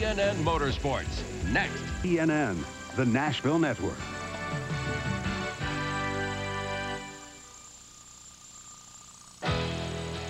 TNN Motorsports. Next. TNN, the Nashville Network.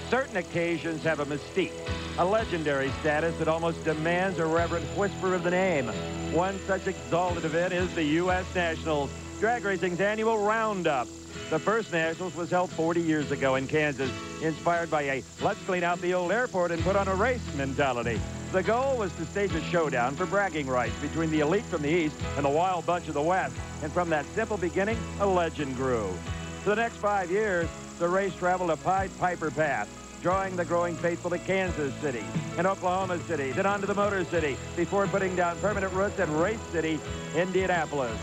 Certain occasions have a mystique, a legendary status that almost demands a reverent whisper of the name. One such exalted event is the U.S. Nationals, drag racing's annual roundup. The first Nationals was held 40 years ago in Kansas, inspired by a let's clean out the old airport and put on a race mentality. The goal was to stage a showdown for bragging rights between the elite from the East and the wild bunch of the West. And from that simple beginning, a legend grew. For the next 5 years, the race traveled a Pied Piper path, drawing the growing faithful to Kansas City and Oklahoma City, then on to the Motor City, before putting down permanent roots at Race City, Indianapolis.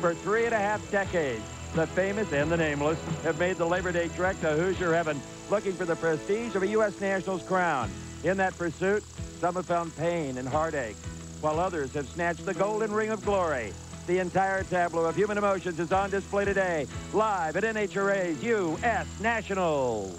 For 3.5 decades, the famous and the nameless have made the Labor Day trek to Hoosier heaven, looking for the prestige of a U.S. Nationals crown. In that pursuit, some have found pain and heartache, while others have snatched the golden ring of glory. The entire tableau of human emotions is on display today, live at NHRA's U.S. Nationals.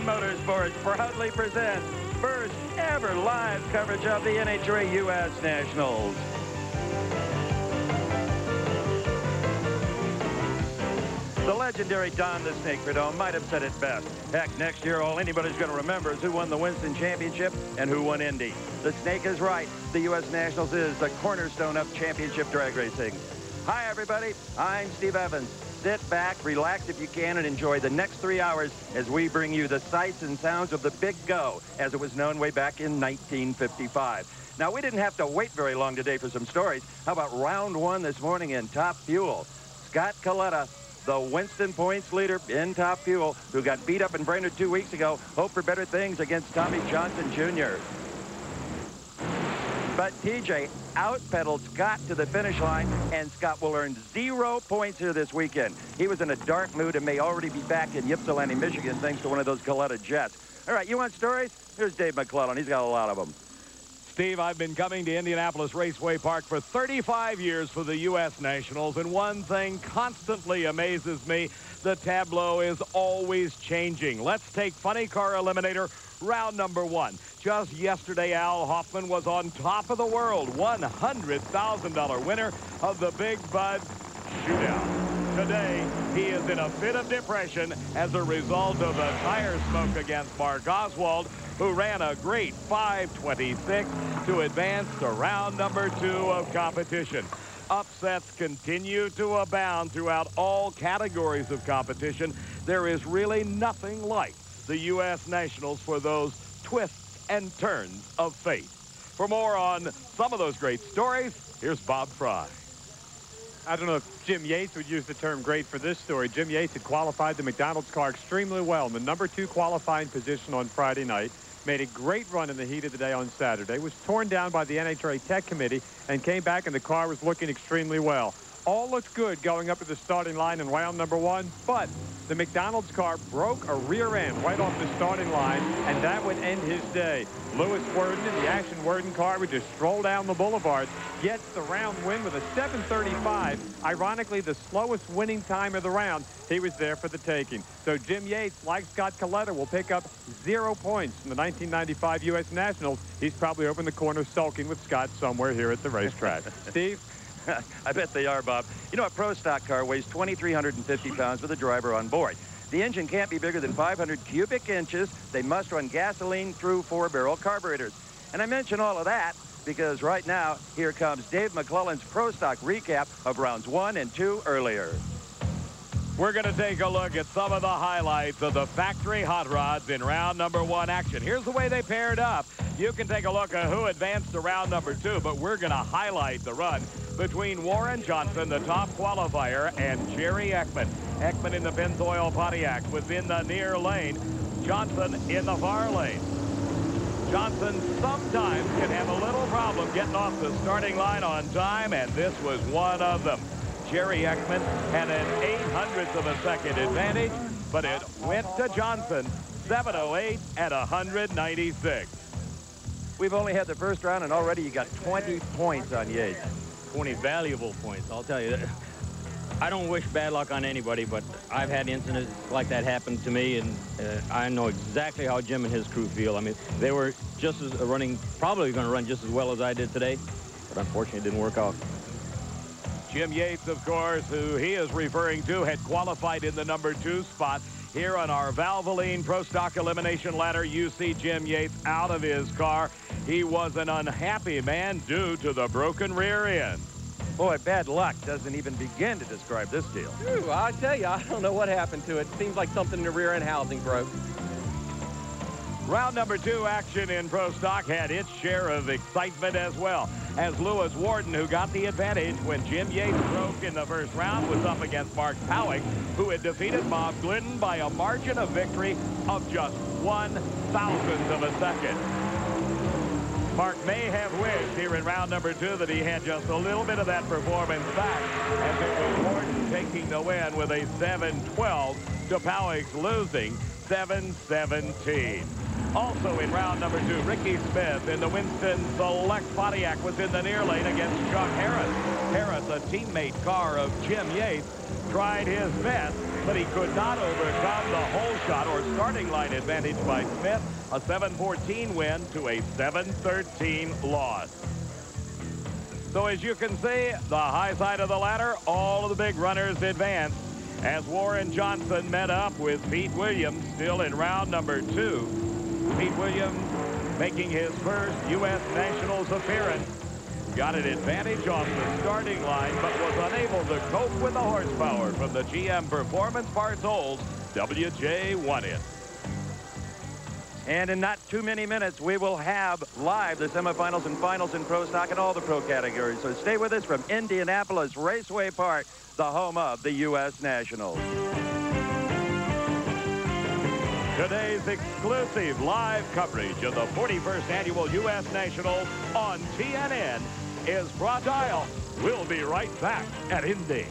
Motorsports proudly presents first ever live coverage of the NHRA U.S. Nationals. The legendary Don the Snake Prudhomme might have said it best. Heck, next year all anybody's going to remember is who won the Winston Championship and who won Indy. The Snake is right. The U.S. Nationals is the cornerstone of championship drag racing. Hi, everybody. I'm Steve Evans. Sit back, relax if you can, and enjoy the next 3 hours as we bring you the sights and sounds of the Big Go, as it was known way back in 1955. Now, we didn't have to wait very long today for some stories. How about round one this morning in Top Fuel? Scott Coletta, the Winston points leader in Top Fuel, who got beat up in Brainerd 2 weeks ago, hoped for better things against Tommy Johnson Jr. But TJ out-pedaled Scott to the finish line, and Scott will earn 0 points here this weekend. He was in a dark mood and may already be back in Ypsilanti, Michigan, thanks to one of those Coletta jets. All right, you want stories? Here's Dave McClellan. He's got a lot of them. Steve, I've been coming to Indianapolis Raceway Park for 35 years for the U.S. Nationals, and one thing constantly amazes me, the tableau is always changing. Let's take Funny Car Eliminator, round number 1. Just yesterday, Al Hoffman was on top of the world, $100,000 winner of the Big Bud Shootout. Today, he is in a fit of depression as a result of a tire smoke against Mark Oswald, who ran a great 5:26 to advance to round number 2 of competition. Upsets continue to abound throughout all categories of competition. There is really nothing like the U.S. Nationals for those twists and turns of fate. For more on some of those great stories, here's Bob Fry. I don't know if Jim Yates would use the term great for this story. Jim Yates had qualified the McDonald's car extremely well in the number 2 qualifying position on Friday night. Made a great run in the heat of the day on Saturday. Was torn down by the NHRA Tech Committee and came back, and the car was looking extremely well. All looked good going up to the starting line in round number 1, but the McDonald's car broke a rear end right off the starting line, and that would end his day. Lewis Worden in the Action Worden car would just stroll down the boulevard, gets the round win with a 7:35. Ironically, the slowest winning time of the round. He was there for the taking. So Jim Yates, like Scott Coletta, will pick up 0 points from the 1995 U.S. Nationals. He's probably over in the corner sulking with Scott somewhere here at the racetrack. Steve? I bet they are, Bob. You know, a Pro Stock car weighs 2,350 pounds with a driver on board. The engine can't be bigger than 500 cubic inches. They must run gasoline through 4-barrel carburetors. And I mention all of that because right now, here comes Dave McClellan's Pro Stock recap of rounds 1 and 2 earlier. We're going to take a look at some of the highlights of the factory hot rods in round number 1 action. Here's the way they paired up. You can take a look at who advanced to round number 2, but we're going to highlight the run between Warren Johnson, the top qualifier, and Jerry Ekman. Ekman in the Pennzoil Pontiac was in the near lane. Johnson in the far lane. Johnson sometimes can have a little problem getting off the starting line on time, and this was one of them. Jerry Ekman had an 0.08 of a second advantage, but it went to Johnson, 7:08 at 196. We've only had the first round, and already you got 20 points on Yates. 20 valuable points, I'll tell you. I don't wish bad luck on anybody, but I've had incidents like that happen to me, and I know exactly how Jim and his crew feel. I mean, they were just as probably going to run just as well as I did today, but unfortunately it didn't work out. Jim Yates, of course, who he is referring to, had qualified in the number 2 spot. Here on our Valvoline Pro Stock Elimination Ladder, you see Jim Yates out of his car. He was an unhappy man due to the broken rear end. Boy, bad luck doesn't even begin to describe this deal. Ooh, I tell you, I don't know what happenend to it. Seems like something in the rear end housing broke. Round number 2 action in Pro Stock had its share of excitement as well, as Lewis Warden, who got the advantage when Jim Yates broke in the first round, was up against Mark Powick, who had defeated Bob Glidden by a margin of victory of just 1/1000th of a second. Mark may have wished here in round number 2 that he had just a little bit of that performance back, as it was Warden taking the win with a 7-12 to Powick's losing 7-17. Also in round number 2, Ricky Smith in the Winston Select Pontiac was in the near lane against Chuck Harris. Harris, a teammate car of Jim Yates, tried his best, but he could not overcome the hole shot or starting line advantage by Smith. A 7-14 win to a 7-13 loss. So as you can see, the high side of the ladder, all of the big runners advanced, as Warren Johnson met up with Pete Williams still in round number 2. Pete Williams making his first U.S. Nationals appearance. Got an advantage off the starting line, but was unable to cope with the horsepower from the GM Performance Parts Olds WJ1 And in not too many minutes, we will have live the semifinals and finals in Pro Stock and all the pro categories. So stay with us from Indianapolis Raceway Park, the home of the U.S. Nationals. Today's exclusive live coverage of the 41st Annual U.S. Nationals on TNN is brought to you. We'll be right back at Indy.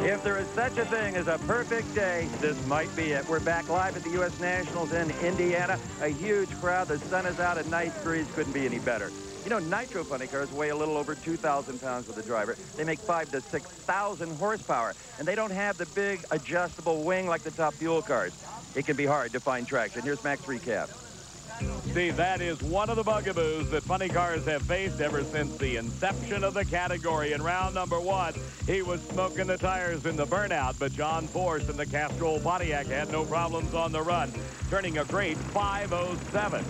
If there is such a thing as a perfect day, this might be it. We're back live at the U.S. Nationals in Indiana. A huge crowd. The sun is out and nice breeze. Couldn't be any better. You know, nitro funny cars weigh a little over 2,000 pounds with the driver. They make 5,000 to 6,000 horsepower, and they don't have the big adjustable wing like the top fuel cars. It can be hard to find traction. Here's Mac's recap. Steve, that is one of the bugaboos that funny cars have faced ever since the inception of the category. In round number 1, he was smoking the tires in the burnout, but John Force in the Castrol Pontiac had no problems on the run, turning a great 5:07.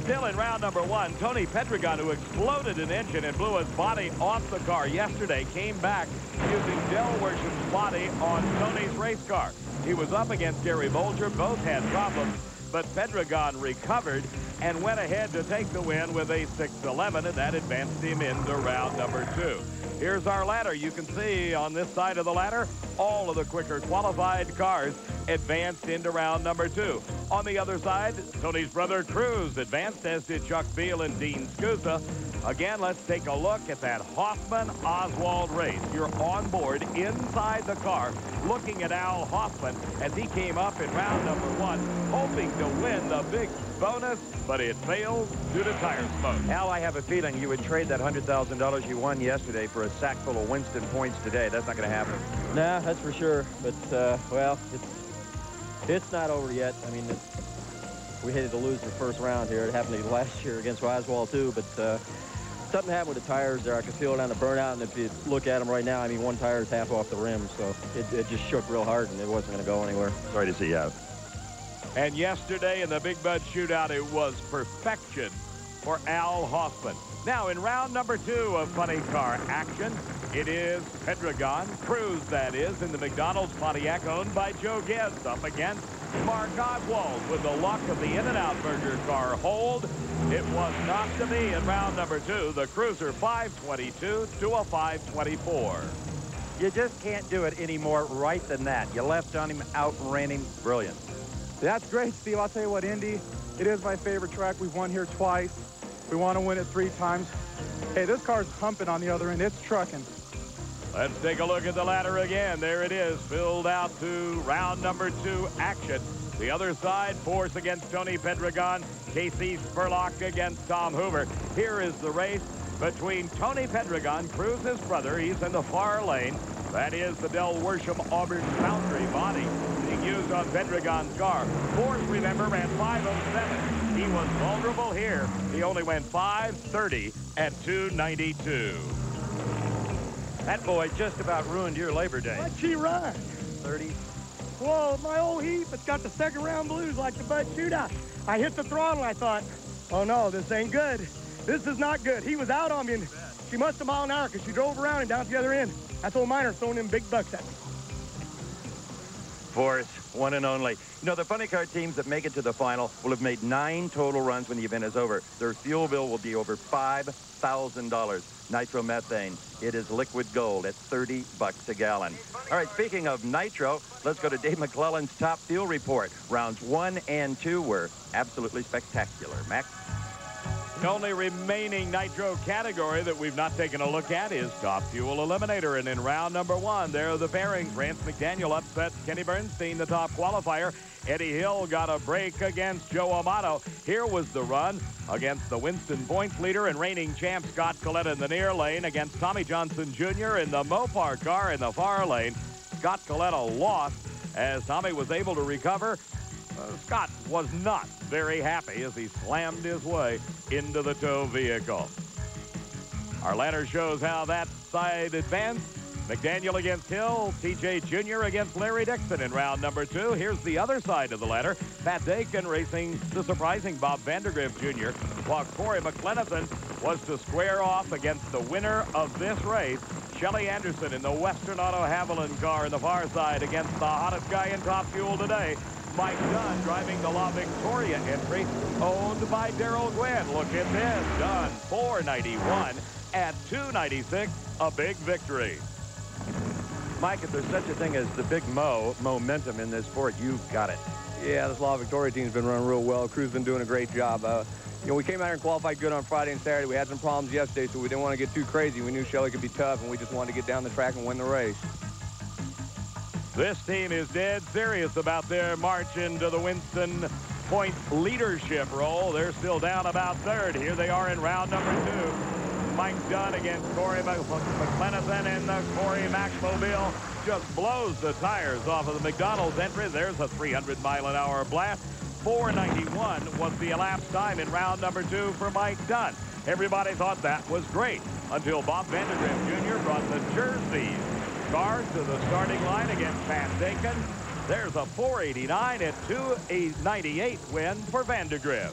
Still in round number 1, Tony Pedregon, who exploded an engine and blew his body off the car yesterday, came back using Del Wersham's body on Tony's race car. He was up against Gary Bolger. Both had problems, but Pedregon recovered and went ahead to take the win with a 6:11, and that advanced him into round number 2. Here's our ladder. You can see on this side of the ladder, all of the quicker qualified cars advanced into round number 2. On the other side, Tony's brother Cruz advanced, as did Chuck Beal and Dean Scusa. Again, let's take a look at that Hoffman-Oswald race. You're on board inside the car looking at Al Hoffman as he came up in round number 1, hoping to win the big bonus, but it failed due to tire smoke. Al, I have a feeling you would trade that $100,000 you won yesterday for a sack full of Winston points today. That's not going to happen. Nah, that's for sure. But, well, it's not over yet. I mean, we hated to lose the first round here. It happened to me last year against Oswald, too. But something happened with the tires there. I could feel it on the burnout. And if you look at them right now, I mean, one tire is half off the rim. So it just shook real hard, and it wasn't going to go anywhere. Sorry to see you out. And yesterday in the Big Bud Shootout, it was perfection for Al Hoffman. Now, in round number 2 of funny car action, it is Pedregon, Cruz that is, in the McDonald's Pontiac owned by Joe Gibbs, up against Mark Oswald with the luck of the In-N-Out Burger car hold. It was not to be in round number 2. The Cruiser 522 to a 524. You just can't do it any more right than that. You left on him, outran him. Brilliant. That's great, Steve. I'll tell you what, Indy, it is my favorite track. We've won here twice. We want to win it 3 times. Hey, this car's humping on the other end. It's trucking. Let's take a look at the ladder again. There it is, filled out to round number 2 action. The other side, Force against Tony Pedregon, Casey Spurlock against Tom Hoover. Here is the race between Tony Pedregon, Cruz's brother. He's in the far lane. That is the Del Worsham Auburn Foundry body being used on Pedregon's car. Force, remember, ran 5:07. He was vulnerable here. He only went 5:30 at 292. That boy just about ruined your Labor Day. What'd she run? 30. Whoa, my old heap, it's got the second round blues like the Bud Shootout. I hit the throttle, I thought, oh no, this ain't good. This is not good. He was out on me, and she must have mile an hour because she drove around and down to the other end. That's old Miner throwing them big bucks at me. Force, one and only. You know, the funny car teams that make it to the final will have made 9 total runs when the event is over. Their fuel bill will be over $5,000. Nitromethane, it is liquid gold at 30 bucks a gallon. All right, speaking of nitro, let's go to Dave McClellan's top fuel report. Rounds 1 and 2 were absolutely spectacular. Mac? The only remaining nitro category that we've not taken a look at is top fuel eliminator. And in round number 1, there are the pairings. Rance McDaniel upsets Kenny Bernstein, the top qualifier. Eddie Hill got a break against Joe Amato. Here was the run against the Winston points leader and reigning champ Scott Collette in the near lane against Tommy Johnson Jr. in the Mopar car in the far lane. Scott Collette lost as Tommy was able to recover. Scott was not very happy as he slammed his way into the tow vehicle. Our ladder shows how that side advanced. McDaniel against Hill, TJ Jr. against Larry Dixon in round number 2. Here's the other side of the ladder. Pat Dakin racing the surprising Bob Vandergriff Jr., while Corey McLenithan was to square off against the winner of this race, Shelly Anderson in the Western Auto Haviland car in the far side against the hottest guy in top fuel today, Mike Dunn, driving the La Victoria entry, owned by Darrell Gwynn. Look at this. Dunn, 491 at 296, a big victory. Mike, if there's such a thing as the big momentum in this sport, you've got it. Yeah, this La Victoria team's been running real well. Crew's been doing a great job. You know, we came out here and qualified good on Friday and Saturday. We had some problems yesterday, so we didn't want to get too crazy. We knew Shelly could be tough, and we just wanted to get down the track and win the race. This team is dead serious about their march into the Winston points leadership role. They're still down about third. Here they are in round number 2. Mike Dunn against Corey McLenithan, and the Corey Macmobile just blows the tires off of the McDonald's entry. There's a 300-mile-an-hour blast. 491 was the elapsed time in round number 2 for Mike Dunn. Everybody thought that was great until Bob Vandergriff Jr. brought the Jersey car to the starting line against Pat Dakin. There's a 489 at 298 win for Vandergriff.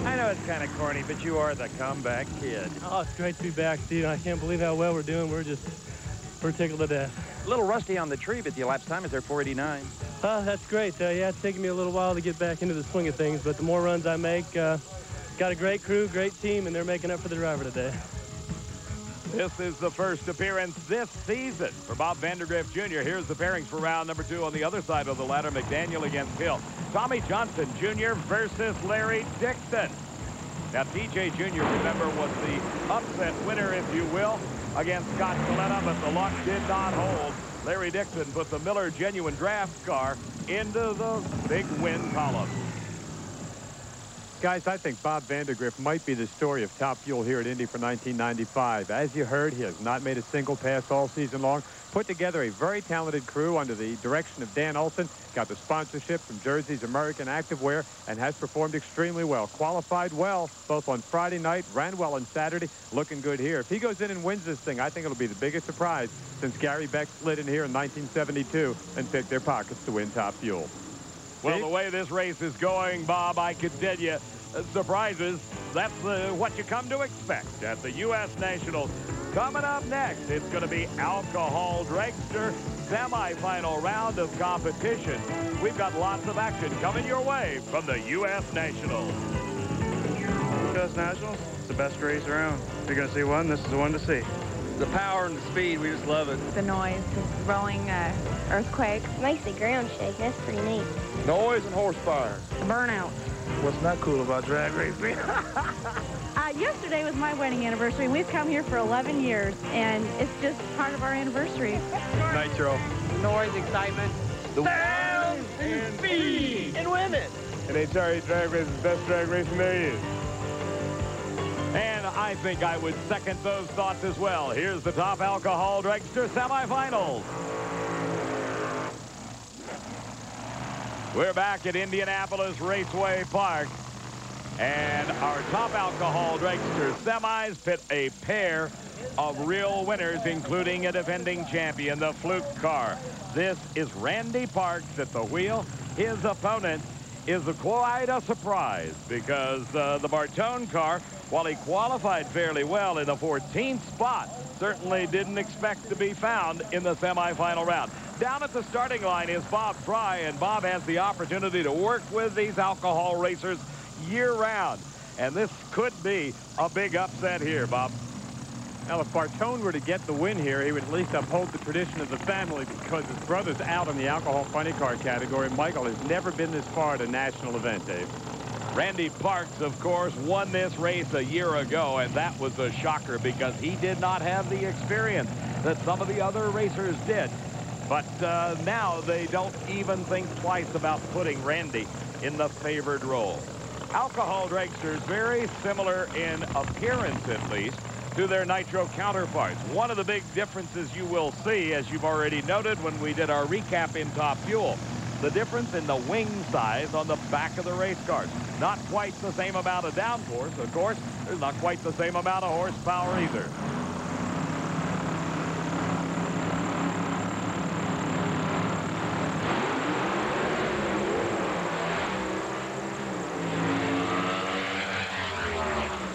I know it's kind of corny, but you are the comeback kid. Oh, it's great to be back, Steve. I can't believe how well we're doing. We're tickled to death. A little rusty on the tree, but the elapsed time is there 489. That's great. Yeah, it's taken me a little while to get back into the swing of things, but the more runs I make, got a great crew, great team, and they're making up for the driver today. This is the first appearance this season for Bob Vandergriff Jr. Here's the pairings for round number 2 on the other side of the ladder. McDaniel against Hill. Tommy Johnson Jr. versus Larry Dixon. Now, TJ Jr., remember, was the upset winner, if you will, against Scott Collette, but the luck did not hold. Larry Dixon put the Miller Genuine Draft car into the big win column. Guys, I think Bob Vandergriff might be the story of top fuel here at Indy for 1995. As you heard, he has not made a single pass all season long. Put together a very talented crew under the direction of Dan Olson. Got the sponsorship from Jersey's American Activewear and has performed extremely well. Qualified well, both on Friday night, ran well on Saturday. Looking good here. If he goes in and wins this thing, I think it'll be the biggest surprise since Gary Beck slid in here in 1972 and picked their pockets to win top fuel. Well, the way this race is going, Bob, I could tell you, surprises, that's what you come to expect at the U.S. Nationals. Coming up next, it's going to be Alcohol Dragster, semifinal round of competition. We've got lots of action coming your way from the U.S. Nationals. U.S. Nationals, it's the best race around. If you're going to see one, this is the one to see. The power and the speed, we just love it. The noise, the rolling earthquakes. Makes the ground shake. That's pretty neat. Noise and horsepower. Burnout. What's not cool about drag racing? Yesterday was my wedding anniversary. We've come here for 11 years, and it's just part of our anniversary. Nitro. Noise, excitement. The sound and speed. win it. NHRA drag race is the best drag racing there is. And I think I would second those thoughts as well. Here's the Top Alcohol Dragster semifinals. We're back at Indianapolis Raceway Park. And our Top Alcohol Dragster semis pit a pair of real winners, including a defending champion, the Fluke car. This is Randy Parks at the wheel. His opponent is quite a surprise because the Bartone car, while he qualified fairly well in the 14th spot, certainly didn't expect to be found in the semifinal round. Down at the starting line is Bob Fry, and Bob has the opportunity to work with these alcohol racers year-round. And this could be a big upset here, Bob. Now, if Bartone were to get the win here, he would at least uphold the tradition of the family because his brother's out in the alcohol funny car category. Michael has never been this far at a national event, Dave. Randy Parks, of course, won this race a year ago, and that was a shocker because he did not have the experience that some of the other racers did. But now they don't even think twice about putting Randy in the favored role. Alcohol dragsters very similar in appearance, at least, to their nitro counterparts. One of the big differences you will see, as you've already noted when we did our recap in Top Fuel, the difference in the wing size on the back of the race cars. Not quite the same amount of downforce, of course. There's not quite the same amount of horsepower either.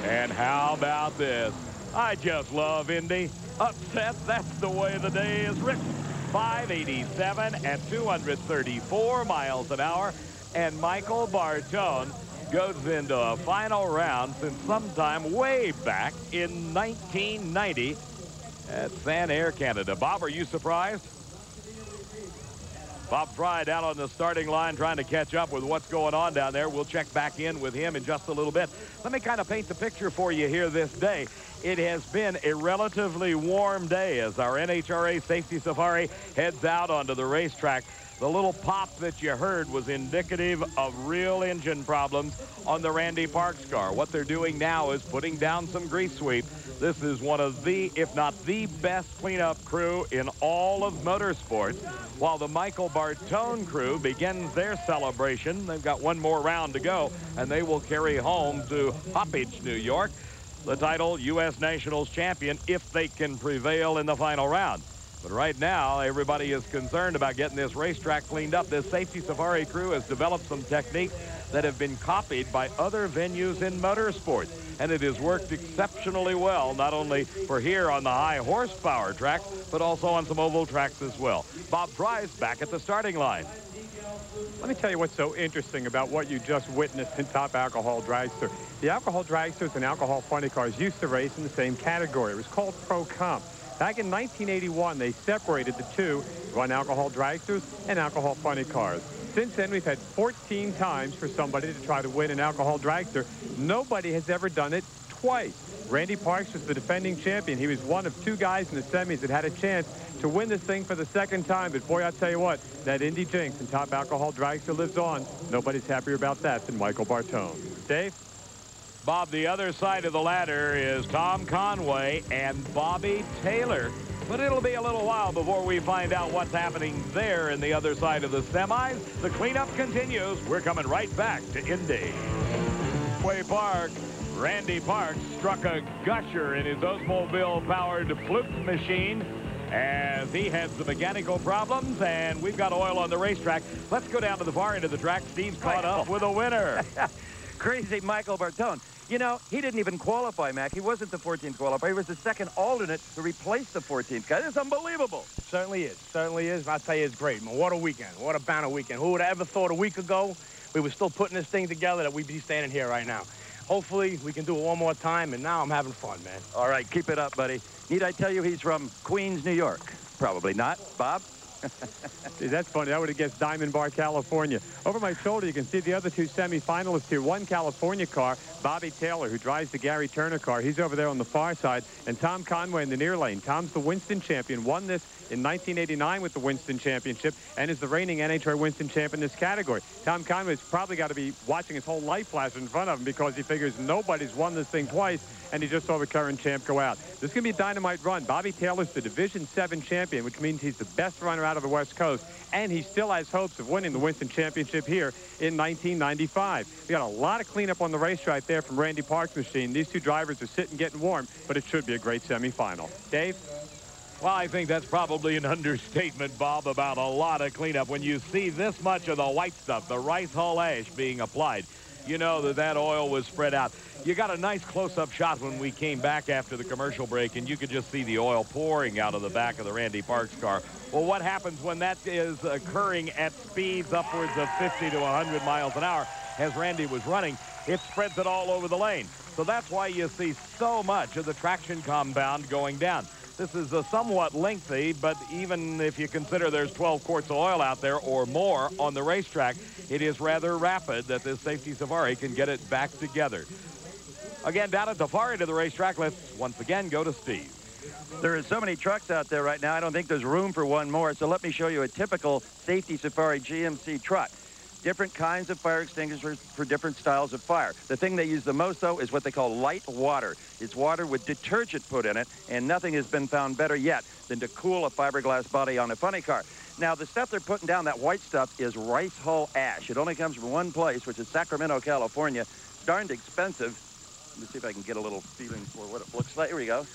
And how about this? I just love Indy. Upset, that's the way the day is written. 587 at 234 miles an hour. And Michael Bartone goes into a final round since sometime way back in 1990 at San Air, Canada. Bob, are you surprised? Bob Fry down on the starting line trying to catch up with what's going on down there. We'll check back in with him in just a little bit. Let me kind of paint the picture for you here this day. It has been a relatively warm day as our NHRA Safety Safari heads out onto the racetrack. The little pop that you heard was indicative of real engine problems on the Randy Parks car. What they're doing now is putting down some grease sweep. This is one of the, if not the best cleanup crew in all of motorsports. While the Michael Bartone crew begins their celebration, they've got one more round to go, and they will carry home to Hoppage, New York, the title U.S. Nationals champion if they can prevail in the final round. But right now, everybody is concerned about getting this racetrack cleaned up. This Safety Safari crew has developed some techniques that have been copied by other venues in motorsports. And it has worked exceptionally well, not only for here on the high horsepower tracks, but also on some oval tracks as well. Bob Fry's back at the starting line. Let me tell you what's so interesting about what you just witnessed in Top Alcohol Dragster. The alcohol dragsters and alcohol funny cars used to race in the same category. It was called Pro Comp. Back in 1981, they separated the two, one alcohol dragsters and alcohol funny cars. Since then, we've had 14 times for somebody to try to win an alcohol dragster. Nobody has ever done it twice. Randy Parks was the defending champion. He was one of two guys in the semis that had a chance to win this thing for the second time. But boy, I'll tell you what, that Indy jinx and Top Alcohol Dragster lives on. Nobody's happier about that than Michael Bartone. Dave? Bob, the other side of the ladder is Tom Conway and Bobby Taylor. But it'll be a little while before we find out what's happening there in the other side of the semis. The cleanup continues. We're coming right back to Indy. Way Park. Randy Parks struck a gusher in his Oldsmobile-powered Fluke machine as he had some mechanical problems, and we've got oil on the racetrack. Let's go down to the far end of the track. Steve's caught up with a winner. Crazy Michael Bartone. You know, he didn't even qualify, Mac. He wasn't the 14th qualifier. He was the second alternate to replace the 14th guy. It's unbelievable. Certainly is. Certainly is. And I'll tell you, it's great, man. What a weekend. What a banner weekend. Who would have ever thought a week ago we were still putting this thing together that we'd be standing here right now? Hopefully, we can do it one more time, and now I'm having fun, man. All right, keep it up, buddy. Need I tell you he's from Queens, New York? Probably not. Bob? See, that's funny. I would have guessed Diamond Bar, California. Over my shoulder, you can see the other two semifinalists here. One California car, Bobby Taylor, who drives the Gary Turner car. He's over there on the far side. And Tom Conway in the near lane. Tom's the Winston champion, won this in 1989 with the Winston Championship and is the reigning NHRA Winston champ in this category. Tom Conway's probably got to be watching his whole life flash in front of him because he figures nobody's won this thing twice, and he just saw the current champ go out. This is going to be a dynamite run. Bobby Taylor's the Division 7 champion, which means he's the best runner out of the West Coast, and he still has hopes of winning the Winston Championship here in 1995. We got a lot of cleanup on the racetrack there from Randy Park's machine. These two drivers are sitting getting warm, but it should be a great semifinal. Dave? Well, I think that's probably an understatement, Bob, about a lot of cleanup. When you see this much of the white stuff, the rice hull ash being applied, you know that that oil was spread out. You got a nice close-up shot when we came back after the commercial break, and you could just see the oil pouring out of the back of the Randy Parks car. Well, what happens when that is occurring at speeds upwards of 50 to 100 miles an hour, as Randy was running? It spreads it all over the lane. So that's why you see so much of the traction compound going down. This is somewhat lengthy, but even if you consider there's 12 quarts of oil out there or more on the racetrack, it is rather rapid that this safety safari can get it back together. Again, down at the far end of the racetrack, let's once again go to Steve. There are so many trucks out there right now, I don't think there's room for one more. So let me show you a typical safety safari GMC truck. Different kinds of fire extinguishers for different styles of fire. The thing they use the most, though, is what they call light water. It's water with detergent put in it, and nothing has been found better yet than to cool a fiberglass body on a funny car. Now, the stuff they're putting down, that white stuff, is rice hull ash. It only comes from one place, which is Sacramento, California. It's darned expensive. Let me see if I can get a little feeling for what it looks like. Here we go.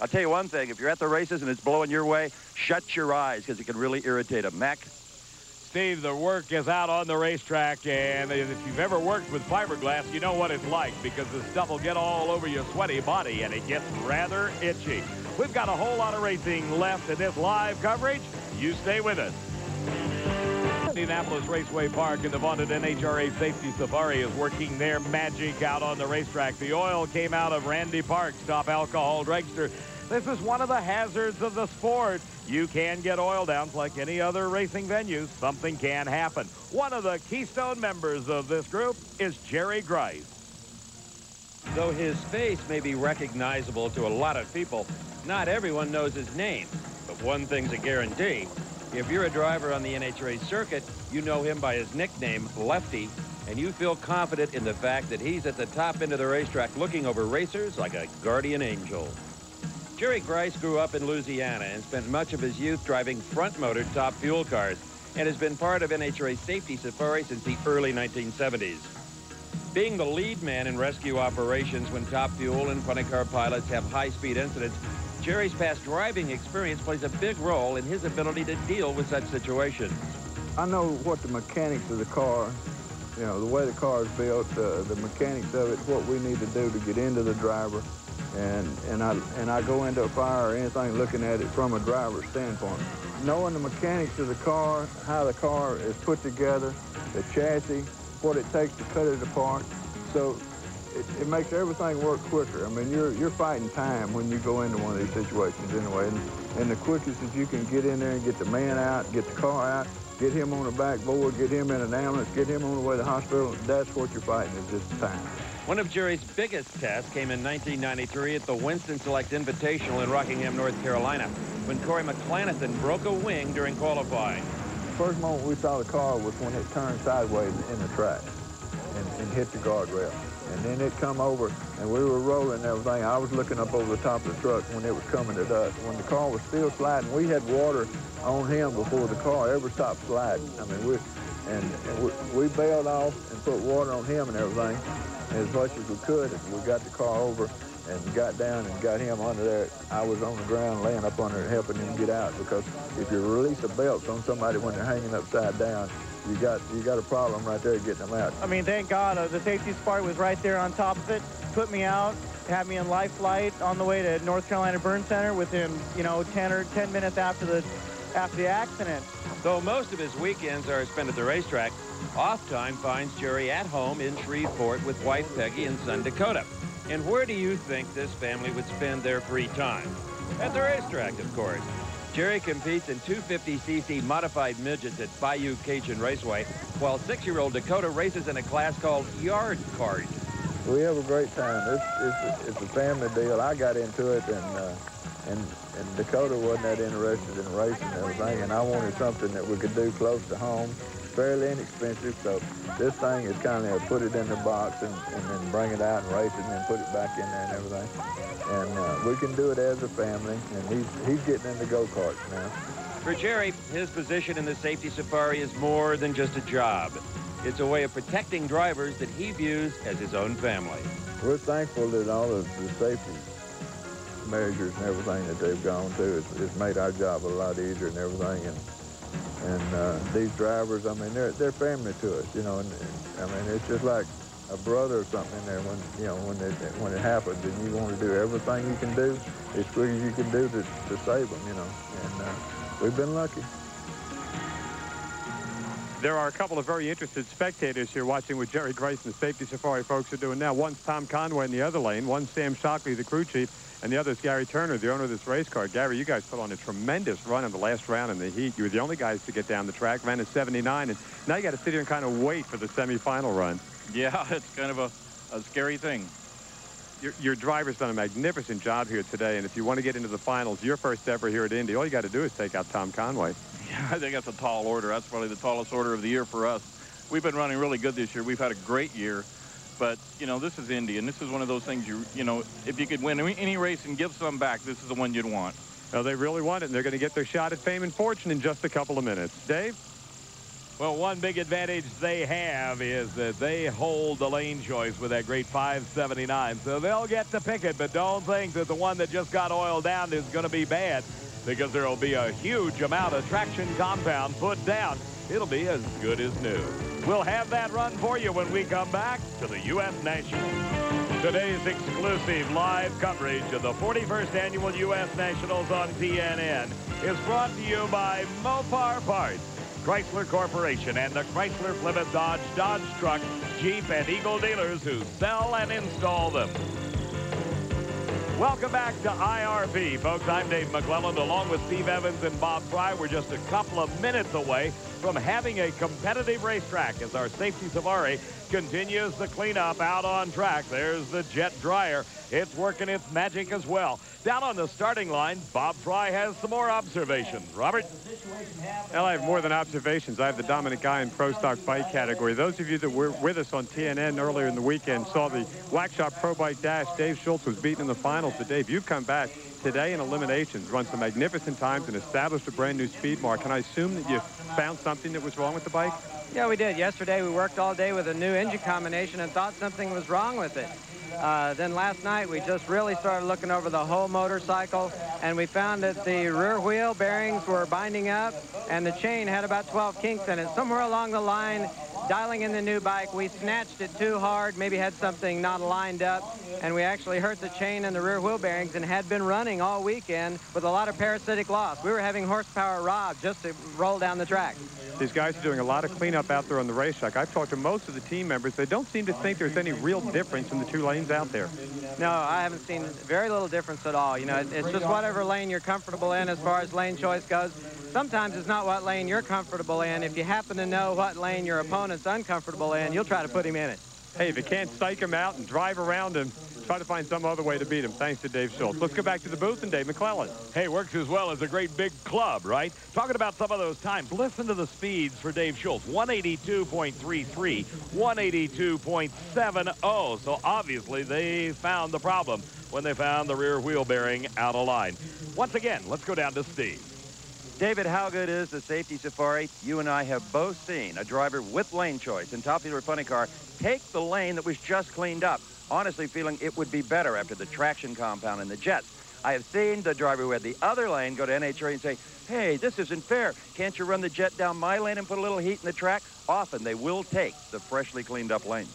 I'll tell you one thing. If you're at the races and it's blowing your way, shut your eyes, because it can really irritate them. Mac? Steve, the work is out on the racetrack, and if you've ever worked with fiberglass, you know what it's like, because the stuff will get all over your sweaty body, and it gets rather itchy. We've got a whole lot of racing left in this live coverage. You stay with us. Indianapolis Raceway Park and the vaunted NHRA Safety Safari is working their magic out on the racetrack. The oil came out of Randy Park's top alcohol dragster. This is one of the hazards of the sport. You can get oil downs like any other racing venues. Something can happen. One of the keystone members of this group is Jerry Grice. Though his face may be recognizable to a lot of people, not everyone knows his name. But one thing's a guarantee. If you're a driver on the NHRA circuit, you know him by his nickname, Lefty, and you feel confident in the fact that he's at the top end of the racetrack looking over racers like a guardian angel. Jerry Grice grew up in Louisiana and spent much of his youth driving front-motored Top Fuel cars and has been part of NHRA Safety Safari since the early 1970s. Being the lead man in rescue operations when Top Fuel and funny car pilots have high-speed incidents, Jerry's past driving experience plays a big role in his ability to deal with such situations. I know what the mechanics of the car, you know, the way the car is built, the mechanics of it, what we need to do to get into the driver. And I go into a fire or anything looking at it from a driver's standpoint. Knowing the mechanics of the car, how the car is put together, the chassis, what it takes to cut it apart. So it makes everything work quicker. I mean, you're fighting time when you go into one of these situations anyway. And the quickest is you can get in there and get the man out, get the car out, get him on the backboard, get him in an ambulance, get him on the way to the hospital. That's what you're fighting, is just time. One of Jerry's biggest tests came in 1993 at the Winston Select Invitational in Rockingham, North Carolina, when Corey McClanathan broke a wing during qualifying. The first moment we saw the car was when it turned sideways in the track and hit the guardrail. And then it come over, and we were rolling and everything. I was looking up over the top of the truck when it was coming at us. When the car was still sliding, we had water on him before the car ever stopped sliding. I mean, we bailed off and put water on him and everything as much as we could. And we got the car over and got down and got him under there. I was on the ground laying up under it, helping him get out, because if you release a belt on somebody when they're hanging upside down, you got a problem right there getting them out. I mean, thank God the safety spark was right there on top of it, put me out, had me in life flight on the way to North Carolina Burn Center within, 10 minutes after the accident. Though most of his weekends are spent at the racetrack, off time finds Jerry at home in Shreveport with wife Peggy and son Dakota. And where do you think this family would spend their free time? At the racetrack, of course. Jerry competes in 250cc modified midgets at Bayou Cajun Raceway, while 6-year-old Dakota races in a class called Yard Cart. We have a great time. It's a family deal. I got into it, and Dakota wasn't that interested in racing and everything, and I wanted something that we could do close to home, fairly inexpensive. So this thing is kind of put it in the box and then bring it out and race it and then put it back in there and everything. And we can do it as a family, and he's getting into go-karts now. For Jerry, his position in the safety safari is more than just a job. It's a way of protecting drivers that he views as his own family. We're thankful that all of the safety measures and everything that they've gone to has made our job a lot easier and everything. And these drivers, I mean, they're family to us, you know. And I mean, it's just like a brother or something in there when, you know, when it happens, and you want to do everything you can do as quick as you can do to save them, you know. And we've been lucky. There are a couple of very interested spectators here watching what Jerry Grace and the Safety Safari folks are doing now. One's Tom Conway in the other lane, one's Sam Shockley, the crew chief, and the other's Gary Turner, the owner of this race car. Gary, you guys put on a tremendous run in the last round in the heat. You were the only guys to get down the track, ran a 79, and now you got to sit here and kind of wait for the semifinal run. Yeah, it's kind of a scary thing. Your driver's done a magnificent job here today, and if you want to get into the finals, your first ever here at Indy, all you got to do is take out Tom Conway. Yeah, I think that's a tall order. That's probably the tallest order of the year for us. We've been running really good this year. We've had a great year. But, you know, this is Indy, and this is one of those things you know, if you could win any race and give some back, this is the one you'd want. Well, they really want it, and they're going to get their shot at fame and fortune in just a couple of minutes. Dave? Well, one big advantage they have is that they hold the lane choice with that great 579, so they'll get to pick it, but don't think that the one that just got oiled down is going to be bad, because there will be a huge amount of traction compound put down. It'll be as good as new. We'll have that run for you when we come back to the U.S. Nationals. Today's exclusive live coverage of the 41st Annual U.S. Nationals on TNN is brought to you by Mopar Parts, Chrysler Corporation, and the Chrysler Plymouth Dodge Truck, Jeep, and Eagle dealers who sell and install them. Welcome back to IRP, folks. I'm Dave McClelland, along with Steve Evans and Bob Fry. We're just a couple of minutes away from having a competitive racetrack as our Safety Safari continues the cleanup out on track. There's the jet dryer. It's working its magic as well. Down on the starting line, Bob Fry has some more observations. Robert? Well, I have more than observations. I have the dominant guy in Pro Stock Bike category. Those of you that were with us on TNN earlier in the weekend saw the Wax Shop Pro Bike Dash. Dave Schultz was beaten in the finals. But Dave, you've come back today in eliminations, run some magnificent times, and established a brand new speed mark. Can I assume that you found something that was wrong with the bike? Yeah, we did. Yesterday we worked all day with a new engine combination and thought something was wrong with it. Then last night we just really started looking over the whole motorcycle, and we found that the rear wheel bearings were binding up and the chain had about 12 kinks in it. Somewhere along the line, dialing in the new bike, we snatched it too hard, maybe had something not lined up, and we actually hurt the chain and the rear wheel bearings and had been running all weekend with a lot of parasitic loss. We were having horsepower robbed just to roll down the track. These guys are doing a lot of cleanup out there on the racetrack. I've talked to most of the team members. They don't seem to think there's any real difference in the two lanes out there. No, I haven't seen very little difference at all. You know, it's just whatever lane you're comfortable in as far as lane choice goes. Sometimes it's not what lane you're comfortable in. If you happen to know what lane your opponent's uncomfortable in, you'll try to put him in it. Hey, if you can't psych him out and drive around him, try to find some other way to beat him, thanks to Dave Schultz. Let's go back to the booth and Dave McClelland. Hey, works as well as a great big club, right? Talking about some of those times, listen to the speeds for Dave Schultz. 182.33, 182.70. So obviously they found the problem when they found the rear wheel bearing out of line. Once again, let's go down to Steve. David, how good is the Safety Safari? You and I have both seen a driver with lane choice in Top Fuel Funny Car take the lane that was just cleaned up, honestly feeling it would be better after the traction compound and the jets. I have seen the driver who had the other lane go to NHRA and say, hey, this isn't fair. Can't you run the jet down my lane and put a little heat in the track? Often they will take the freshly cleaned up lane.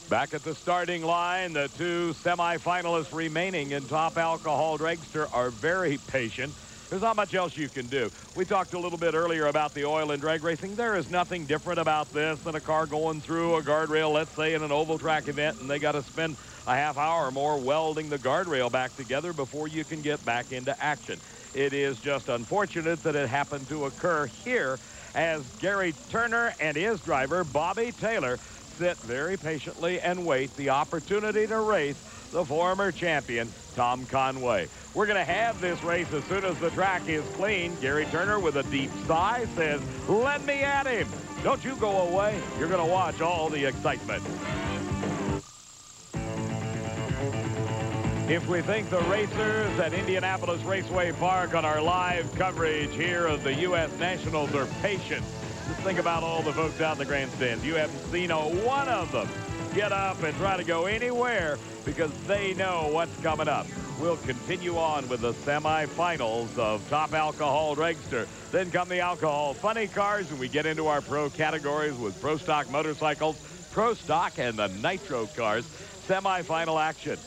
Back at the starting line, the two semifinalists remaining in Top Alcohol Dragster are very patient. There's not much else you can do. We talked a little bit earlier about the oil and drag racing. There is nothing different about this than a car going through a guardrail, let's say in an oval track event, and they got to spend a half hour or more welding the guardrail back together before you can get back into action. It is just unfortunate that it happened to occur here as Gary Turner and his driver, Bobby Taylor, sit very patiently and wait the opportunity to race the former champion, Tom Conway. We're going to have this race as soon as the track is clean. Gary Turner, with a deep sigh, says, let me at him. Don't you go away. You're going to watch all the excitement. If we think the racers at Indianapolis Raceway Park on our live coverage here of the U.S. Nationals are patient, just think about all the folks out in the grandstands. You haven't seen one of them get up and try to go anywhere because they know what's coming up. We'll continue on with the semifinals of Top Alcohol Dragster. Then come the Alcohol Funny Cars, and we get into our pro categories with Pro Stock motorcycles, Pro Stock, and the Nitro cars. Semifinal action.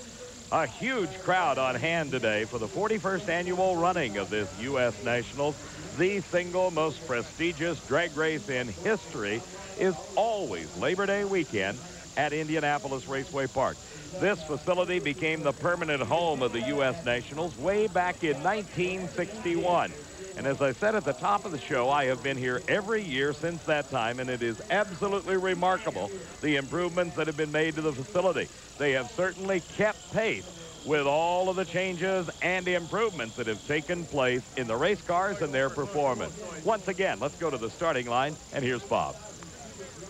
A huge crowd on hand today for the 41st annual running of this U.S. Nationals. The single most prestigious drag race in history is always Labor Day weekend at Indianapolis Raceway Park. This facility became the permanent home of the U.S. Nationals way back in 1961. And as I said at the top of the show, I have been here every year since that time, and it is absolutely remarkable the improvements that have been made to the facility. They have certainly kept pace with all of the changes and improvements that have taken place in the race cars and their performance. Once again, let's go to the starting line, and here's Bob.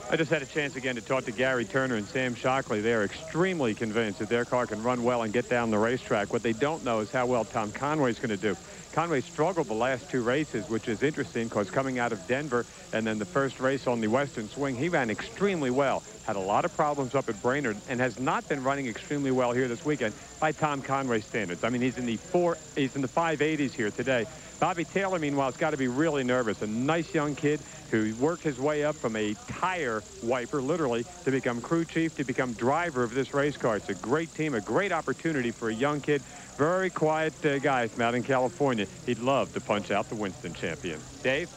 I just had a chance again to talk to Gary Turner and Sam Shockley. They're extremely convinced that their car can run well and get down the racetrack. What they don't know is how well Tom Conway's going to do. Conway struggled the last two races, which is interesting because coming out of Denver and then the first race on the Western Swing, he ran extremely well. Had a lot of problems up at Brainerd and has not been running extremely well here this weekend by Tom Conway standards. I mean, he's in the 580s here today. Bobby Taylor, meanwhile, has got to be really nervous. A nice young kid who worked his way up from a tire wiper, literally, to become crew chief, to become driver of this race car. It's a great team, a great opportunity for a young kid. Very quiet guy from out in California. He'd love to punch out the Winston champion. Dave?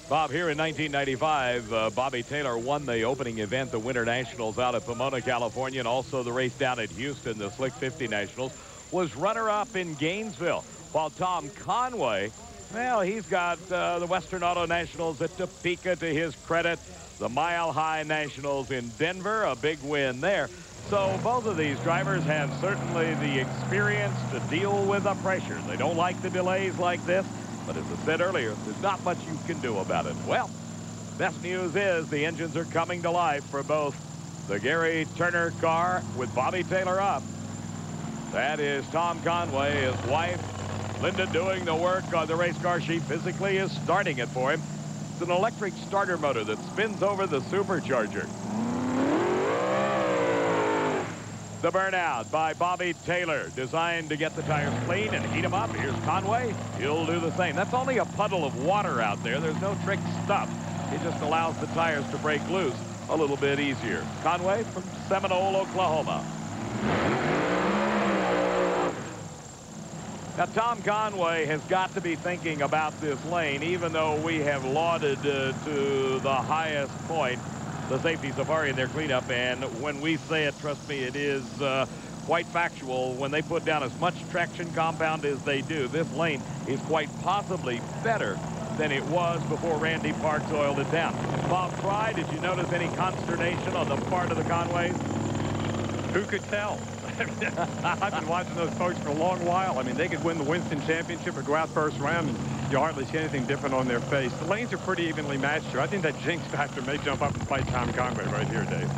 Bob, here in 1995, Bobby Taylor won the opening event, the Winter Nationals out of Pomona, California, and also the race down at Houston, the Slick 50 Nationals, was runner-up in Gainesville. While Tom Conway, well, he's got the Western Auto Nationals at Topeka to his credit, the Mile High Nationals in Denver, a big win there. So both of these drivers have certainly the experience to deal with the pressure. They don't like the delays like this, but as I said earlier, there's not much you can do about it. Well, best news is the engines are coming to life for both the Gary Turner car with Bobby Taylor up. That is Tom Conway, his wife, Linda, doing the work on the race car. She physically is starting it for him. It's an electric starter motor that spins over the supercharger. The burnout by Bobby Taylor, designed to get the tires clean and heat them up. Here's Conway. He'll do the same. That's only a puddle of water out there. There's no trick stuff. It just allows the tires to break loose a little bit easier. Conway from Seminole, Oklahoma. Now, Tom Conway has got to be thinking about this lane, even though we have lauded to the highest point the safety safari in their cleanup. And when we say it, trust me, it is quite factual. When they put down as much traction compound as they do, this lane is quite possibly better than it was before Randy Parks oiled it down. Bob Fry, did you notice any consternation on the part of the Conways? Who could tell? I've been watching those folks for a long while. I mean, they could win the Winston Championship or go out first round, and you hardly see anything different on their face. The lanes are pretty evenly matched here. I think that jinx factor may jump up and fight Tom Conway right here, Dave.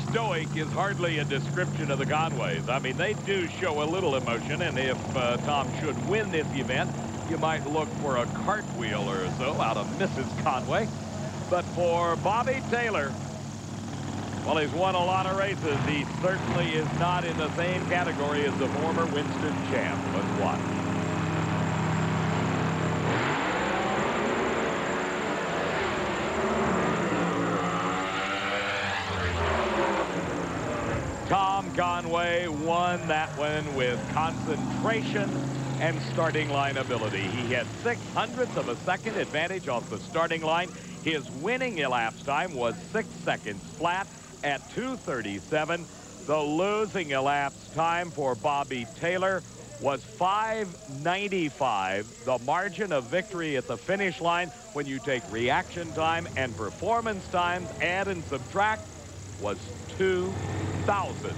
Stoic is hardly a description of the Conways. I mean, they do show a little emotion, and if Tom should win this event, you might look for a cartwheel or so out of Mrs. Conway. But for Bobby Taylor, well, he's won a lot of races. He certainly is not in the same category as the former Winston champ. Let's watch. Tom Conway won that one with concentration and starting line ability. He had 0.06 of a second advantage off the starting line. His winning elapsed time was 6 seconds flat at 2:37. The losing elapsed time for Bobby Taylor was 5:95. The margin of victory at the finish line, when you take reaction time and performance times, add and subtract, was 2/1000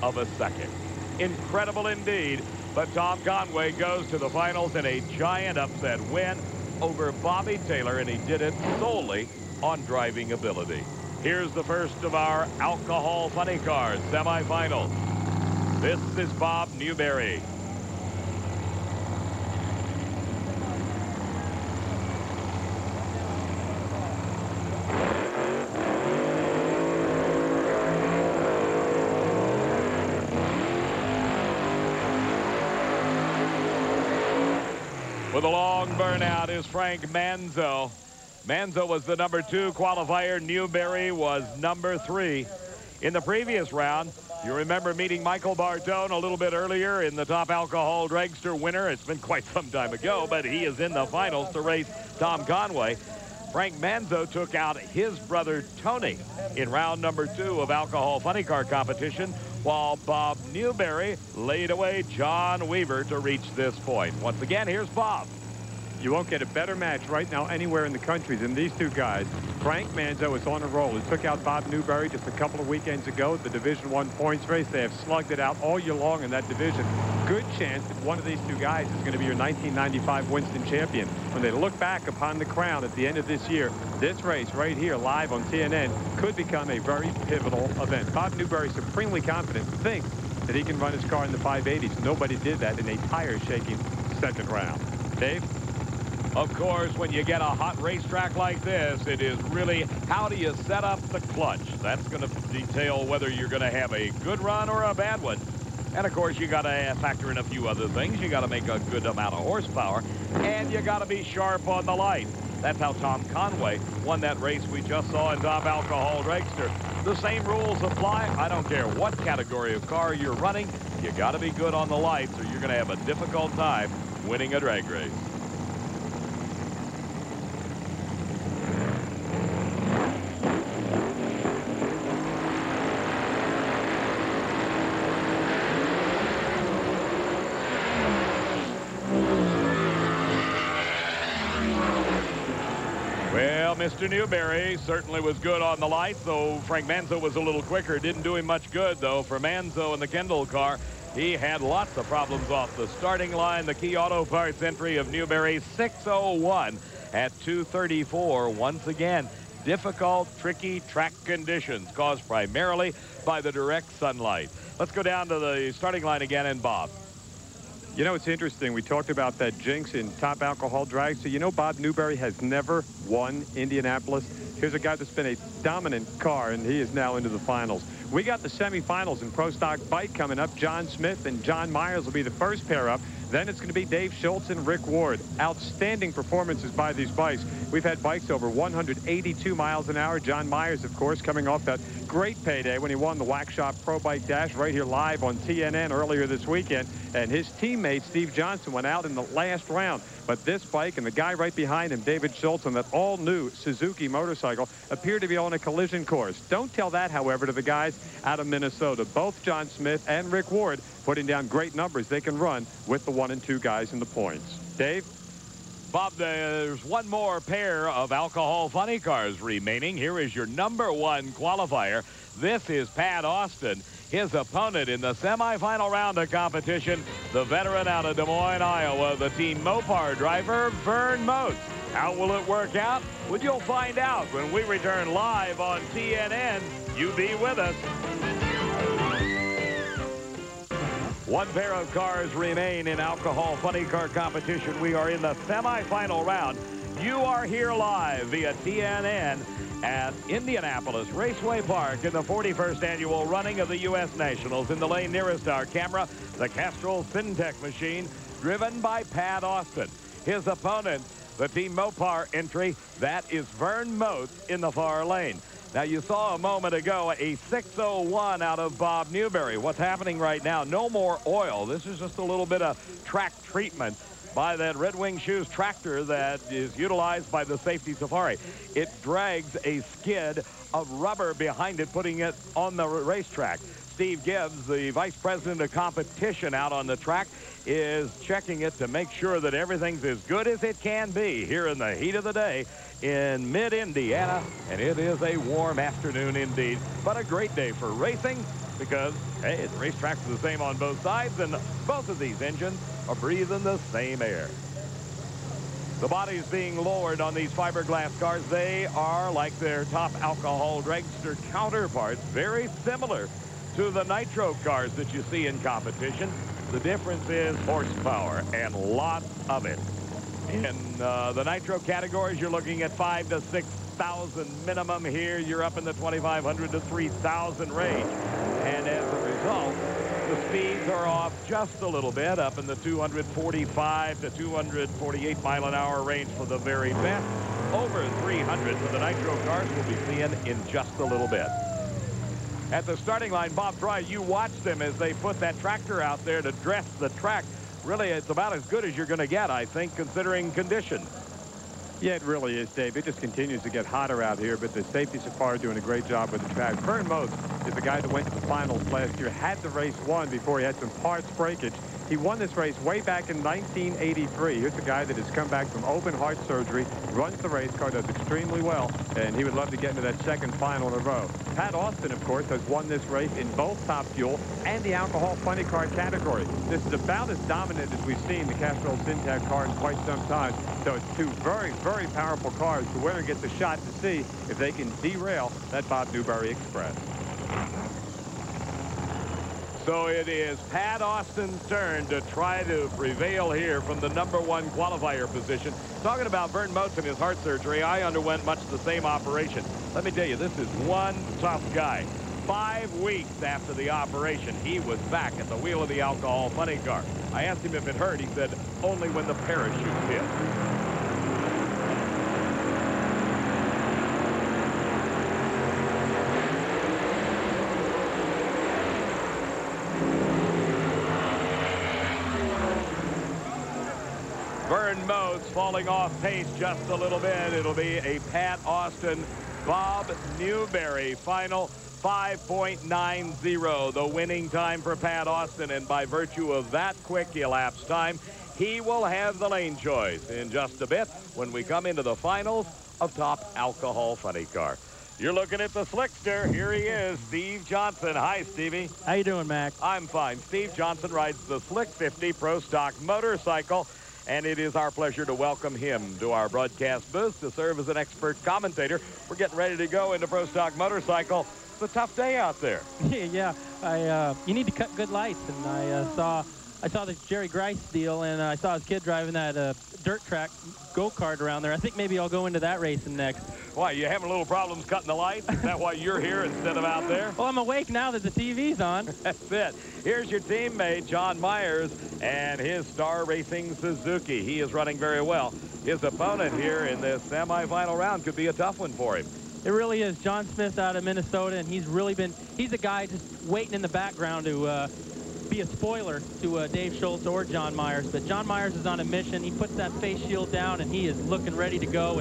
of a second. Incredible indeed, but Tom Conway goes to the finals in a giant upset win over Bobby Taylor, and he did it solely on driving ability. Here's the first of our alcohol funny cars semifinals. This is Bob Newberry. With a long burnout is Frank Manzo. Manzo was the #2 qualifier. Newberry was #3. In the previous round, you remember meeting Michael Bardone a little bit earlier in the top alcohol dragster winner. It's been quite some time ago, but he is in the finals to race Tom Conway. Frank Manzo took out his brother Tony in round #2 of alcohol funny car competition, while Bob Newberry laid away John Weaver to reach this point. Once again, here's Bob. You won't get a better match right now anywhere in the country than these two guys. Frank Manzo is on a roll. He took out Bob Newberry just a couple of weekends ago at the Division I points race. They have slugged it out all year long in that division. Good chance that one of these two guys is going to be your 1995 Winston champion. When they look back upon the crown at the end of this year, this race right here live on TNN could become a very pivotal event. Bob Newberry, supremely confident, thinks that he can run his car in the 580s. Nobody did that in a tire-shaking second round. Dave? Of course, when you get a hot racetrack like this, it is really how do you set up the clutch. That's going to detail whether you're going to have a good run or a bad one. And, of course, you got to factor in a few other things. You got to make a good amount of horsepower, and you got to be sharp on the light. That's how Tom Conway won that race we just saw in top alcohol dragster. The same rules apply. I don't care what category of car you're running. You got to be good on the lights, or you're going to have a difficult time winning a drag race. Mr. Newberry certainly was good on the lights, though Frank Manzo was a little quicker. Didn't do him much good, though, for Manzo in the Kendall car. He had lots of problems off the starting line. The Key Auto Parts entry of Newberry, 6:01 at 2:34. Once again, difficult, tricky track conditions caused primarily by the direct sunlight. Let's go down to the starting line again, and Bob. You know, it's interesting. We talked about that jinx in top alcohol drag. So, you know, Bob Newberry has never won Indianapolis. Here's a guy that's been a dominant car, and he is now into the finals. We got the semifinals in Pro Stock Bike coming up. John Smith and John Myers will be the first pair up. Then it's going to be Dave Schultz and Rick Ward. Outstanding performances by these bikes. We've had bikes over 182 miles an hour. John Myers, of course, coming off that great payday when he won the Wax Shop Pro Bike Dash right here live on TNN earlier this weekend. And his teammate, Steve Johnson, went out in the last round. But this bike and the guy right behind him, David Schultz, on that all-new Suzuki motorcycle, appear to be on a collision course. Don't tell that, however, to the guys out of Minnesota. Both John Smith and Rick Ward putting down great numbers they can run with the 1 and 2 guys in the points. Dave? Bob, there's one more pair of alcohol funny cars remaining. Here is your #1 qualifier. This is Pat Austin. His opponent in the semifinal round of competition, the veteran out of Des Moines, Iowa, the Team Mopar driver, Vern Motes. How will it work out? Well, you'll find out when we return live on TNN. You be with us. One pair of cars remain in alcohol funny car competition. We are in the semifinal round. You are here live via TNN at Indianapolis Raceway Park in the 41st annual running of the U.S. Nationals. In the lane nearest our camera, the Castrol Syntec machine, driven by Pat Austin. His opponent, the Team Mopar entry, that is Vern Motes in the far lane. Now, you saw a moment ago a 6:01 out of Bob Newberry. What's happening right now, no more oil. This is just a little bit of track treatment by that Red Wing Shoes tractor that is utilized by the Safety Safari. It drags a skid of rubber behind it, putting it on the racetrack. Steve Gibbs, the vice president of competition out on the track, is checking it to make sure that everything's as good as it can be here in the heat of the day in mid-Indiana, and it is a warm afternoon indeed, but a great day for racing because, hey, the racetracks are the same on both sides, and both of these engines are breathing the same air. The bodies being lowered on these fiberglass cars, they are like their top alcohol dragster counterparts, very similar to the nitro cars that you see in competition. The difference is horsepower, and lots of it. In the nitro categories, you're looking at 5,000 to 6,000 minimum. Here, you're up in the 2,500 to 3,000 range. And as a result, the speeds are off just a little bit, up in the 245 to 248 mile an hour range for the very best. Over 300 for the nitro cars we'll be seeing in just a little bit. At the starting line, Bob Troy, you watched them as they put that tractor out there to dress the track. Really, it's about as good as you're going to get, I think, considering conditions. Yeah, it really is, Dave. It just continues to get hotter out here, but the safety safari doing a great job with the track. Vern Most is the guy that went to the finals last year, had the race won before he had some parts breakage. He won this race way back in 1983. Here's a guy that has come back from open heart surgery, runs the race car, does extremely well, and he would love to get into that second final in a row. Pat Austin, of course, has won this race in both Top Fuel and the alcohol funny car category. This is about as dominant as we've seen the Castrol Syntec car in quite some time. So it's two very, very powerful cars. The winner gets a shot to see if they can derail that Bob Newberry Express. So it is Pat Austin's turn to try to prevail here from the #1 qualifier position. Talking about Vern Most and his heart surgery, I underwent much the same operation. Let me tell you, this is one tough guy. 5 weeks after the operation, he was back at the wheel of the alcohol funny car. I asked him if it hurt. He said, only when the parachute hit. Vern Most falling off pace just a little bit. It'll be a Pat Austin, Bob Newberry final 5.90, the winning time for Pat Austin. And by virtue of that quick elapsed time, he will have the lane choice in just a bit when we come into the finals of Top Alcohol Funny Car. You're looking at the slickster. Here he is, Steve Johnson. Hi, Stevie. How you doing, Mac? I'm fine. Steve Johnson rides the Slick 50 Pro Stock motorcycle, and it is our pleasure to welcome him to our broadcast booth to serve as an expert commentator. We're getting ready to go into Pro Stock motorcycle. It's a tough day out there. Yeah, you need to cut good lights, and I saw the Jerry Grice deal, and I saw his kid driving that dirt track go-kart around there. I think maybe I'll go into that racing next. Why, you having a little problems cutting the lights? Is that why you're here instead of out there? Well, I'm awake now that the TV's on. That's it. Here's your teammate, John Myers, and his Star Racing Suzuki. He is running very well. His opponent here in this semifinal round could be a tough one for him. It really is. John Smith out of Minnesota, and he's a guy just waiting in the background to be a spoiler to Dave Schultz or John Myers. But John Myers is on a mission. He puts that face shield down, and he is looking ready to go.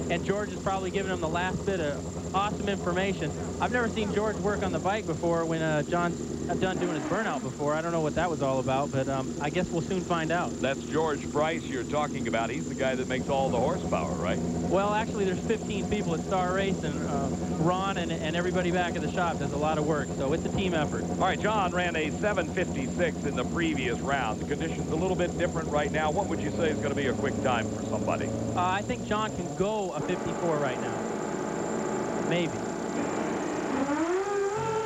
And George is probably giving him the last bit of awesome information. I've never seen George work on the bike before when John's done doing his burnout before. I don't know what that was all about, but I guess we'll soon find out. That's George Price you're talking about. He's the guy that makes all the horsepower, right? Well, actually, there's 15 people at Star Racing. Ron and everybody back at the shop does a lot of work, so it's a team effort. All right, John ran a 7:56 in the previous round. The conditions a little bit different right now. What would you say is going to be a quick time for somebody? I think John can go a 54 right now. Maybe.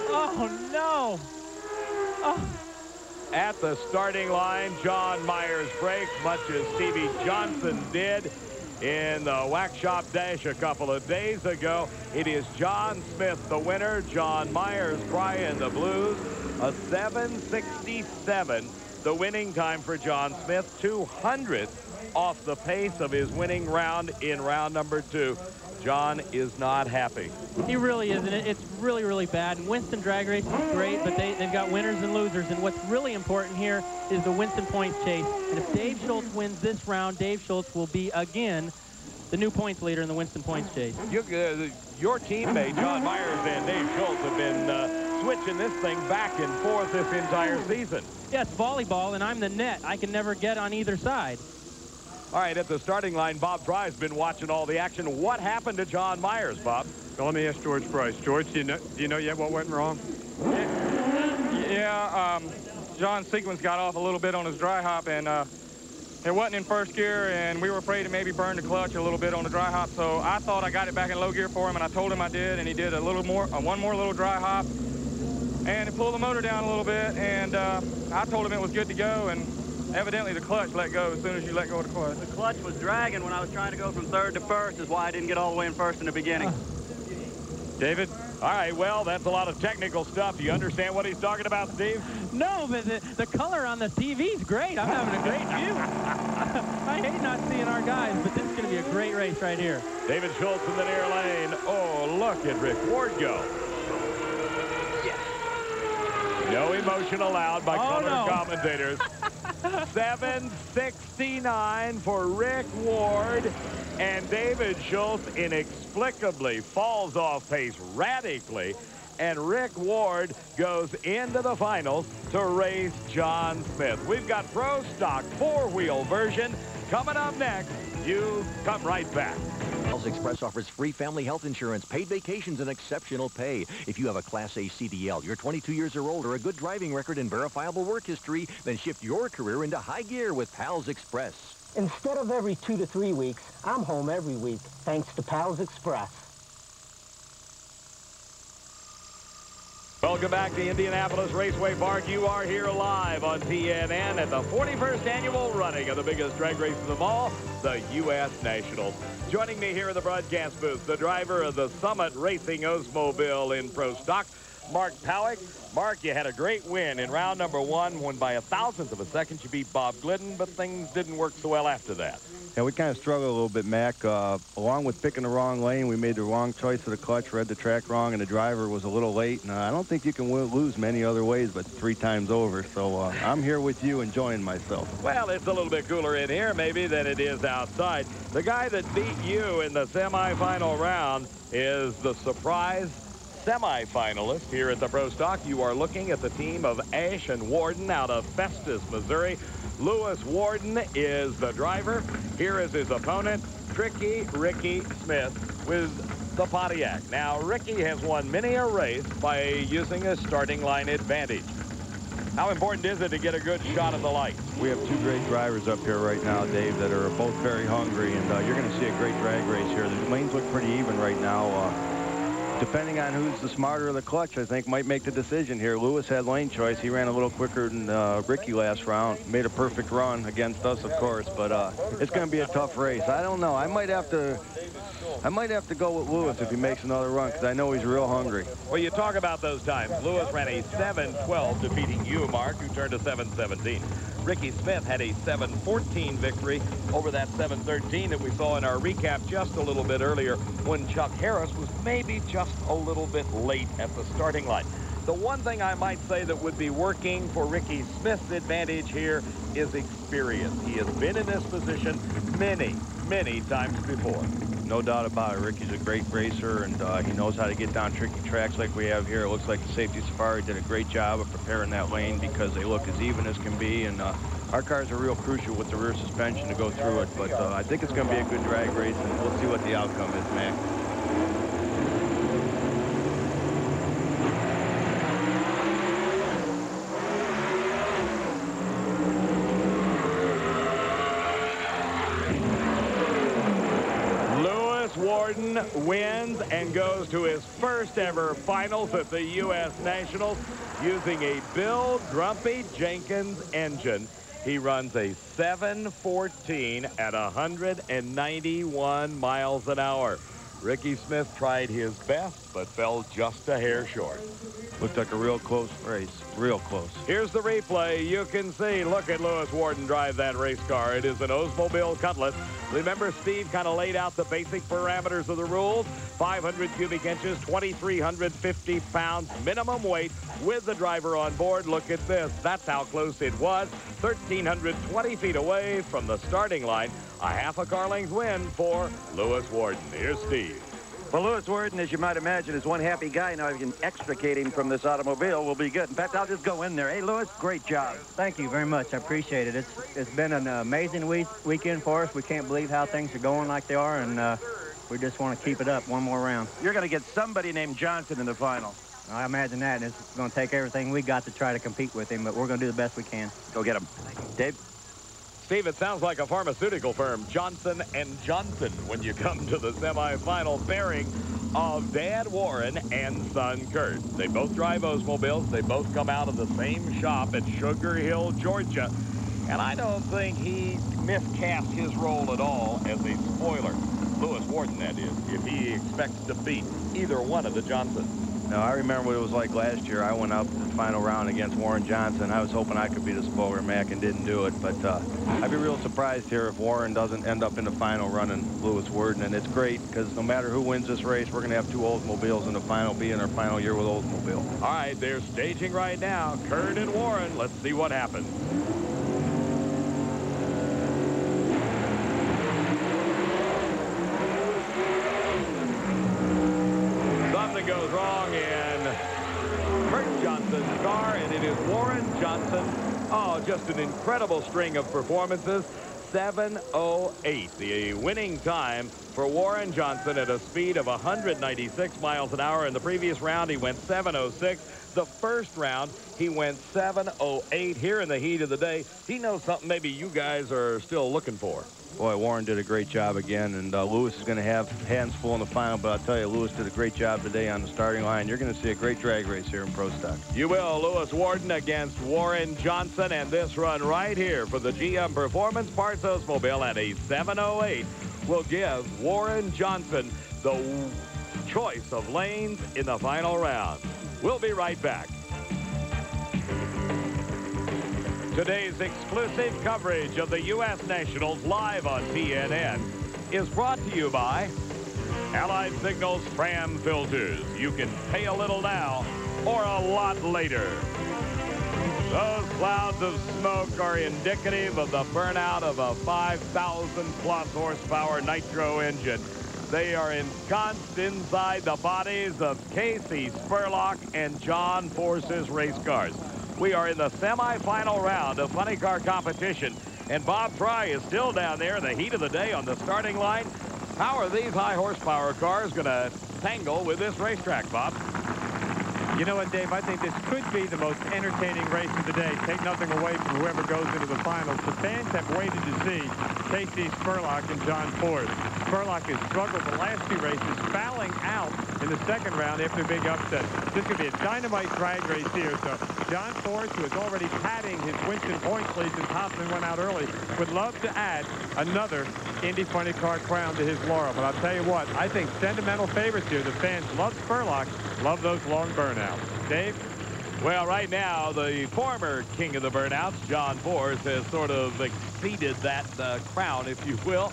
Oh, no. Oh. At the starting line, John Myers brakes, much as Stevie Johnson did in the Wax Shop Dash a couple of days ago. It is John Smith, the winner. John Myers crying the blues. A 7:67, the winning time for John Smith. 200th off the pace of his winning round in round number 2. John is not happy. He really isn't. It's really, really bad. And Winston Drag Racing is great, but they've got winners and losers. And what's really important here is the Winston points chase. And if Dave Schultz wins this round, Dave Schultz will be, again, the new points leader in the Winston points chase. Your teammate, John Myers, and Dave Schultz have been switching this thing back and forth this entire season. Yeah, it's volleyball, and I'm the net. I can never get on either side. All right, at the starting line, Bob Fry's been watching all the action. What happened to John Myers, Bob? Well, let me ask George Price. George, do you know yet what went wrong? Yeah, John's sequence got off a little bit on his dry hop, and it wasn't in first gear, and we were afraid to maybe burn the clutch a little bit on the dry hop, so I thought I got it back in low gear for him, and I told him I did, and he did a little more, one more little dry hop, and it pulled the motor down a little bit, and I told him it was good to go, and evidently the clutch let go as soon as you let go of the clutch. The clutch was dragging when I was trying to go from third to first, is why I didn't get all the way in first in the beginning. David? All right, well, that's a lot of technical stuff. Do you understand what he's talking about, Steve? No, but the color on the TV's great. I'm having a great view. I hate not seeing our guys, but this is going to be a great race right here. David Schultz in the near lane. Oh, look at Rick Ward go. No emotion allowed by color commentators. 7:69 for Rick Ward. And David Schultz inexplicably falls off pace radically. And Rick Ward goes into the finals to race John Smith. We've got Pro Stock 4-wheel version coming up next. You come right back. Pals Express offers free family health insurance, paid vacations, and exceptional pay. If you have a Class A CDL, you're 22 years or older, a good driving record, and verifiable work history, then shift your career into high gear with Pals Express. Instead of every 2 to 3 weeks, I'm home every week, thanks to Pals Express. Welcome back to Indianapolis Raceway Park. You are here live on TNN at the 41st annual running of the biggest drag race of them all, the U.S. Nationals. Joining me here in the broadcast booth, the driver of the Summit Racing Oldsmobile in Pro Stock, Mark Powick. Mark, you had a great win in round number 1, when by 1,000th of a second you beat Bob Glidden, but things didn't work so well after that. Yeah, we kind of struggled a little bit, Mac. Along with picking the wrong lane, we made the wrong choice of the clutch, read the track wrong, and the driver was a little late. And I don't think you can lose many other ways but 3 times over. So I'm here with you enjoying myself. Well, it's a little bit cooler in here maybe than it is outside. The guy that beat you in the semifinal round is the surprise semifinalist here at the Pro Stock. You are looking at the team of Ash and Warden out of Festus, Missouri. Lewis Warden is the driver. Here is his opponent, Tricky Ricky Smith with the Pontiac. Now, Ricky has won many a race by using a starting line advantage. How important is it to get a good shot of the light? We have 2 great drivers up here right now, Dave, that are both very hungry, and you're going to see a great drag race here. The lanes look pretty even right now. Depending on who's the smarter of the clutch, I think might make the decision here. Lewis had lane choice. He ran a little quicker than Ricky last round. Made a perfect run against us, of course, but it's going to be a tough race. I don't know. I might have to go with Lewis if he makes another run, because I know he's real hungry. Well, you talk about those times. Lewis ran a 7:12, defeating you, Mark, who turned a 7:17. Ricky Smith had a 7:14 victory over that 7:13 that we saw in our recap just a little bit earlier, when Chuck Harris was maybe just a little bit late at the starting line. The one thing I might say that would be working for Ricky Smith's advantage here is experience. He has been in this position many, many times before. No doubt about it. Ricky's a great racer, and he knows how to get down tricky tracks like we have here. It looks like the Safety Safari did a great job of preparing that lane because they look as even as can be, and our cars are real crucial with the rear suspension to go through it. But I think it's going to be a good drag race, and we'll see what the outcome is, Mac. Warden wins and goes to his first ever finals at the U.S. Nationals using a Bill Grumpy Jenkins engine. He runs a 7:14 at 191 miles an hour. Ricky Smith tried his best, but fell just a hair short. Looked like a real close race, real close. Here's the replay. You can see, look at Lewis Warden drive that race car. It is an Oldsmobile Cutlass. Remember, Steve kind of laid out the basic parameters of the rules. 500 cubic inches, 2,350 pounds minimum weight with the driver on board. Look at this. That's how close it was. 1,320 feet away from the starting line. A half a car length win for Lewis Warden. Here's Steve. Well, Lewis Worden, as you might imagine, is one happy guy. Now, if you can extricate him from this automobile, will be good. In fact, I'll just go in there. Hey, Lewis, great job. Thank you very much. I appreciate it. It's been an amazing weekend for us. We can't believe how things are going like they are, and we just want to keep it up one more round. You're going to get somebody named Johnson in the final. I imagine that, and it's going to take everything we got to try to compete with him, but we're going to do the best we can. Go get him. Dave? Steve, it sounds like a pharmaceutical firm, Johnson & Johnson, when you come to the semifinal pairing of Dad Warren and son Kurt. They both drive Oldsmobiles. They both come out of the same shop at Sugar Hill, Georgia. And I don't think he miscast his role at all as a spoiler. Lewis Worden, that is, if he expects to beat either one of the Johnsons. No, I remember what it was like last year. I went up the final round against Warren Johnson. I was hoping I could be the spoiler, Mac, and didn't do it. But I'd be real surprised here if Warren doesn't end up in the final running Lewis Worden. And it's great because no matter who wins this race, we're going to have two Oldsmobiles in the final, being our final year with Oldsmobile. All right, they're staging right now. Kurt and Warren. Let's see what happens. Goes wrong in Kurt Johnson's car, and it is Warren Johnson. Oh, just an incredible string of performances. 7:08, the winning time for Warren Johnson at a speed of 196 miles an hour. In the previous round, he went 7:06. The first round, he went 7:08. Here in the heat of the day, he knows something maybe you guys are still looking for. Boy, Warren did a great job again, and Lewis is going to have hands full in the final, but I'll tell you, Lewis did a great job today on the starting line. You're going to see a great drag race here in Pro Stock. You will. Lewis Worden against Warren Johnson, and this run right here for the GM Performance Parts Oldsmobile at a 7:08 will give Warren Johnson the choice of lanes in the final round. We'll be right back. Today's exclusive coverage of the U.S. Nationals live on TNN is brought to you by Allied Signals Tram Filters. You can pay a little now or a lot later. Those clouds of smoke are indicative of the burnout of a 5,000-plus horsepower nitro engine. They are ensconced inside the bodies of Casey Spurlock and John Force's race cars. We are in the semifinal round of funny car competition, and Bob Fry is still down there in the heat of the day on the starting line. How are these high horsepower cars going to tangle with this racetrack, Bob? You know what, Dave? I think this could be the most entertaining race of the day. Take nothing away from whoever goes into the finals. The fans have waited to see Casey Spurlock and John Force. Spurlock has struggled the last two races, fouling out in the second round after a big upset. This could be a dynamite drag race here. So John Force, who is already padding his Winston points lead since Hoffman went out early, would love to add another Indy Funny Car crown to his laurel. But I'll tell you what, I think sentimental favorites here. The fans love Spurlock, love those long burnouts. Dave? Well, right now, the former king of the burnouts, John Force, has sort of exceeded that crown, if you will,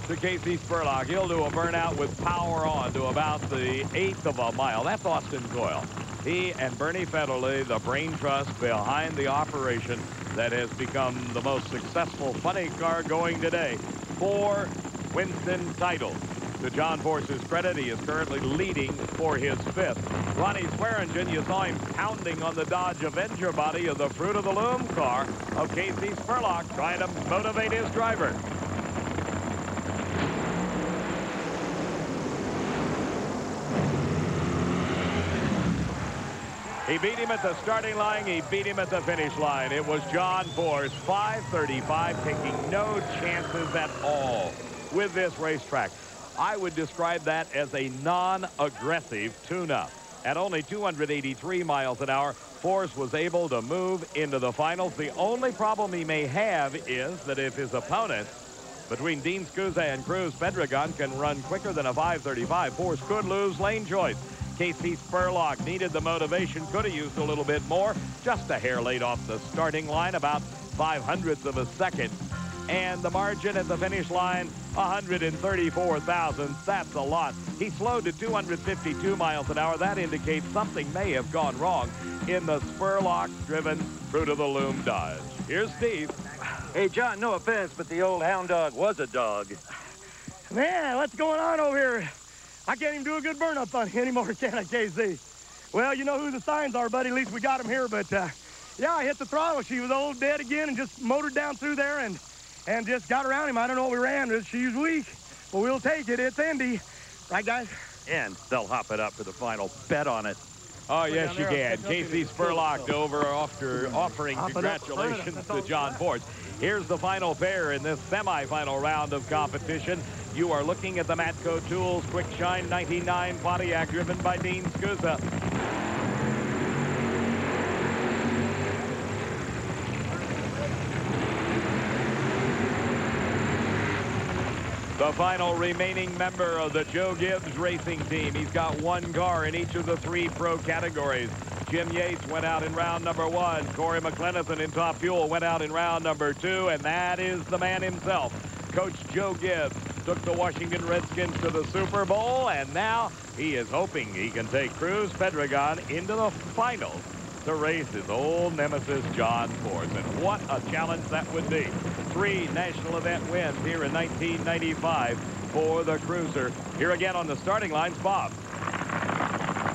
to Casey Spurlock. He'll do a burnout with power on to about the 1/8 of a mile. That's Austin Coyle. He and Bernie Federley, the brain trust behind the operation that has become the most successful funny car going today. 4 Winston titles. To John Force's credit, he is currently leading for his 5th. Ronnie Swearingen, you saw him pounding on the Dodge Avenger body of the Fruit of the Loom car of Casey Spurlock, trying to motivate his driver. He beat him at the starting line. He beat him at the finish line. It was John Force, 5:35, taking no chances at all with this racetrack. I would describe that as a non-aggressive tune-up. At only 283 miles an hour, Force was able to move into the finals. The only problem he may have is that if his opponent, between Dean Scusa and Cruz Pedregon, can run quicker than a 5:35, Force could lose lane choice. Casey Spurlock needed the motivation, could have used a little bit more, just a hair late off the starting line, about 0.05 of a second. And the margin at the finish line, 134 thousandths. That's a lot. He slowed to 252 miles an hour. That indicates something may have gone wrong in the Spurlock-driven Fruit of the Loom Dodge. Here's Steve. Hey, John, no offense, but the old hound dog was a dog. Man, what's going on over here? I can't even do a good burn-up on anymore, can I, KZ? Well, you know who the signs are, buddy. At least we got them here. But, yeah, I hit the throttle. She was old dead again and just motored down through there and just got around him. I don't know what we ran. She's weak. But we'll take it. It's Indy. Right, guys? And they'll hop it up for the final. Bet on it. Oh, yes, you can. Casey Spurlock over after offering congratulations to John Force. Here's the final pair in this semifinal round of competition. You are looking at the Matco Tools Quick Shine 99 Pontiac driven by Dean Scusa. The final remaining member of the Joe Gibbs racing team. He's got one car in each of the 3 pro categories. Jim Yates went out in round number 1. Corey McLenithan in Top Fuel went out in round number 2. And that is the man himself. Coach Joe Gibbs took the Washington Redskins to the Super Bowl. And now he is hoping he can take Cruz Pedregon into the finals to race his old nemesis, John Force. And what a challenge that would be. 3 national event wins here in 1995 for the Cruiser. Here again on the starting lines, Bob.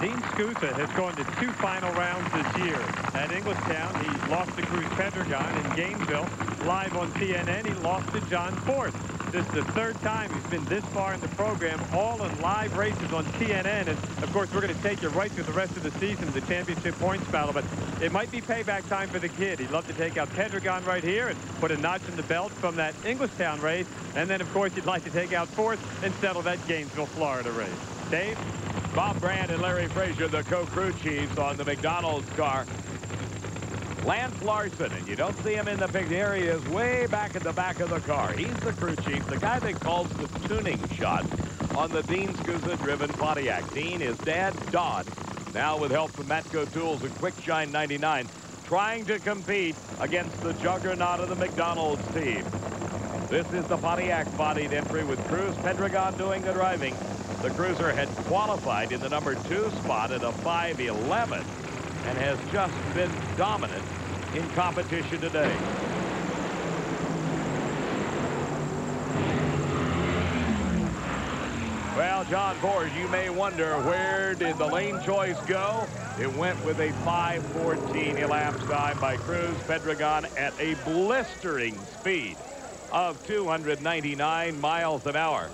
Dean Scusa has gone to 2 final rounds this year. At Englishtown, he lost to Cruz Pedregon. In Gainesville, live on TNN, he lost to John Force. This is the 3rd time he's been this far in the program, all in live races on TNN. And, of course, we're going to take you right through the rest of the season, the championship points battle. But it might be payback time for the kid. He'd love to take out Pedregon right here and put a notch in the belt from that Englishtown race. And then, of course, he'd like to take out Force and settle that Gainesville, Florida race. Dave? Bob Brandt and Larry Frazier, the co-crew chiefs on the McDonald's car. Lance Larson, and you don't see him in the picture. There he is way back at the back of the car. He's the crew chief, the guy that calls the tuning shot on the Dean Scusa-driven Pontiac. Dean, his dad, Don, now with help from Matco Tools and Quick Shine 99, trying to compete against the juggernaut of the McDonald's team. This is the Pontiac bodied entry with Cruz Pedregon doing the driving. The Cruiser had qualified in the number 2 spot at a 5:11 and has just been dominant in competition today. Well, John Force, you may wonder, where did the lane choice go? It went with a 5:14 elapsed time by Cruz Pedregon at a blistering speed of 299 miles an hour.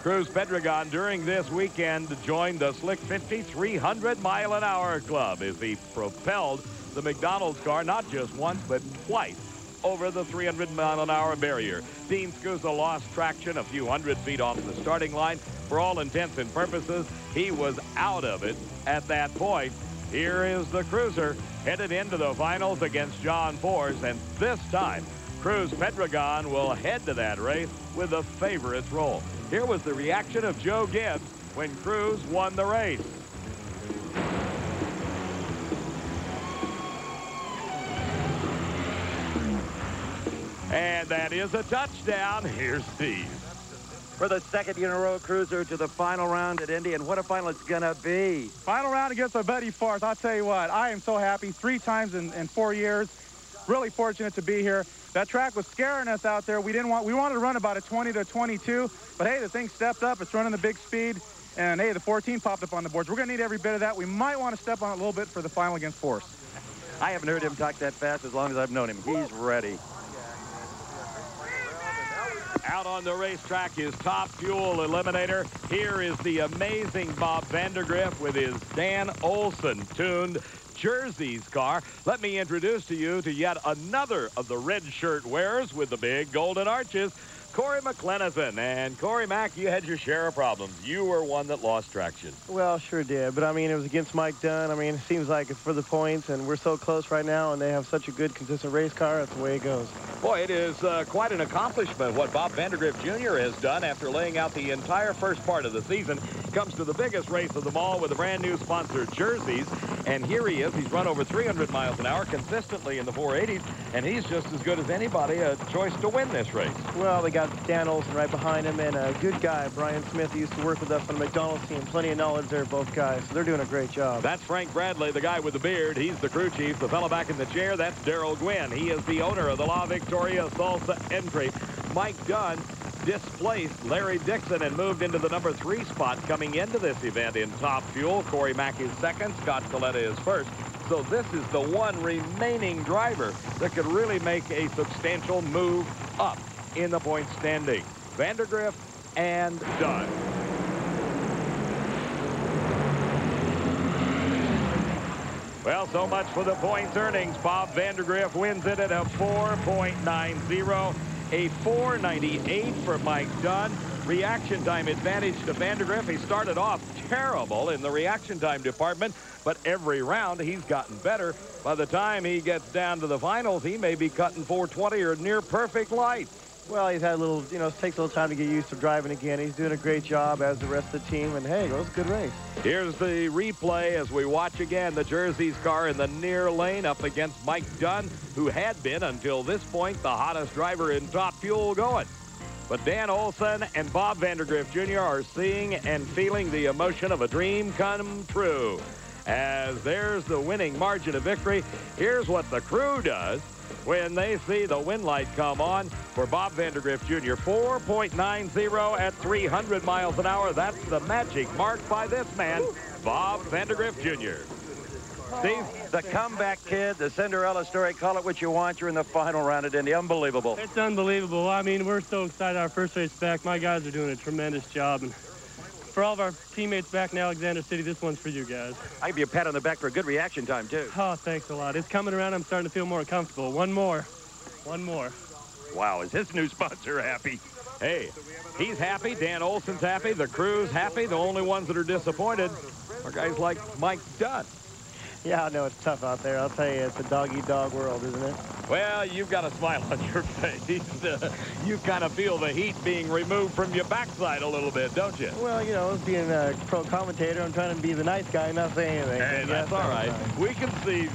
Cruz Pedregon during this weekend joined the Slick 50 300-mile-an-hour club as he propelled the McDonald's car not just once but twice over the 300-mile-an-hour barrier. Dean Scusa lost traction a few hundred feet off the starting line. For all intents and purposes, he was out of it at that point. Here is the Cruiser headed into the finals against John Force, and this time Cruz Pedregon will head to that race with the favorite's role. Here was the reaction of Joe Gibbs when Cruz won the race. And that is a touchdown. Here's Steve. For the 2nd year in a row, Cruiser to the final round at Indy, and what a final it's going to be. Final round against our buddy Force. I'll tell you what, I am so happy. 3 times in 4 years. Really fortunate to be here. That track was scaring us out there. We wanted to run about a 20 to 22, but hey, the thing stepped up. It's running the big speed, and hey, the 14 popped up on the boards. We're going to need every bit of that. We might want to step on it a little bit for the final against Force. I haven't heard him talk that fast as long as I've known him. He's ready. Out on the racetrack is Top Fuel Eliminator. Here is the amazing Bob Vandergriff with his Dan Olson tuned Jersey's car. Let me introduce to you to yet another of the red shirt wearers with the big golden arches, Corey McLenithan. And Corey Mack, you had your share of problems. You were one that lost traction. Well, sure did. But, I mean, it was against Mike Dunn. I mean, it seems like it's for the points, and we're so close right now, and they have such a good, consistent race car. That's the way it goes. Boy, it is quite an accomplishment what Bob Vandergriff Jr. has done after laying out the entire first part of the season. Comes to the biggest race of them all with the brand new sponsor jerseys. And here he is. He's run over 300 miles an hour consistently in the 480s, and he's just as good as anybody, a choice to win this race. Well, they got Dan Olson right behind him, and a good guy, Brian Smith, used to work with us on the McDonald's team. Plenty of knowledge there, both guys. So they're doing a great job. That's Frank Bradley, the guy with the beard. He's the crew chief. The fellow back in the chair, that's Darrell Gwynn. He is the owner of the La Victoria Salsa entry. Mike Dunn displaced Larry Dixon and moved into the number 3 spot coming into this event in Top Fuel. Corey Mack is second. Scott Coletta is first. So this is the one remaining driver that could really make a substantial move up in the point standing. Vandergriff and Dunn. Well, so much for the points earnings. Bob Vandergriff wins it at a 4.90, a 4.98 for Mike Dunn. Reaction time advantage to Vandergriff. He started off terrible in the reaction time department, but every round he's gotten better. By the time he gets down to the finals, he may be cutting 420 or near perfect light. Well, he's had a little, you know, it takes a little time to get used to driving again. He's doing a great job as the rest of the team, and hey, it was a good race. Here's the replay as we watch again the Jersey's car in the near lane up against Mike Dunn, who had been, until this point, the hottest driver in Top Fuel going. But Dan Olson and Bob Vandergriff Jr. are seeing and feeling the emotion of a dream come true. As there's the winning margin of victory, here's what the crew does when they see the win light come on for Bob Vandergriff Jr. 4.90 at 300 miles an hour. That's the magic mark by this man, Bob Vandergriff Jr. Steve, the comeback kid, the Cinderella story, call it what you want. You're in the final round at Indy. Unbelievable. It's unbelievable. I mean, we're so excited. Our first race back. My guys are doing a tremendous job. And for all of our teammates back in Alexander City, this one's for you guys. I give you a pat on the back for a good reaction time, too. Oh, thanks a lot. It's coming around. I'm starting to feel more comfortable. One more. One more. Wow, is his new sponsor happy? Hey, he's happy. Dan Olson's happy. The crew's happy. The only ones that are disappointed are guys like Mike Dunn. Yeah, I know it's tough out there. I'll tell you, it's a dog-eat-dog world, isn't it? Well, you've got a smile on your face. You kind of feel the heat being removed from your backside a little bit, don't you? Well, you know, being a pro commentator, I'm trying to be the nice guy and not say anything. Hey, that's all right. We can see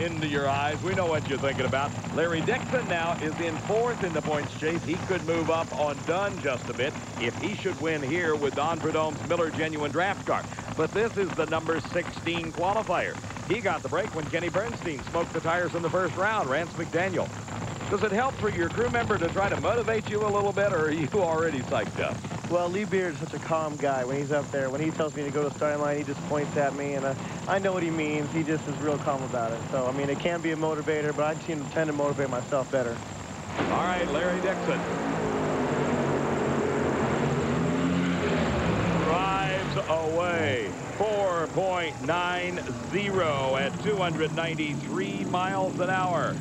into your eyes. We know what you're thinking about. Larry Dixon now is in 4th in the points chase. He could move up on Dunn just a bit if he should win here with Don Prudhomme's Miller Genuine Draft Car. But this is the number 16 qualifier. He got the break when Kenny Bernstein smoked the tires in the first round. Rance McDaniel. Does it help for your crew member to try to motivate you a little bit, or are you already psyched up? Well, Lee Beard is such a calm guy when he's up there. When he tells me to go to the starting line, he just points at me, and I know what he means. He just is real calm about it. So, I mean, it can be a motivator, but I tend to motivate myself better. All right, Larry Dixon. Drives away. 4.90 at 293 miles an hour.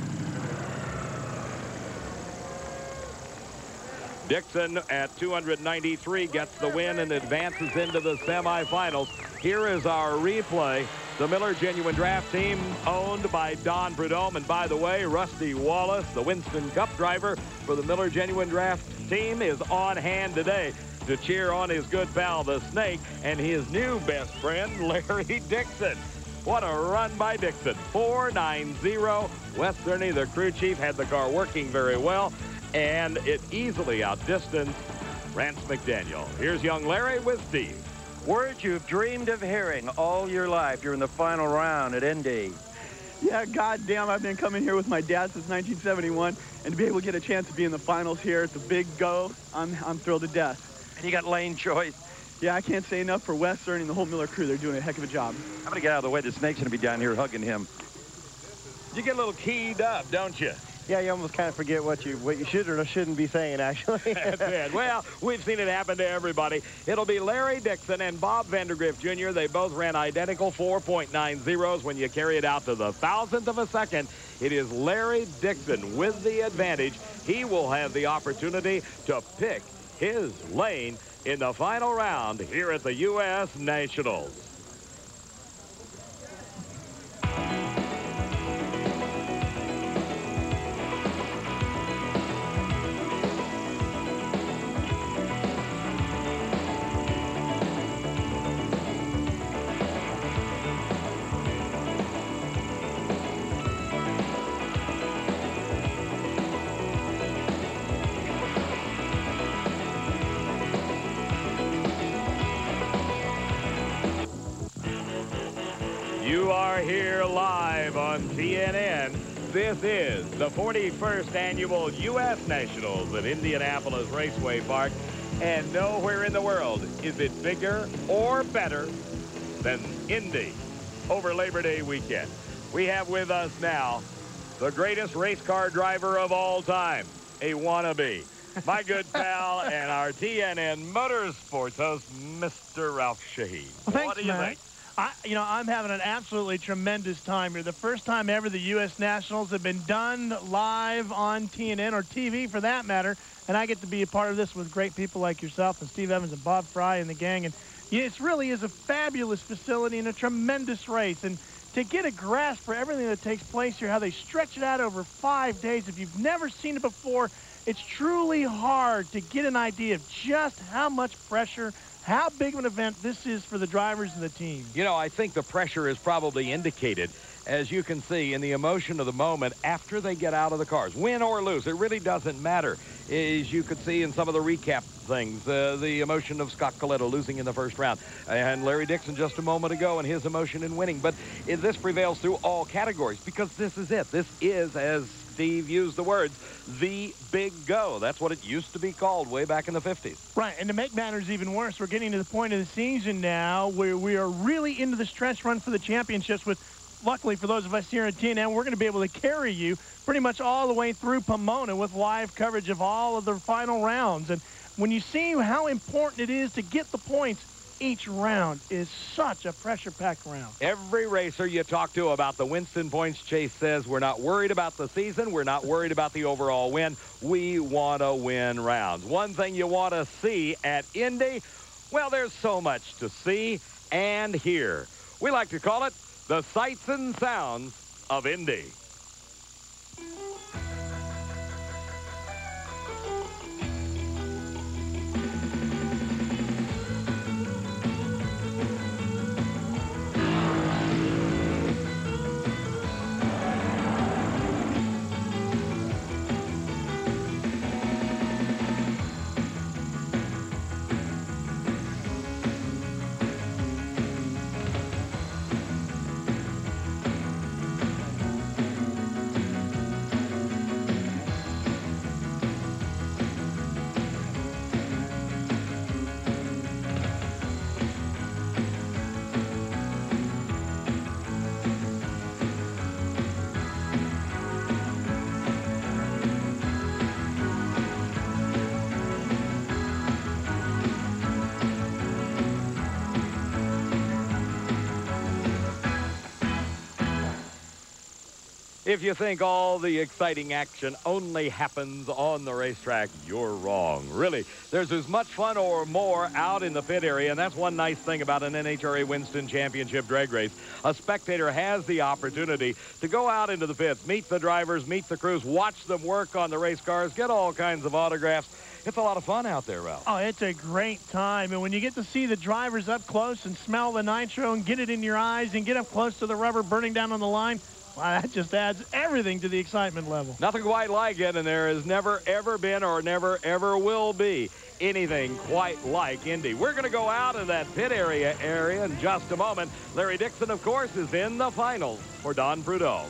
Dixon at 293 gets the win and advances into the semifinals. Here is our replay. The Miller Genuine Draft Team owned by Don Prudhomme. And by the way, Rusty Wallace, the Winston Cup driver for the Miller Genuine Draft Team, is on hand today to cheer on his good pal, the Snake, and his new best friend, Larry Dixon. What a run by Dixon. 4.90. Wes Cerny, the crew chief, had the car working very well, and it easily outdistanced Rance McDaniel. Here's young Larry with Steve. Words you've dreamed of hearing all your life. You're in the final round at Indy. Yeah, goddamn, I've been coming here with my dad since 1971, and to be able to get a chance to be in the finals here, it's a big go. I'm thrilled to death. And you got lane choice. Yeah, I can't say enough for Wes Cerny and the whole Miller crew. They're doing a heck of a job. I'm going to get out of the way. The Snake's going to be down here hugging him. You get a little keyed up, don't you? Yeah, you almost kind of forget what you should or shouldn't be saying, actually. That's it. Well, we've seen it happen to everybody. It'll be Larry Dixon and Bob Vandergriff Jr. They both ran identical 4.90s. When you carry it out to the 1,000th of a second, it is Larry Dixon with the advantage. He will have the opportunity to pick his lane in the final round here at the U.S. Nationals. You are here live on TNN. This is the 41st Annual U.S. Nationals at Indianapolis Raceway Park, and nowhere in the world is it bigger or better than Indy over Labor Day weekend. We have with us now the greatest race car driver of all time, a wannabe, my good pal and our TNN Motorsports host, Mr. Ralph Shaheen. Well, thanks, what do you think? I'm having an absolutely tremendous time here. The first time ever the U.S. Nationals have been done live on TNN, or TV for that matter, and I get to be a part of this with great people like yourself and Steve Evans and Bob Fry and the gang. And it really is a fabulous facility and a tremendous race. And to get a grasp for everything that takes place here, how they stretch it out over 5 days, if you've never seen it before, it's truly hard to get an idea of just how much pressure, how big of an event this is for the drivers and the team. You know, I think the pressure is probably indicated, as you can see, in the emotion of the moment after they get out of the cars. Win or lose, it really doesn't matter. As you could see in some of the recap things, the emotion of Scott Colletto losing in the first round, and Larry Dixon just a moment ago and his emotion in winning. But this prevails through all categories, because this is it. This is, as Steve used the words, the big go. That's what it used to be called way back in the 50s. Right, and to make matters even worse, we're getting to the point of the season now where we are really into the stretch run for the championships with, luckily for those of us here at TNN, we're going to be able to carry you pretty much all the way through Pomona with live coverage of all of the final rounds. And when you see how important it is to get the points, each round is such a pressure-packed round. Every racer you talk to about the Winston points chase says, we're not worried about the season, we're not worried about the overall win, we want to win rounds. One thing you want to see at Indy, well, there's so much to see and hear. We like to call it the sights and sounds of Indy. If you think all the exciting action only happens on the racetrack, you're wrong. Really, there's as much fun or more out in the pit area, and that's one nice thing about an NHRA Winston Championship drag race. A spectator has the opportunity to go out into the pits, meet the drivers, meet the crews, watch them work on the race cars, get all kinds of autographs. It's a lot of fun out there, Ralph. Oh, it's a great time. And when you get to see the drivers up close and smell the nitro and get it in your eyes and get up close to the rubber burning down on the line, well, that just adds everything to the excitement level. Nothing quite like it, and there has never, ever been or never, ever will be anything quite like Indy. We're going to go out in that pit area in just a moment. Larry Dixon, of course, is in the finals for Don Prudhomme.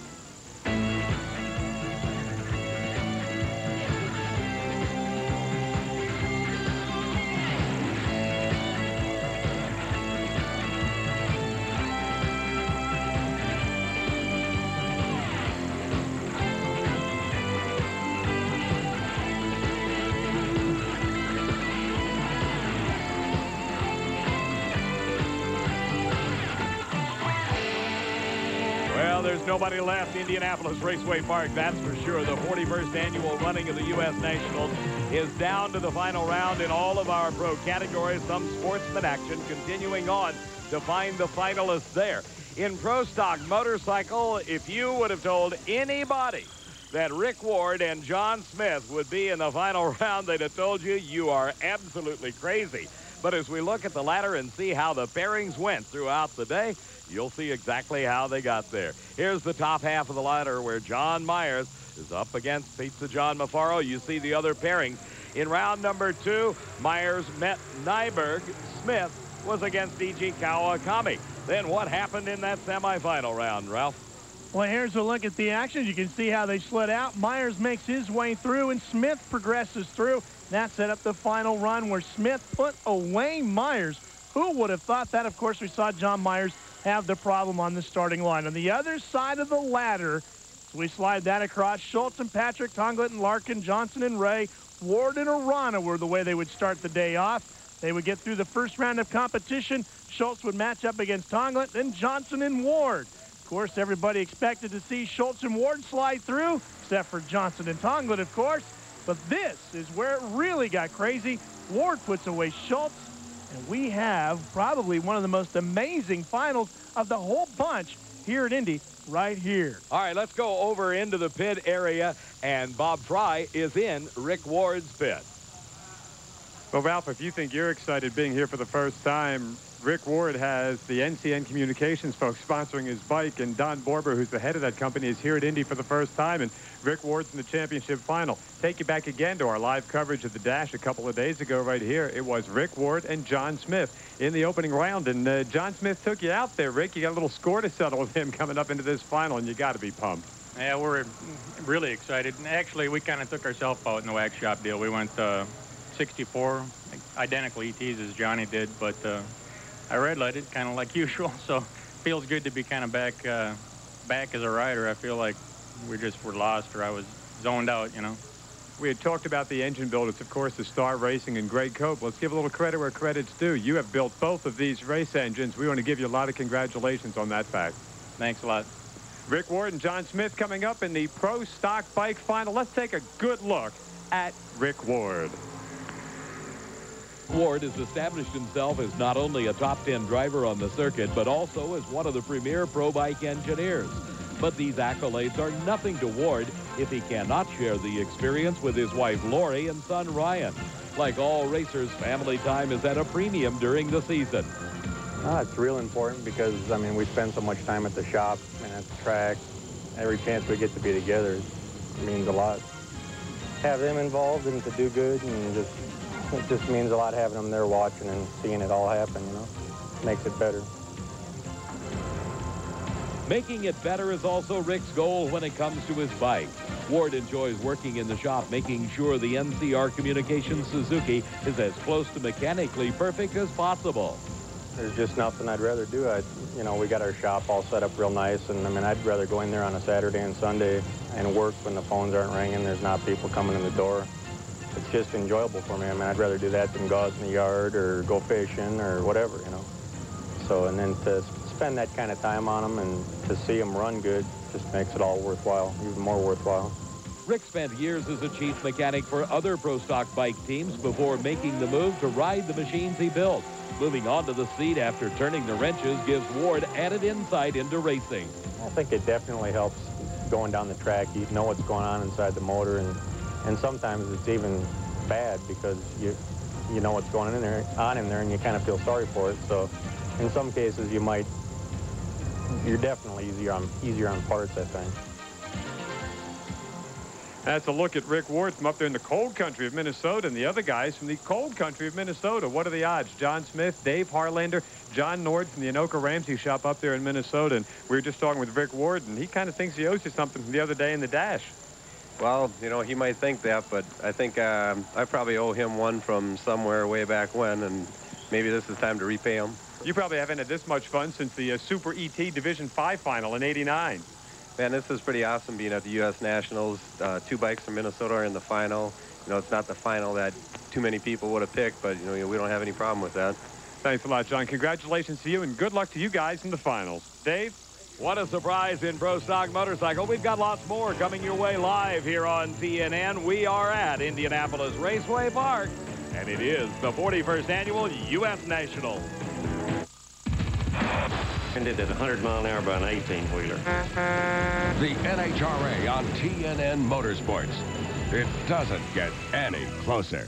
There's nobody left. Indianapolis Raceway Park, that's for sure. The 41st annual running of the U.S. Nationals is down to the final round in all of our pro categories. Some sportsman action continuing on to find the finalists there. In Pro Stock Motorcycle, if you would have told anybody that Rick Ward and John Smith would be in the final round, they'd have told you you are absolutely crazy. But as we look at the ladder and see how the pairings went throughout the day, you'll see exactly how they got there. Here's the top half of the ladder where John Myers is up against Pizza John Mafaro. You see the other pairings. In round number 2, Myers met Nyberg. Smith was against E.G. Kawakami. Then what happened in that semifinal round, Ralph? Well, here's a look at the action. You can see how they slid out. Myers makes his way through, and Smith progresses through. That set up the final run where Smith put away Myers. Who would have thought that? Of course, we saw John Myers have the problem on the starting line. On the other side of the ladder, so we slide that across. Schultz and Patrick, Tonglet and Larkin, Johnson and Ray, Ward and Arana were the way they would start the day off. They would get through the first round of competition. Schultz would match up against Tonglet, then Johnson and Ward. Of course, everybody expected to see Schultz and Ward slide through, except for Johnson and Tonglet, of course. But this is where it really got crazy. Ward puts away Schultz, and we have probably one of the most amazing finals of the whole bunch here at Indy right here. All right, let's go over into the pit area, and Bob Fry is in Rick Ward's pit. Well, Ralph, if you think you're excited being here for the first time, Rick Ward has the NCN Communications folks sponsoring his bike, and Don Borber, who's the head of that company, is here at Indy for the first time, and Rick Ward's in the championship final. Take you back again to our live coverage of the Dash a couple of days ago right here. It was Rick Ward and John Smith in the opening round, and John Smith took you out there, Rick. You got a little score to settle with him coming up into this final, and you got to be pumped. Yeah, we're really excited. And actually, we kind of took ourselves out in the wax shop deal. We went 64, identical ETs as Johnny did, but I red lighted kind of like usual, so feels good to be kind of back as a rider. I feel like we just were lost, or I was zoned out, you know. We had talked about the engine builders, of course, the Star Racing and Greg Cope. Let's give a little credit where credit's due. You have built both of these race engines. We want to give you a lot of congratulations on that fact. Thanks a lot. Rick Ward and John Smith coming up in the Pro Stock Bike Final. Let's take a good look at Rick Ward. Ward has established himself as not only a top 10 driver on the circuit, but also as one of the premier pro bike engineers. But these accolades are nothing to Ward if he cannot share the experience with his wife Lori and son Ryan. Like all racers, family time is at a premium during the season. It's real important because, I mean, we spend so much time at the shop and at the track. Every chance we get to be together means a lot. Have them involved and to do good, and it just means a lot having them there watching and seeing it all happen, you know. Makes it better. Making it better is also Rick's goal when it comes to his bike. Ward enjoys working in the shop, making sure the NCR Communications Suzuki is as close to mechanically perfect as possible. There's just nothing I'd rather do. You know, we got our shop all set up real nice, and I mean, I'd rather go in there on a Saturday and Sunday and work when the phones aren't ringing, there's not people coming in the door. It's just enjoyable for me. I mean, I'd rather do that than go out in the yard or go fishing or whatever, you know. So, and then to spend that kind of time on them and to see them run good just makes it all worthwhile, even more worthwhile. Rick spent years as a chief mechanic for other pro stock bike teams before making the move to ride the machines he built. Moving onto the seat after turning the wrenches gives Ward added insight into racing. I think it definitely helps going down the track. You know what's going on inside the motor, and sometimes it's even bad because you know what's going on in there and you kind of feel sorry for it. So in some cases you're definitely easier on parts, I think. That's a look at Rick Ward from up there in the cold country of Minnesota, and the other guys from the cold country of Minnesota. What are the odds? John Smith, Dave Harlander, John Nord from the Anoka Ramsey shop up there in Minnesota. And we were just talking with Rick Ward, and he kind of thinks he owes you something from the other day in the Dash. Well, you know, he might think that, but I think I probably owe him one from somewhere way back when, and maybe this is time to repay him. You probably haven't had this much fun since the Super ET Division 5 final in '89. Man, this is pretty awesome being at the U.S. Nationals. 2 bikes from Minnesota are in the final. You know, it's not the final that too many people would have picked, but, you know, we don't have any problem with that. Thanks a lot, John. Congratulations to you, and good luck to you guys in the finals. Dave? What a surprise in Pro Stock Motorcycle. We've got lots more coming your way live here on TNN. We are at Indianapolis Raceway Park, and it is the 41st Annual U.S. Nationals. Ended at 100 mile an hour by an 18-wheeler. The NHRA on TNN Motorsports. It doesn't get any closer.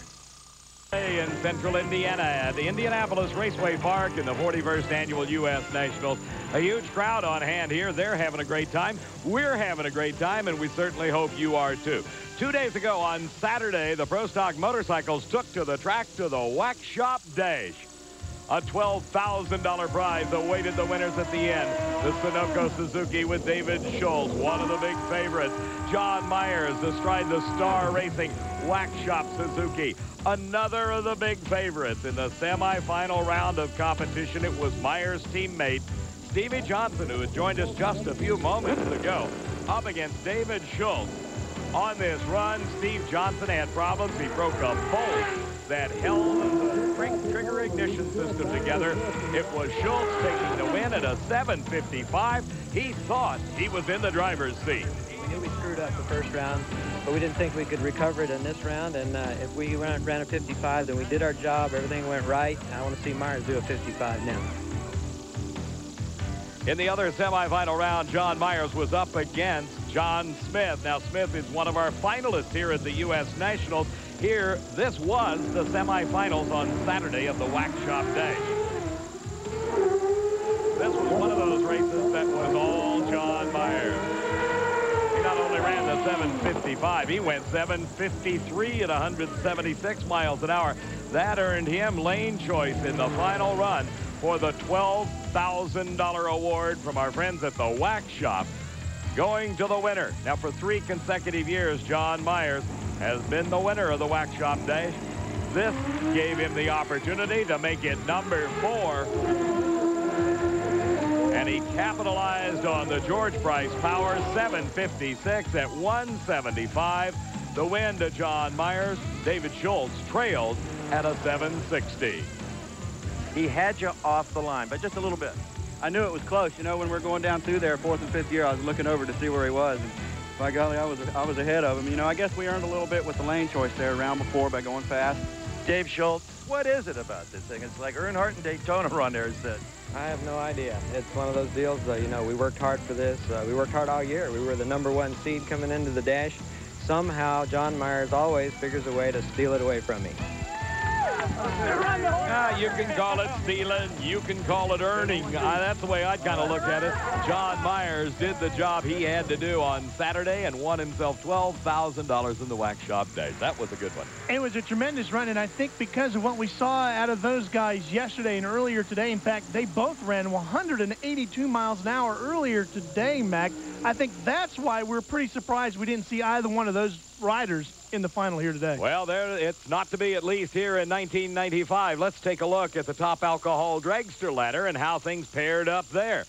In central Indiana at the Indianapolis Raceway Park in the 41st Annual U.S. Nationals. A huge crowd on hand here. They're having a great time. We're having a great time, and we certainly hope you are too. 2 days ago on Saturday, the Pro Stock Motorcycles took to the track to the Wax Shop Dash. A $12,000 prize awaited the winners at the end. The Sunoco Suzuki with David Schultz, one of the big favorites. John Myers astride the Star Racing Wax Shop Suzuki, another of the big favorites. In the semifinal round of competition, it was Myers' teammate, Stevie Johnson, who had joined us just a few moments ago, up against David Schultz. On this run, Steve Johnson had problems. He broke a bolt that held the brake trigger ignition system together. It was Schultz taking the win at a 7:55. He thought he was in the driver's seat. We knew we screwed up the first round, but we didn't think we could recover it in this round. And if we ran a 55, then we did our job. Everything went right. I want to see Myers do a 55 now. In the other semifinal round, John Myers was up against John Smith. Now, Smith is one of our finalists here at the U.S. Nationals. Here, this was the semifinals on Saturday of the Wax Shop Day. This was one of those races that was all John Myers. He not only ran the 7:55, he went 7:53 at 176 miles an hour. That earned him lane choice in the final run for the $12,000 award from our friends at the Wax Shop, going to the winner. Now, for 3 consecutive years, John Myers has been the winner of the Wax Shop Day. This gave him the opportunity to make it number 4. And he capitalized on the George Price Power 756 at 175. The win to John Myers. David Schultz trailed at a 760. He had you off the line, but just a little bit. I knew it was close. You know, when we're going down through there, 4th and 5th gear, I was looking over to see where he was. And by golly, I was ahead of him. You know, I guess we earned a little bit with the lane choice there round before by going fast. Dave Schultz, what is it about this thing? It's like Earnhardt and Daytona run there, is it? I have no idea. It's one of those deals, you know, we worked hard for this. We worked hard all year. We were the #1 seed coming into the dash. Somehow, John Myers always figures a way to steal it away from me. You can call it stealing. You can call it earning. That's the way I'd kind of look at it. John Myers did the job he had to do on Saturday and won himself $12,000 in the Wax Shop Day. That was a good one. It was a tremendous run, and I think because of what we saw out of those guys yesterday and earlier today, in fact, they both ran 182 miles an hour earlier today, Mac. I think that's why we're pretty surprised we didn't see either one of those riders in the final here today. Well, it's not to be, at least here in 1995. Let's take a look at the top alcohol dragster ladder and how things paired up there.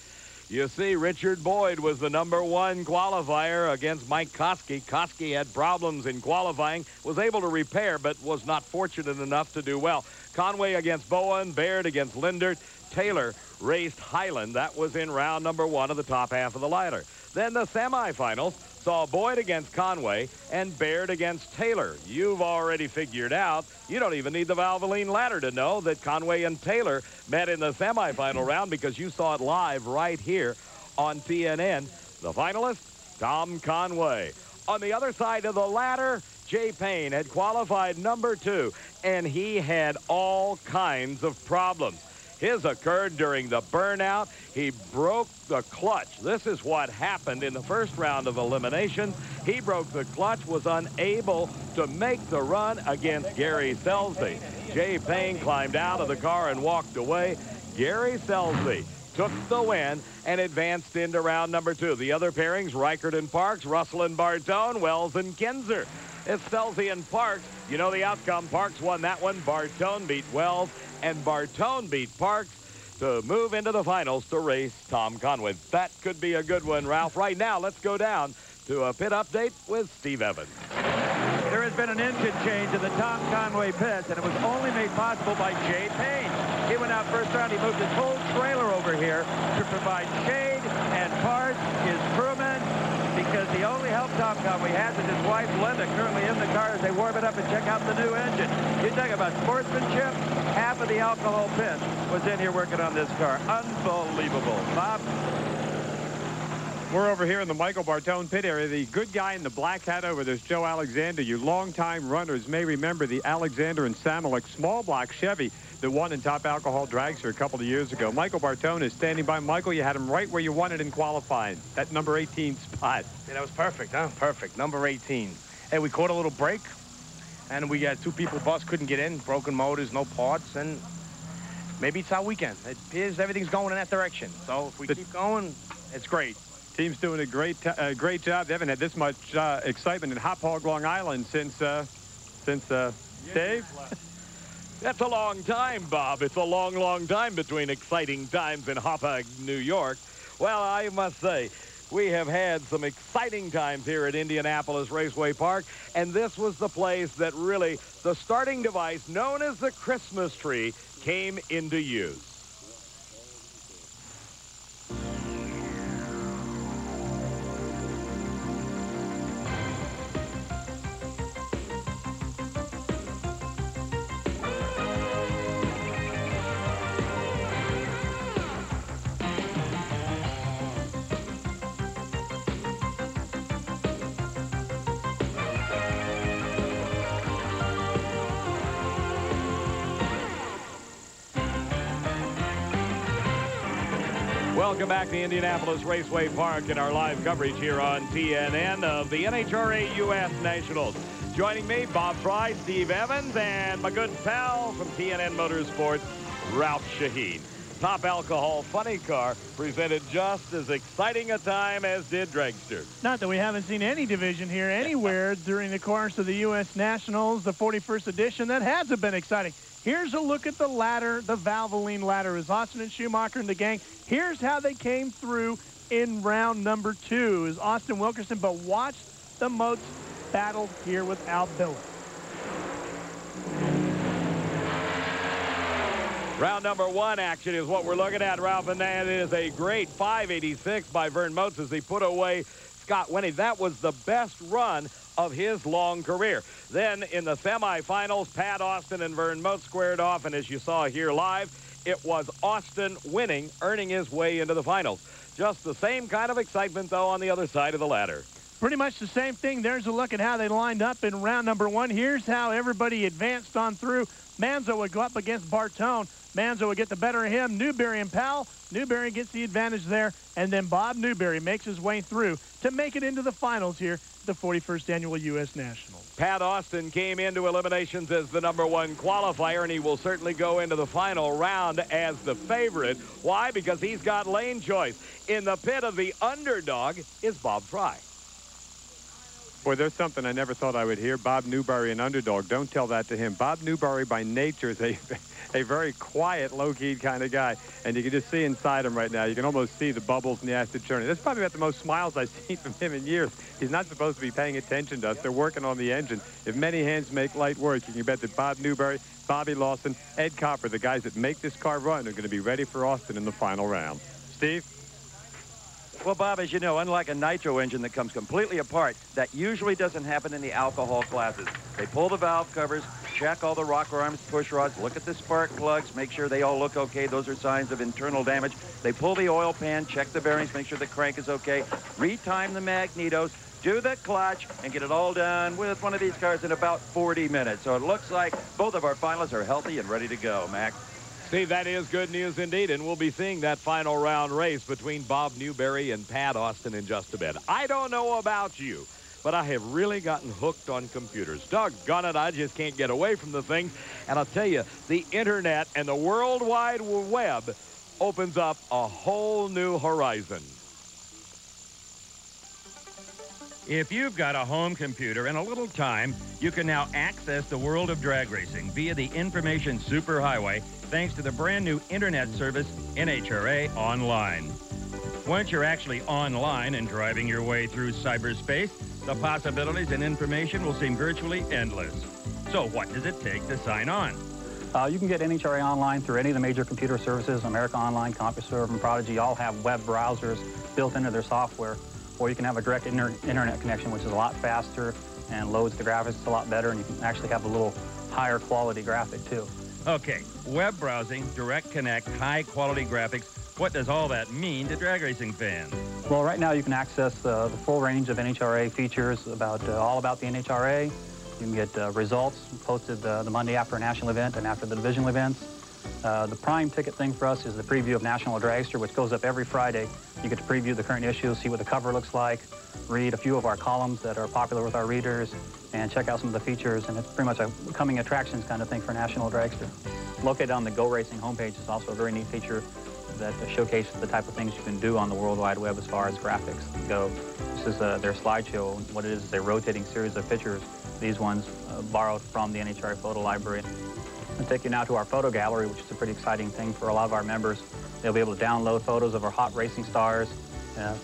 You see, Richard Boyd was the #1 qualifier against Mike Koski. Koski had problems in qualifying, was able to repair, but was not fortunate enough to do well. Conway against Bowen, Baird against Lindert. Taylor raced Highland. That was in round #1 of the top half of the ladder. Then the semifinals saw Boyd against Conway and Baird against Taylor. You've already figured out, you don't even need the Valvoline ladder to know that Conway and Taylor met in the semifinal round, because you saw it live right here on TNN. The finalist, Tom Conway. On the other side of the ladder, Jay Payne had qualified #2, and he had all kinds of problems. His occurred during the burnout. He broke the clutch. This is what happened in the first round of elimination. He broke the clutch, was unable to make the run against Gary Selsby. Jay Payne climbed out of the car and walked away. Gary Selsby took the win and advanced into round #2. The other pairings, Reichert and Parks, Russell and Bartone, Wells and Kinzer. It's Selsby and Parks. You know the outcome. Parks won that one. Bartone beat Wells, and Bartone beat Parks to move into the finals to race Tom Conway. That could be a good one, Ralph. Right now, let's go down to a pit update with Steve Evans. There has been an engine change in the Tom Conway pits, and it was only made possible by Jay Payne. He went out first round. He moved his whole trailer over here to provide shade and parts, his crewmen, because the only help Tom Conway has is his wife, Linda, currently in the car as they warm it up and check out the new engine. You talk about sportsmanship, half of the alcohol pit was in here working on this car. Unbelievable. Bob? We're over here in the Michael Bartone pit area. The good guy in the black hat over there's Joe Alexander. You longtime runners may remember the Alexander and Samalek small block Chevy that won in top alcohol dragster a couple of years ago. Michael Bartone is standing by. Michael, you had him right where you wanted in qualifying, that number 18 spot. Yeah, that was perfect, huh? Perfect. Number 18. Hey, we caught a little break, and we got 2 people bus couldn't get in, broken motors, no parts, and maybe it's our weekend. It appears everything's going in that direction. So if we keep going, it's great. Team's doing a great job. They haven't had this much excitement in Hop Hog, Long Island since Dave? That's a long time, Bob. It's a long, long time between exciting times in Hop Hog, New York. Well, I must say, we have had some exciting times here at Indianapolis Raceway Park, and this was the place that really, the starting device known as the Christmas tree came into use. Welcome back to Indianapolis Raceway Park in our live coverage here on TNN of the NHRA U.S. Nationals. Joining me, Bob Fry, Steve Evans, and my good pal from TNN Motorsports, Ralph Shaheen. Top Alcohol Funny Car presented just as exciting a time as did Dragster. Not that we haven't seen any division here anywhere during the course of the U.S. Nationals, the 41st edition, that hasn't been exciting. Here's a look at the ladder, the Valvoline ladder. As Austin and Schumacher and the gang, here's how they came through in round number 2. Is Austin Wilkerson, but watch the Moats battle here with Al Billis. Round number 1 action is what we're looking at, Ralph, and that is a great 586 by Vern Moats as he put away Scott Winnie. That was the best run of his long career. Then in the semifinals, Pat Austin and Vern Moats squared off, and as you saw here live, it was Austin winning, earning his way into the finals. Just the same kind of excitement, though, on the other side of the ladder. Pretty much the same thing. There's a look at how they lined up in round number 1. Here's how everybody advanced on through. Manzo would go up against Bartone. Manzo would get the better of him. Newberry and Powell. Newberry gets the advantage there. And then Bob Newberry makes his way through to make it into the finals here, the 41st Annual U.S. Nationals. Pat Austin came into eliminations as the number 1 qualifier, and he will certainly go into the final round as the favorite. Why? Because he's got lane choice. In the pit of the underdog is Bob Fry. Boy, there's something I never thought I would hear. Bob Newberry, an underdog. Don't tell that to him. Bob Newberry, by nature, is a very quiet, low-key kind of guy. And you can just see inside him right now. You can almost see the bubbles and the acid churning. That's probably about the most smiles I've seen from him in years. He's not supposed to be paying attention to us. They're working on the engine. If many hands make light work, you can bet that Bob Newberry, Bobby Lawson, Ed Copper, the guys that make this car run, are going to be ready for Austin in the final round. Steve? Well, Bob, as you know, unlike a nitro engine that comes completely apart, that usually doesn't happen in the alcohol classes. They pull the valve covers, check all the rocker arms, push rods, look at the spark plugs, make sure they all look okay. Those are signs of internal damage. They pull the oil pan, check the bearings, make sure the crank is okay, retime the magnetos, do the clutch, and get it all done with one of these cars in about 40 minutes. So it looks like both of our finalists are healthy and ready to go, Mac. Steve, that is good news indeed, and we'll be seeing that final round race between Bob Newberry and Pat Austin in just a bit. I don't know about you, but I have really gotten hooked on computers. Doggone it, I just can't get away from the things. And I'll tell you, the internet and the World Wide Web opens up a whole new horizon. If you've got a home computer and a little time, you can now access the world of drag racing via the information superhighway thanks to the brand new internet service, NHRA Online. Once you're actually online and driving your way through cyberspace, the possibilities and information will seem virtually endless. So what does it take to sign on? You can get NHRA Online through any of the major computer services. America Online, CompuServe, and Prodigy all have web browsers built into their software. Or you can have a direct internet connection, which is a lot faster and loads the graphics a lot better, and you can actually have a little higher quality graphic too. Okay, web browsing, direct connect, high quality graphics. What does all that mean to drag racing fans? Well, right now you can access the full range of NHRA features all about the NHRA. You can get results posted the Monday after a national event and after the divisional events. The prime ticket thing for us is the preview of National Dragster, which goes up every Friday. You get to preview the current issue, see what the cover looks like, read a few of our columns that are popular with our readers, and check out some of the features. And it's pretty much a coming attractions kind of thing for National Dragster. Located on the Go Racing homepage is also a very neat feature that showcases the type of things you can do on the World Wide Web as far as graphics go. This is their slideshow. What it is a rotating series of pictures. These ones borrowed from the NHRA photo library. I'll take you now to our photo gallery, which is a pretty exciting thing for a lot of our members. They'll be able to download photos of our hot racing stars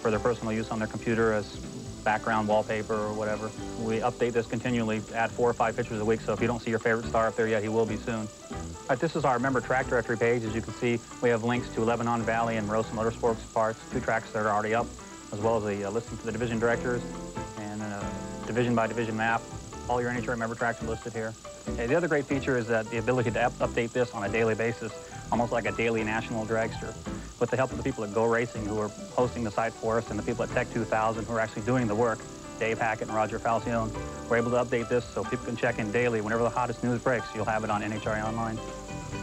for their personal use on their computer as background wallpaper or whatever. We update this continually, add 4 or 5 pictures a week, so if you don't see your favorite star up there yet, he will be soon. All right, this is our member track directory page. As you can see, we have links to Lebanon Valley and Rosa Motorsports parts, 2 tracks that are already up, as well as a listing for the division directors and a division-by-division map. All your NHRA member tracks are listed here. Okay, the other great feature is that the ability to update this on a daily basis, almost like a daily national dragster. With the help of the people at Go Racing who are hosting the site for us and the people at Tech 2000 who are actually doing the work, Dave Hackett and Roger Falcione, we're able to update this so people can check in daily. Whenever the hottest news breaks, you'll have it on NHRA Online.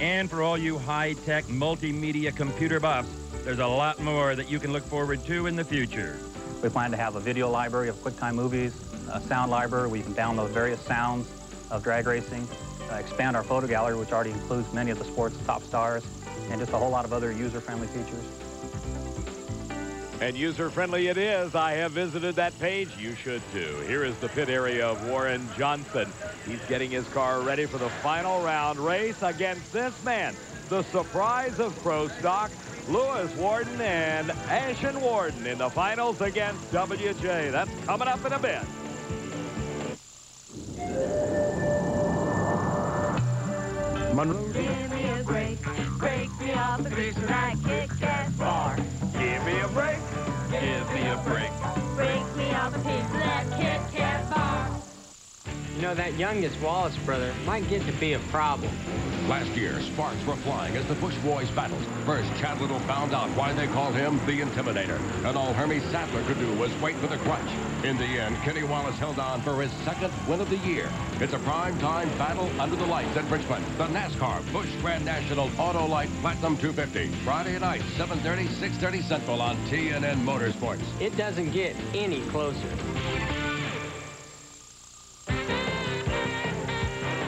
And for all you high-tech multimedia computer buffs, there's a lot more that you can look forward to in the future. We plan to have a video library of QuickTime movies, a sound library where you can download various sounds of drag racing, expand our photo gallery, which already includes many of the sport's top stars, and just a whole lot of other user-friendly features. And user-friendly it is. I have visited that page. You should too. Here is the pit area of Warren Johnson. He's getting his car ready for the final round race against this man, the surprise of Pro Stock, Lewis Warden and Ashen Warden in the finals against WJ. That's coming up in a bit. Monroe. Give me a break me off the grease when I kick that bar. Give me a break, give me a break. Break me off a piece of that Kit Kat bar. You know, that youngest Wallace brother might get to be a problem. Last year, sparks were flying as the Bush boys battled. First, Chad Little found out why they called him the Intimidator. And all Hermie Sadler could do was wait for the crunch. In the end, Kenny Wallace held on for his 2nd win of the year. It's a prime-time battle under the lights at Richmond. The NASCAR Bush Grand National Auto Light Platinum 250. Friday night, 7:30, 6:30 Central on TNN Motorsports. It doesn't get any closer.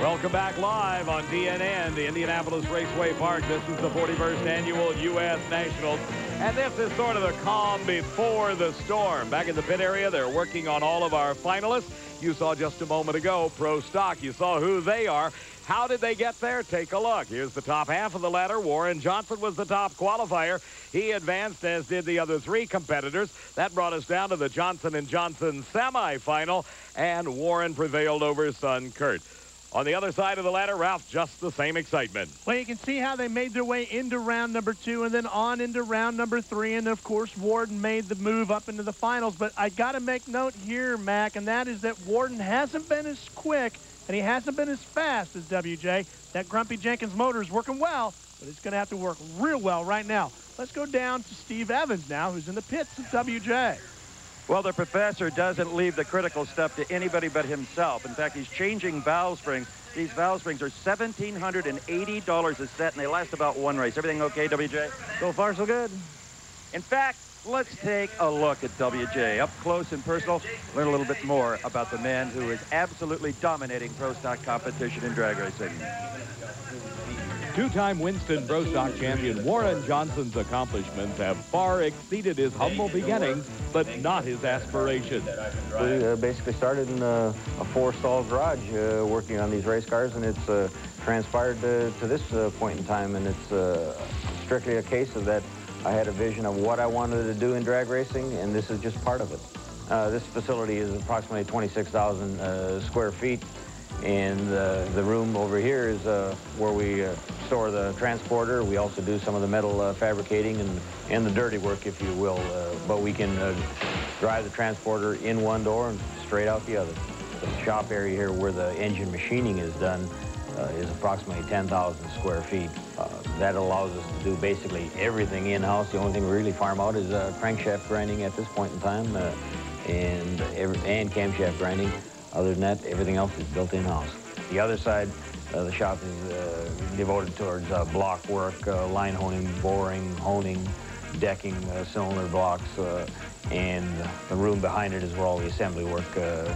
Welcome back live on TNN, the Indianapolis Raceway Park. This is the 41st Annual U.S. Nationals. And this is sort of the calm before the storm. Back in the pit area, they're working on all of our finalists. You saw just a moment ago, Pro Stock. You saw who they are. How did they get there? Take a look. Here's the top half of the ladder. Warren Johnson was the top qualifier. He advanced, as did the other 3 competitors. That brought us down to the Johnson & Johnson semifinal, and Warren prevailed over Son Kurt. On the other side of the ladder, Ralph, just the same excitement. Well, you can see how they made their way into round number 2 and then on into round number 3. And, of course, Warden made the move up into the finals. But I got to make note here, Mac, and that is that Warden hasn't been as quick and he hasn't been as fast as WJ. That Grumpy Jenkins motor is working well, but it's going to have to work real well right now. Let's go down to Steve Evans now, who's in the pits of WJ. Well, the professor doesn't leave the critical stuff to anybody but himself. In fact, he's changing valve springs. These valve springs are $1,780 a set, and they last about 1 race. Everything okay, WJ? So far, so good. In fact, let's take a look at WJ. Up close and personal, learn a little bit more about the man who is absolutely dominating Pro Stock competition in drag racing. 2-time Winston Pro Stock champion Warren Johnson's accomplishments have far exceeded his humble beginnings, but not his aspirations. We basically started in a 4-stall garage working on these race cars, and it's transpired to this point in time, and it's strictly a case of that I had a vision of what I wanted to do in drag racing, and this is just part of it. This facility is approximately 26,000 square feet. And the room over here is where we store the transporter. We also do some of the metal fabricating and the dirty work, if you will. But we can drive the transporter in one door and straight out the other. The shop area here where the engine machining is done is approximately 10,000 square feet. That allows us to do basically everything in-house. The only thing we really farm out is crankshaft grinding at this point in time and camshaft grinding. Other than that, everything else is built in-house. The other side of the shop is devoted towards block work, line honing, boring, honing, decking, cylinder blocks, and the room behind it is where all the assembly work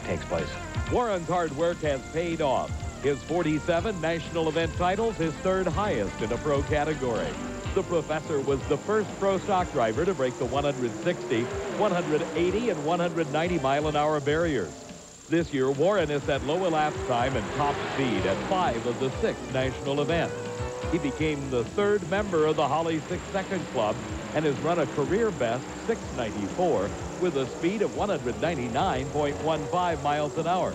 takes place. Warren's hard work has paid off. His 47 national event titles, his third highest in a pro category. The Professor was the first pro stock driver to break the 160, 180, and 190 mile-an-hour barriers. This year, Warren is at low elapsed time and top speed at 5 of the 6 national events. He became the third member of the Holly 6 Second Club and has run a career best 694 with a speed of 199.15 miles an hour.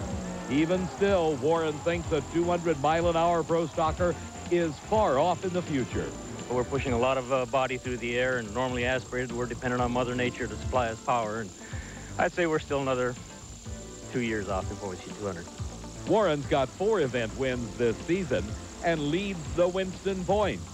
Even still, Warren thinks a 200-mile-an-hour pro stocker is far off in the future. We're pushing a lot of body through the air and normally aspirated. We're dependent on Mother Nature to supply us power. And I'd say we're still another 2 years off before we see 200. Warren's got 4 event wins this season and leads the Winston points.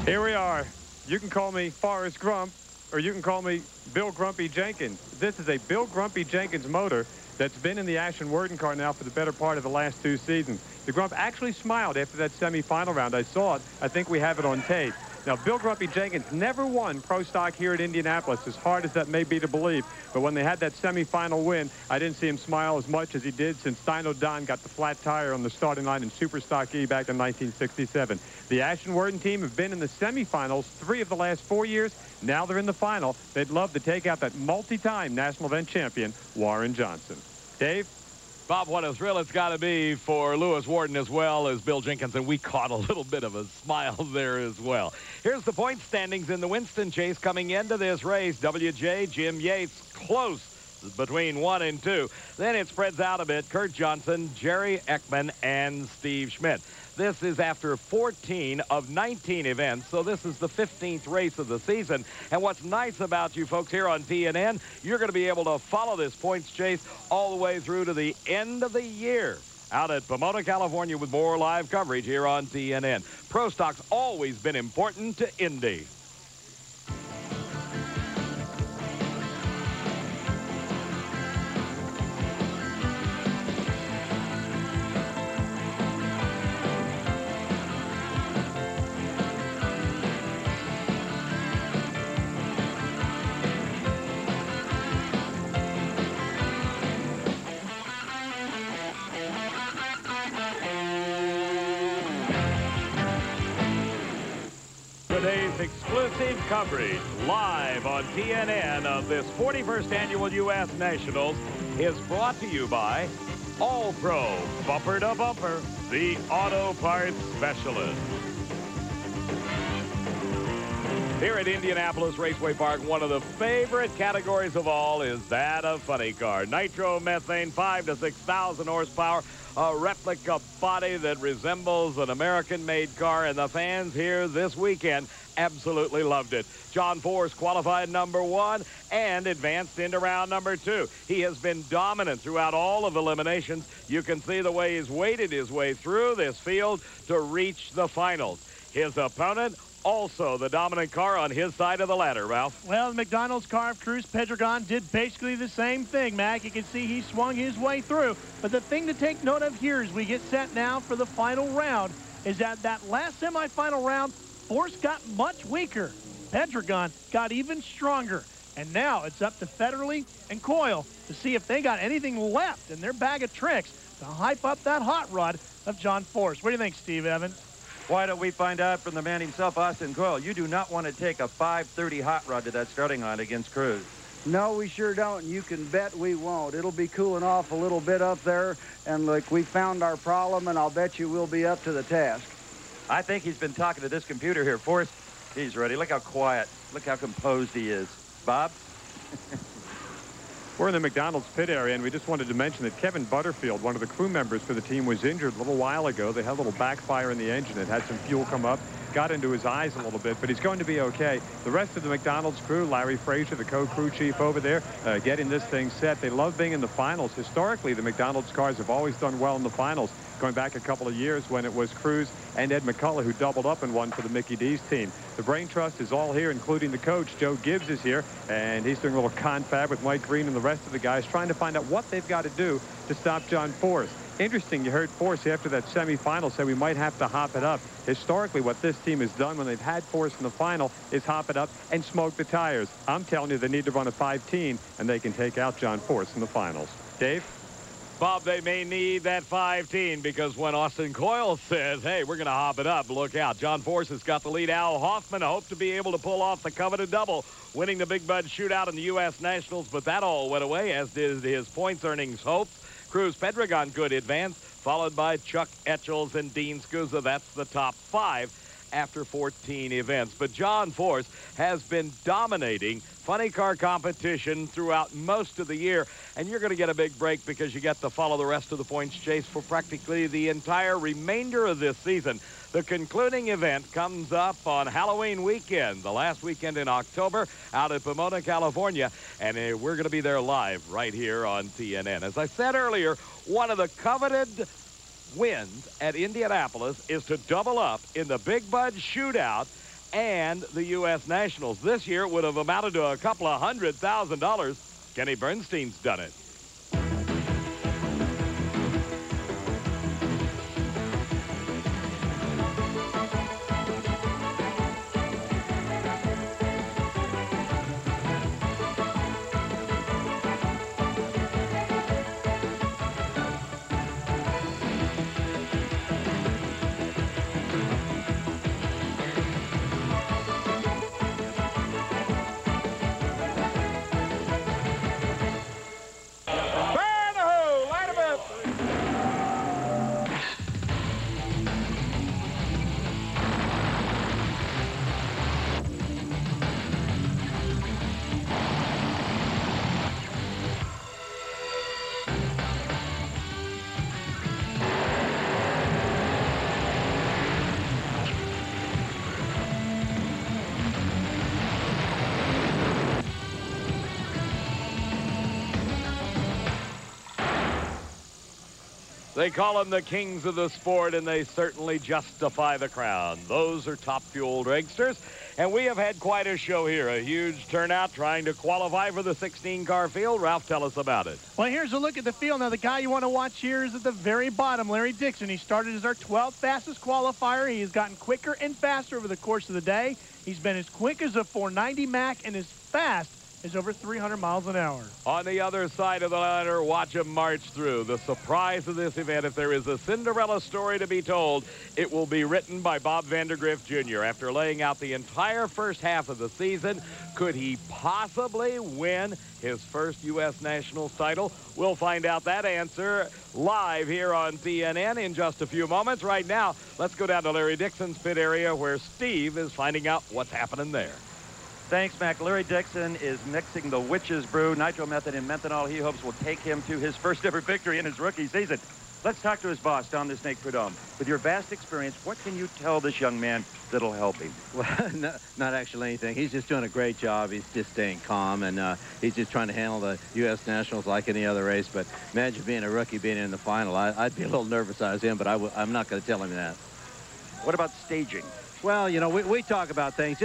Here we are. You can call me Forrest Grump, or you can call me Bill Grumpy Jenkins. This is a Bill Grumpy Jenkins motor that's been in the Ashton Worden car now for the better part of the last 2 seasons. The Grump actually smiled after that semifinal round. I saw it. I think we have it on tape. Now, Bill Grumpy Jenkins never won pro stock here at Indianapolis, as hard as that may be to believe. But when they had that semifinal win, I didn't see him smile as much as he did since Dino Don got the flat tire on the starting line in Super Stock E back in 1967. The Ashton Worden team have been in the semifinals 3 of the last 4 years. Now they're in the final. They'd love to take out that multi-time national event champion, Warren Johnson. Dave? Bob, what a thrill it's got to be for Lewis Warden as well as Bill Jenkins, and we caught a little bit of a smile there as well. Here's the point standings in the Winston chase coming into this race. WJ, Jim Yates, close between 1 and 2. Then it spreads out a bit. Kurt Johnson, Jerry Ekman, and Steve Schmidt. This is after 14 of 19 events, so this is the 15th race of the season. And what's nice about you folks here on TNN, you're going to be able to follow this points chase all the way through to the end of the year out at Pomona, California, with more live coverage here on TNN. Pro Stock's always been important to Indy. Today's exclusive coverage live on TNN of this 41st annual U.S. Nationals is brought to you by All Pro Bumper to Bumper, the auto parts specialist. Here at Indianapolis Raceway Park, one of the favorite categories of all is that of funny car. Nitromethane, 5,000 to 6,000 horsepower, a replica body that resembles an American-made car, and the fans here this weekend absolutely loved it. John Force qualified number 1 and advanced into round number 2. He has been dominant throughout all of eliminations. You can see the way he's weighted his way through this field to reach the finals. His opponent, also the dominant car on his side of the ladder, Ralph. Well, the McDonald's car of Cruz Pedregon did basically the same thing, Mac. You can see he swung his way through. But the thing to take note of here as we get set now for the final round is that last semifinal round, Force got much weaker. Pedregon got even stronger. And now it's up to Federle and Coyle to see if they got anything left in their bag of tricks to hype up that hot rod of John Force. What do you think, Steve Evans? Why don't we find out from the man himself, Austin Coyle? You do not want to take a 530 hot rod to that starting line against Cruz. No, we sure don't, and you can bet we won't. It'll be cooling off a little bit up there, and look, we found our problem, and I'll bet you we'll be up to the task. I think he's been talking to this computer here. Force, he's ready. Look how quiet. Look how composed he is. Bob? We're in the McDonald's pit area, and we just wanted to mention that Kevin Butterfield, one of the crew members for the team, was injured a little while ago. They had a little backfire in the engine. It had some fuel come up, got into his eyes a little bit, but he's going to be okay. The rest of the McDonald's crew, Larry Frazier, the co-crew chief over there, getting this thing set. They love being in the finals. Historically, the McDonald's cars have always done well in the finals, going back a couple of years when it was Cruz and Ed McCullough who doubled up and won for the Mickey D's team. The brain trust is all here, including the coach. Joe Gibbs is here, and he's doing a little confab with Mike Green and the rest of the guys, trying to find out what they've got to do to stop John Force. Interesting, you heard Force after that semifinal say we might have to hop it up. Historically, what this team has done when they've had Force in the final is hop it up and smoke the tires. I'm telling you, they need to run a 5-10, and they can take out John Force in the finals. Dave? Bob, they may need that 5-10 because when Austin Coyle says, hey, we're going to hop it up, look out. John Force has got the lead. Al Hoffman hoped to be able to pull off the coveted double, winning the Big Bud shootout in the U.S. Nationals, but that all went away, as did his points earnings hopes. Cruz Pedregon could advance, followed by Chuck Etchells and Dean Scusa. That's the top 5 after 14 events. But John Force has been dominating funny car competition throughout most of the year, and you're going to get a big break because you get to follow the rest of the points chase for practically the entire remainder of this season. The concluding event comes up on Halloween weekend, the last weekend in October, out at Pomona, California, and we're going to be there live right here on TNN. As I said earlier, one of the coveted wins at Indianapolis is to double up in the Big Bud shootout and the U.S. Nationals. This year it would have amounted to a couple of $100,000. Kenny Bernstein's done it. They call them the kings of the sport, and they certainly justify the crown. Those are Top Fuel dragsters, and we have had quite a show here. A huge turnout trying to qualify for the 16-car field. Ralph, tell us about it. Well, here's a look at the field. Now, the guy you want to watch here is at the very bottom, Larry Dixon. He started as our 12th fastest qualifier. He has gotten quicker and faster over the course of the day. He's been as quick as a 490 Mac and as fast is over 300 miles an hour. On the other side of the ladder, watch him march through. The surprise of this event, if there is a Cinderella story to be told, it will be written by Bob Vandergrift Jr. After laying out the entire first half of the season, could he possibly win his first U.S. Nationals title? We'll find out that answer live here on TNN in just a few moments. Right now, let's go down to Larry Dixon's pit area where Steve is finding out what's happening there. Thanks, Mac. Larry Dixon is mixing the witch's brew, nitromethane and methanol. He hopes will take him to his first ever victory in his rookie season. Let's talk to his boss, Don the Snake Prudhomme. With your vast experience, what can you tell this young man that'll help him? Well, not actually anything. He's just doing a great job. He's just staying calm, and he's just trying to handle the U.S. Nationals like any other race. But imagine being a rookie, being in the final. I'd be a little nervous as him, but I'm not going to tell him that. What about staging? Well, you know, we talk about things.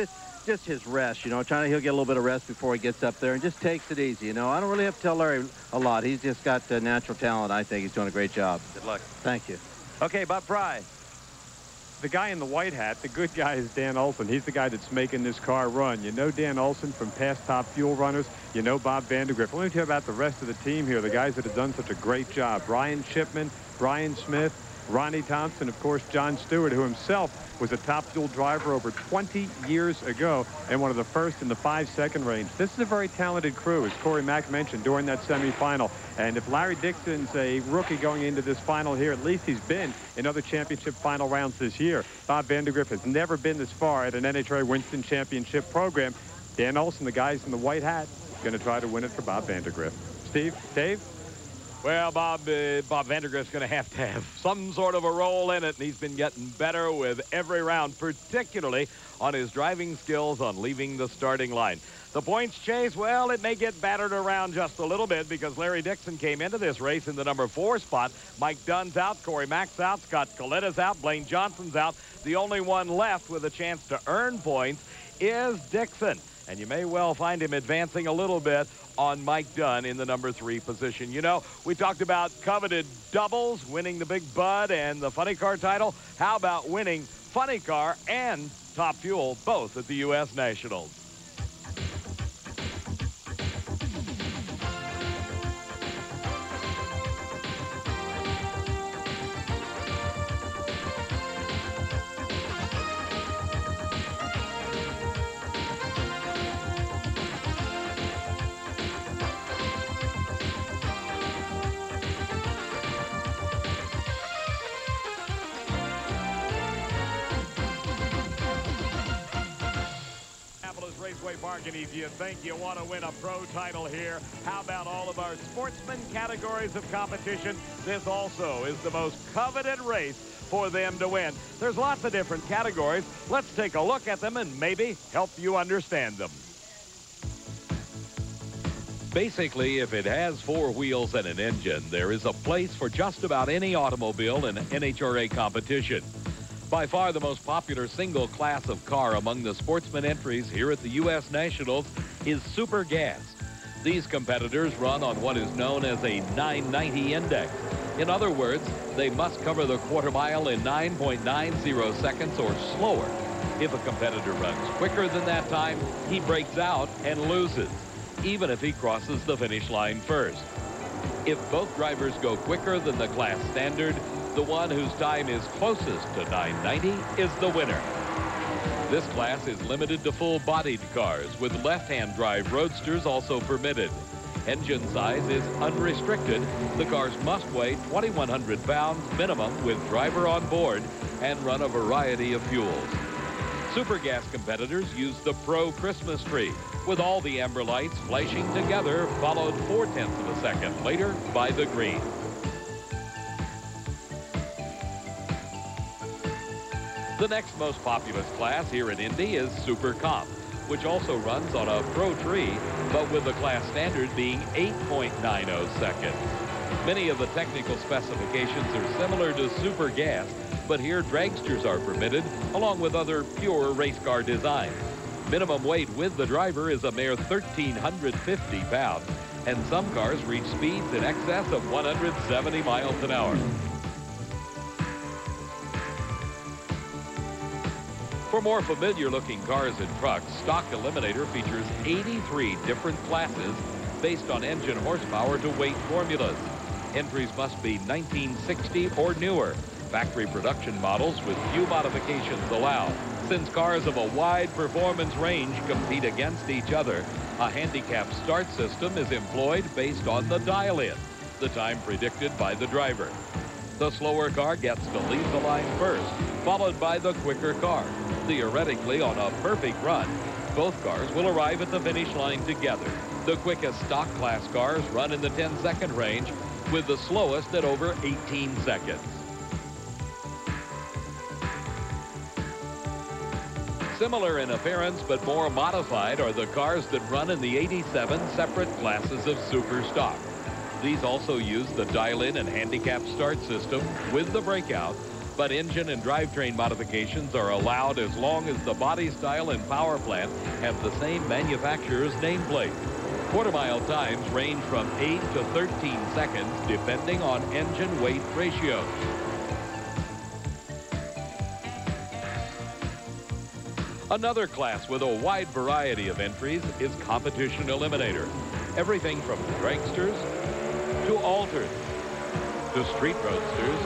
Just his rest, you know, he'll get a little bit of rest before he gets up there and just takes it easy, you know. I don't really have to tell Larry a lot. He's just got natural talent. I think he's doing a great job. Good luck. Thank you. Okay, Bob Fry. The guy in the white hat, the good guy is Dan Olson. He's the guy that's making this car run. You know Dan Olson from past Top Fuel runners. You know Bob Vandergrift. Let me tell you about the rest of the team here, the guys that have done such a great job. Brian Shipman, Brian Smith, Ronnie Thompson, of course, John Stewart, who himself was a Top Fuel driver over 20 years ago and one of the first in the 5-second range. This is a very talented crew, as Corey Mack mentioned, during that semifinal. And if Larry Dixon's a rookie going into this final here, at least he's been in other championship final rounds this year. Bob Vandergrift has never been this far at an NHRA Winston Championship program. Dan Olson, the guys in the white hat, going to try to win it for Bob Vandergrift. Steve, Dave? Well, Bob Vandergrift's going to have some sort of a role in it, and he's been getting better with every round, particularly on his driving skills on leaving the starting line. The points chase, well, it may get battered around just a little bit because Larry Dixon came into this race in the number 4 spot. Mike Dunn's out, Corey Mack's out, Scott Coletta's out, Blaine Johnson's out. The only one left with a chance to earn points is Dixon. And you may well find him advancing a little bit on Mike Dunn in the number 3 position. You know, we talked about coveted doubles, winning the Big Bud and the Funny Car title. How about winning Funny Car and Top Fuel, both at the U.S. Nationals? bargain if you think you want to win a pro title here. How about all of our sportsman categories of competition? This also is the most coveted race for them to win. There's lots of different categories. Let's take a look at them and maybe help you understand them. Basically, if it has 4 wheels and an engine, there is a place for just about any automobile in NHRA competition. By far the most popular single class of car among the sportsman entries here at the U.S. Nationals is Super Gas. These competitors run on what is known as a 990 index. In other words, they must cover the quarter mile in 9.90 seconds or slower. If a competitor runs quicker than that time, he breaks out and loses, even if he crosses the finish line first. If both drivers go quicker than the class standard, the one whose time is closest to 990 is the winner. This class is limited to full-bodied cars, with left-hand drive roadsters also permitted. Engine size is unrestricted. The cars must weigh 2,100 pounds minimum with driver on board and run a variety of fuels. Super Gas competitors use the Pro Christmas tree, with all the amber lights flashing together, followed 0.4 of a second later by the green. The next most populous class here at Indy is Super Comp, which also runs on a Pro tree, but with the class standard being 8.90 seconds. Many of the technical specifications are similar to Super Gas, but here dragsters are permitted, along with other pure race car designs. Minimum weight with the driver is a mere 1,350 pounds, and some cars reach speeds in excess of 170 miles an hour. For more familiar-looking cars and trucks, Stock Eliminator features 83 different classes based on engine horsepower to weight formulas. Entries must be 1960 or newer. Factory production models with few modifications allowed. Since cars of a wide performance range compete against each other, a handicap start system is employed based on the dial-in, the time predicted by the driver. The slower car gets to leave the line first, followed by the quicker car. Theoretically, on a perfect run, both cars will arrive at the finish line together. The quickest stock class cars run in the 10-second range, with the slowest at over 18 seconds. Similar in appearance but more modified are the cars that run in the 87 separate classes of Super Stock. These also use the dial-in and handicap start system with the breakout, but engine and drivetrain modifications are allowed as long as the body style and power plant have the same manufacturer's nameplate. Quarter-mile times range from 8 to 13 seconds depending on engine weight ratio. Another class with a wide variety of entries is Competition Eliminator. Everything from dragsters to alters to street roadsters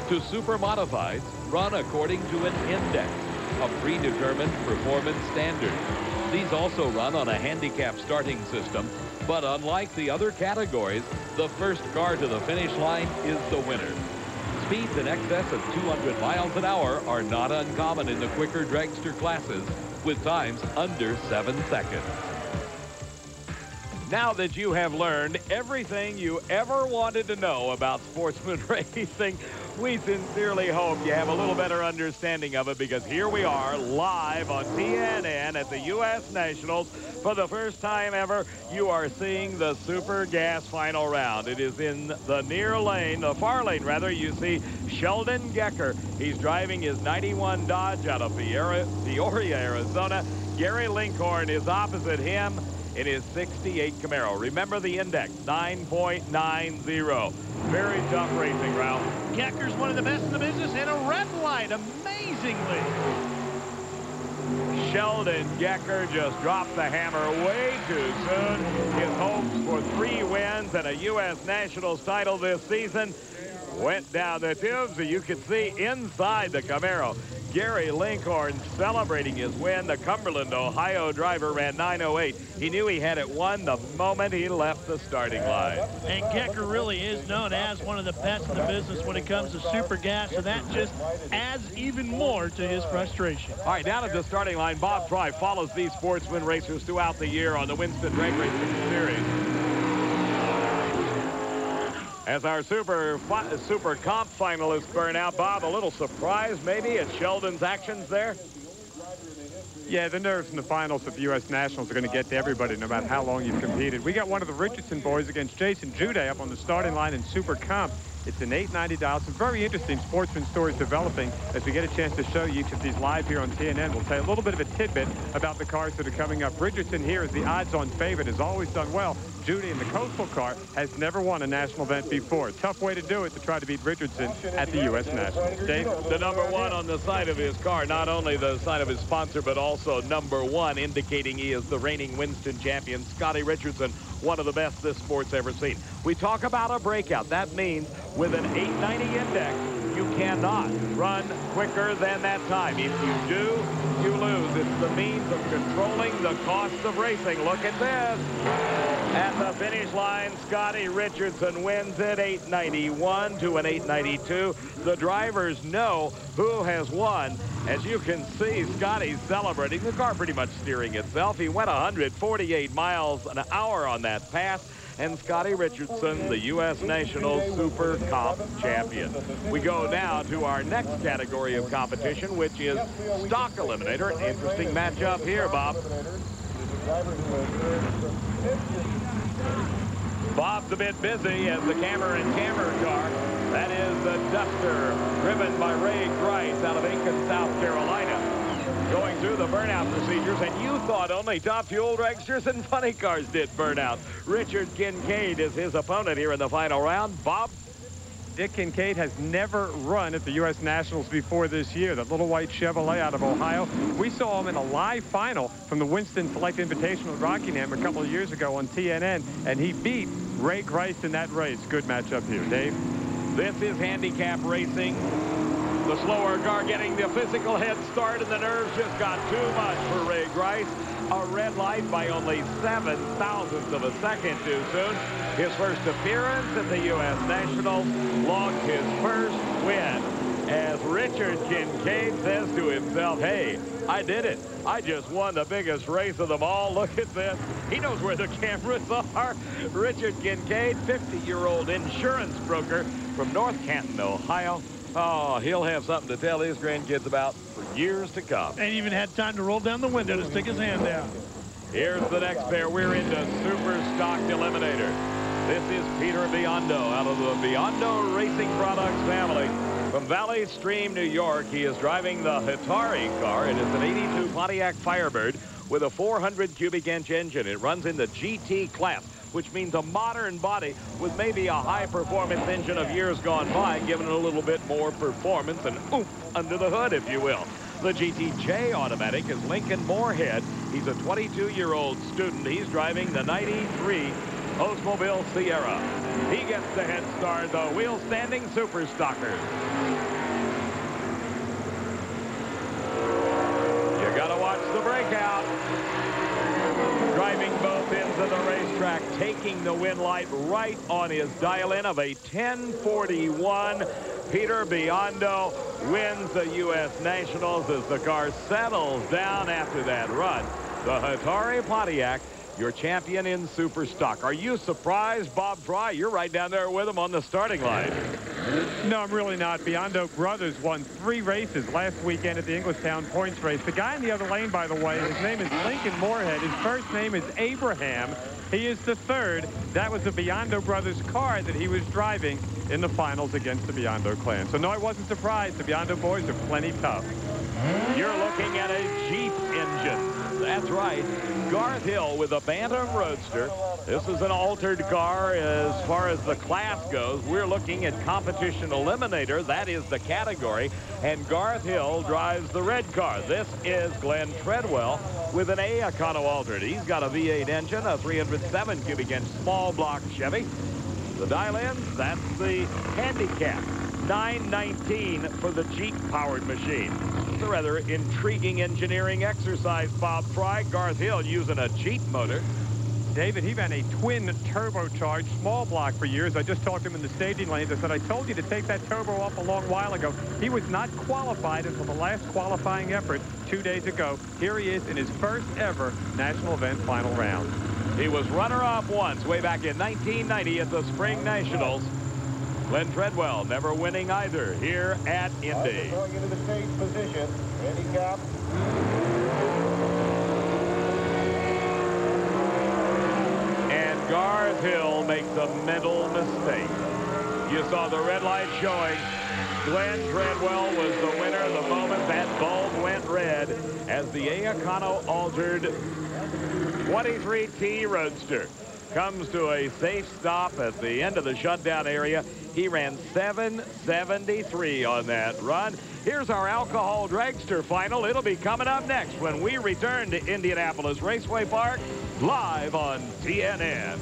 to super modifieds run according to an index, a predetermined performance standard. These also run on a handicap starting system, but unlike the other categories, the first car to the finish line is the winner. Speeds in excess of 200 miles an hour are not uncommon in the quicker dragster classes, with times under 7 seconds. Now that you have learned everything you ever wanted to know about sportsman racing, we sincerely hope you have a little better understanding of it, because here we are live on TNN at the U.S. Nationals. For the first time ever, you are seeing the Super Gas final round. It is in the near lane, the far lane rather. You see Sheldon Gecker. He's driving his 91 Dodge out of Peoria, Arizona. Gary Linkhorn is opposite him in his 68 Camaro. Remember the index, 9.90. Very tough racing, Ralph. Gecker's one of the best in the business in a red light, amazingly. Sheldon Gecker just dropped the hammer way too soon. His hopes for 3 wins and a U.S. Nationals title this season went down the tubes. So you can see inside the Camaro, Gary Linkhorn celebrating his win. The Cumberland, Ohio driver ran 9:08. He knew he had it won the moment he left the starting line. And Gecker really is known as one of the best in the business when it comes to super gas, and that just adds even more to his frustration. All right, down at the starting line, Bob Fry follows these sportsman racers throughout the year on the Winston Drag Racing Series. As our super comp finalists burn out, Bob, a little surprised maybe at Sheldon's actions there? Yeah, the nerves in the finals of the U.S. Nationals are going to get to everybody no matter how long you've competed. We got one of the Richardson boys against Jason Jude up on the starting line in Super Comp. It's an 890 dial. Some very interesting sportsman stories developing as we get a chance to show you each of these live here on TNN. We'll tell you a little bit of a tidbit about the cars that are coming up. Richardson here is the odds-on favorite, has always done well. Judy in the Coastal car has never won a national event before. Tough way to do it to try to beat Richardson at the U.S. Nationals. Dave? The number one on the side of his car, not only the side of his sponsor, but also number one, indicating he is the reigning Winston champion, Scotty Richardson, one of the best this sport's ever seen. We talk about a breakout. That means with an 890 index, you cannot run quicker than that time. If you do, you lose. It's the means of controlling the cost of racing. Look at this. At the finish line, Scotty Richardson wins it 891 to an 892. The drivers know who has won. As you can see, Scotty's celebrating. The car pretty much steering itself. He went 148 miles an hour on that pass. And Scotty Richardson, the U.S. National Super Comp champion. We go now to our next category of competition, which is stock eliminator. An interesting matchup here, Bob. Bob's a bit busy as the Cammer and Cammer car. That is the Duster, driven by Ray Grice out of Aiken, South Carolina. Going through the burnout procedures, and you thought only top fuel dragsters and funny cars did burnout. Richard Kincaid is his opponent here in the final round. Bob? Dick Kincaid has never run at the U.S. Nationals before this year. That little white Chevrolet out of Ohio. We saw him in a live final from the Winston Select Invitational at Rockingham a couple of years ago on TNN, and he beat Ray Grice in that race. Good matchup here. Dave? This is handicap racing. The slower car getting the physical head start, and the nerves just got too much for Ray Grice. A red light by only 7 thousandths of a second too soon. His first appearance at the U.S. Nationals logged his first win. As Richard Kincaid says to himself, hey, I did it. I just won the biggest race of them all. Look at this. He knows where the cameras are. Richard Kincaid, 50-year-old insurance broker from North Canton, Ohio. Oh, he'll have something to tell his grandkids about for years to come. And even had time to roll down the window to stick his hand down. Here's the next pair. We're into Super Stock Eliminator. This is Peter Biondo out of the Biondo Racing Products family. From Valley Stream, New York, he is driving the Hitari car. It is an 82 Pontiac Firebird with a 400 cubic inch engine. It runs in the GT class, which means a modern body with maybe a high-performance engine of years gone by, giving it a little bit more performance and oomph under the hood, if you will. The GTJ automatic is Lincoln Moorhead. He's a 22-year-old student. He's driving the 93 Oldsmobile Sierra. He gets the head start, the wheel-standing Super Stockers. You gotta watch the breakout. Driving both ends of the racetrack, taking the win light right on his dial-in of a 1041. Peter Biondo wins the U.S. Nationals as the car settles down after that run. The Hitari Pontiac, your champion in Super Stock. Are you surprised, Bob Fry? You're right down there with him on the starting line. No, I'm really not. Biondo brothers won 3 races last weekend at the Englishtown Points race. The guy in the other lane, by the way, his name is Lincoln Moorhead. His first name is Abraham. He is the third. That was the Biondo brothers car that he was driving in the finals against the Biondo clan. So no, I wasn't surprised. The Biondo boys are plenty tough. You're looking at a Jeep engine. That's right. Garth Hill with a Bantam Roadster. This is an altered car as far as the class goes. We're looking at Competition Eliminator. That is the category. And Garth Hill drives the red car. This is Glenn Treadwell with an A Econo altered. He's got a V8 engine, a 307 cubic inch small block Chevy. The dial-ins, that's the handicap. 9:19 for the Jeep-powered machine. It's a rather intriguing engineering exercise, Bob Fry. Garth Hill using a Jeep motor. David, he ran a twin turbocharged small block for years. I just talked to him in the staging lanes. I said, I told you to take that turbo off a long while ago. He was not qualified until the last qualifying effort 2 days ago. Here he is in his first ever national event final round. He was runner-up once way back in 1990 at the Spring Nationals. Glenn Treadwell never winning either here at Indy. Going into the stage position. Handicap. And Garth Hill makes a mental mistake. You saw the red light showing. Glenn Treadwell was the winner the moment that bulb went red as the Aecono altered 23T Roadster comes to a safe stop at the end of the shutdown area. He ran 7:73 on that run. Here's our alcohol dragster final. It'll be coming up next when we return to Indianapolis Raceway Park live on TNN.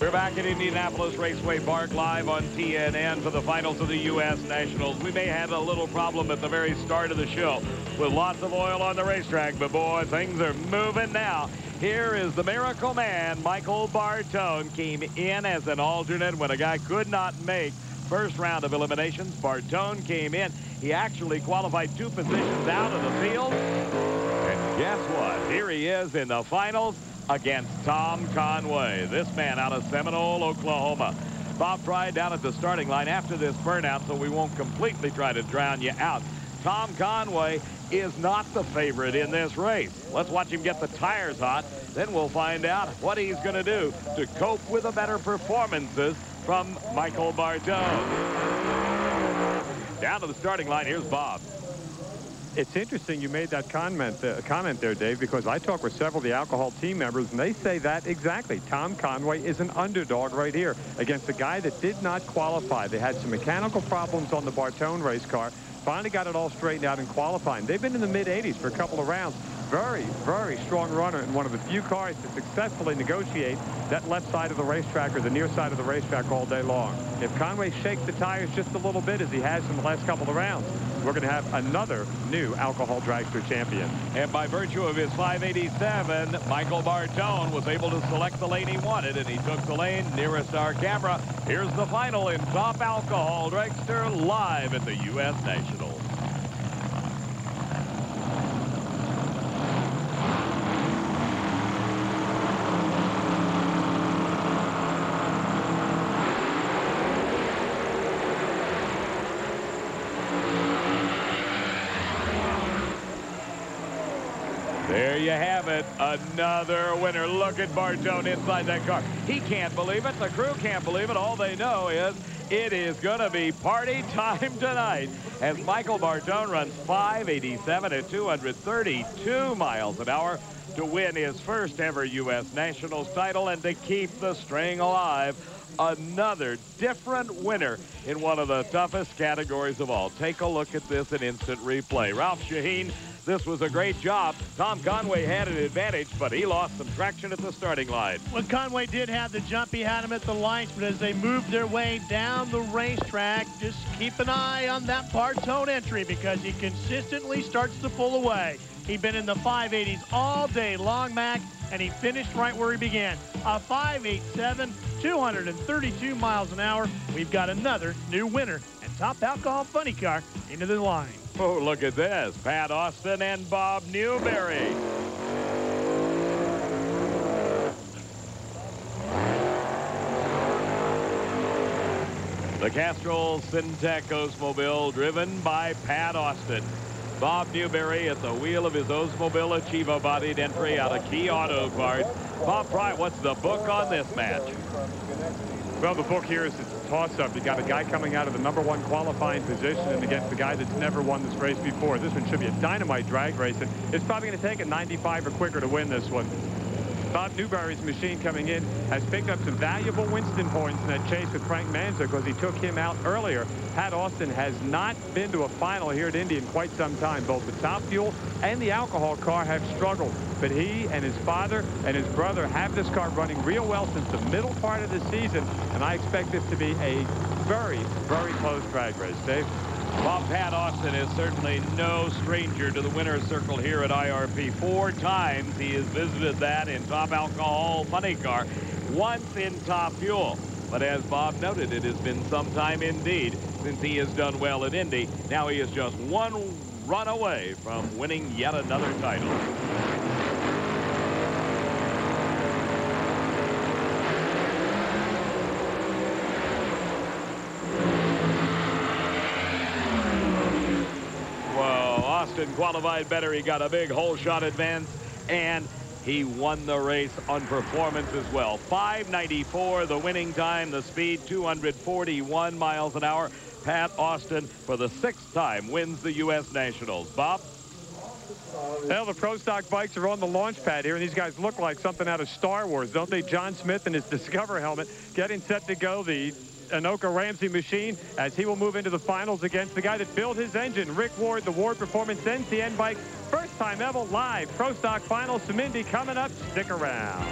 We're back at Indianapolis Raceway Park live on TNN for the finals of the U.S. Nationals. We may have a little problem at the very start of the show with lots of oil on the racetrack, but boy, things are moving now. Here is the Miracle Man. Michael Bartone came in as an alternate when a guy could not make first round of eliminations. Bartone came in. He actually qualified 2 positions out of the field. And guess what? Here he is in the finals against Tom Conway, this man out of Seminole, Oklahoma. Bob Fry down at the starting line after this burnout, so we won't completely try to drown you out. Tom Conway is not the favorite in this race. Let's watch him get the tires hot. Then we'll find out what he's going to do to cope with the better performances from Michael Bartone. Down to the starting line, here's Bob. It's interesting you made that comment there, Dave, because I talked with several of the alcohol team members, and they say that exactly. Tom Conway is an underdog right here against a guy that did not qualify. They had some mechanical problems on the Bartone race car. Finally got it all straightened out in qualifying. They've been in the mid-80s for a couple of rounds. Very, very strong runner and one of the few cars to successfully negotiate that left side of the racetrack or the near side of the racetrack all day long. If Conway shakes the tires just a little bit as he has in the last couple of rounds, we're going to have another new alcohol dragster champion. And by virtue of his 587, Michael Bartone was able to select the lane he wanted, and he took the lane nearest our camera. Here's the final in Top Alcohol Dragster live at the U.S. Nationals. There you have it, another winner. Look at Bartone inside that car. He can't believe it. The crew can't believe it. All they know is it is going to be party time tonight as Michael Bartone runs 587 at 232 miles an hour to win his first ever U.S. Nationals title and to keep the string alive. Another different winner in one of the toughest categories of all. Take a look at this in instant replay. Ralph Shaheen, this was a great job. Tom Conway had an advantage, but he lost some traction at the starting line. Well, Conway did have the jump. He had him at the lights, but as they moved their way down the racetrack, just keep an eye on that Bartone entry because he consistently starts to pull away. He'd been in the 580s all day long, Mac, and he finished right where he began. A 587, 232 miles an hour. We've got another new winner and Top Alcohol Funny Car into the line. Oh, look at this. Pat Austin and Bob Newberry. The Castrol Syntec Oldsmobile driven by Pat Austin. Bob Newberry at the wheel of his Oldsmobile Achieva bodied entry out of Key Auto Parts. Bob Fry, what's the book on this match? Well, the book here is it's a toss-up. You got a guy coming out of the #1 qualifying position and against the guy that's never won this race before. This one should be a dynamite drag race, and it's probably going to take a 95 or quicker to win this one. Bob Newberry's machine coming in has picked up some valuable Winston points in that chase with Frank Manza because he took him out earlier. Pat Austin has not been to a final here at Indy in quite some time. Both the top fuel and the alcohol car have struggled, but he and his father and his brother have this car running real well since the middle part of the season, and I expect this to be a very, very close drag race. Dave? Well, Pat Austin is certainly no stranger to the winner's circle here at IRP. 4 times he has visited that in top alcohol money car, once in top fuel. But as Bob noted, it has been some time indeed since he has done well at Indy. Now he is just one run away from winning yet another title. Austin qualified better. He got a big hole shot advance, and he won the race on performance as well. 5:94 the winning time, the speed 241 miles an hour. Pat Austin, for the 6th time, wins the U.S. Nationals. Bob? Well, the Pro Stock bikes are on the launch pad here, and these guys look like something out of Star Wars, don't they? John Smith in his Discover helmet getting set to go. The Anoka Ramsey machine as he will move into the finals against the guy that built his engine, Rick Ward, the Ward Performance NCN bike. First time ever live Pro Stock finals. Some Indy coming up. Stick around.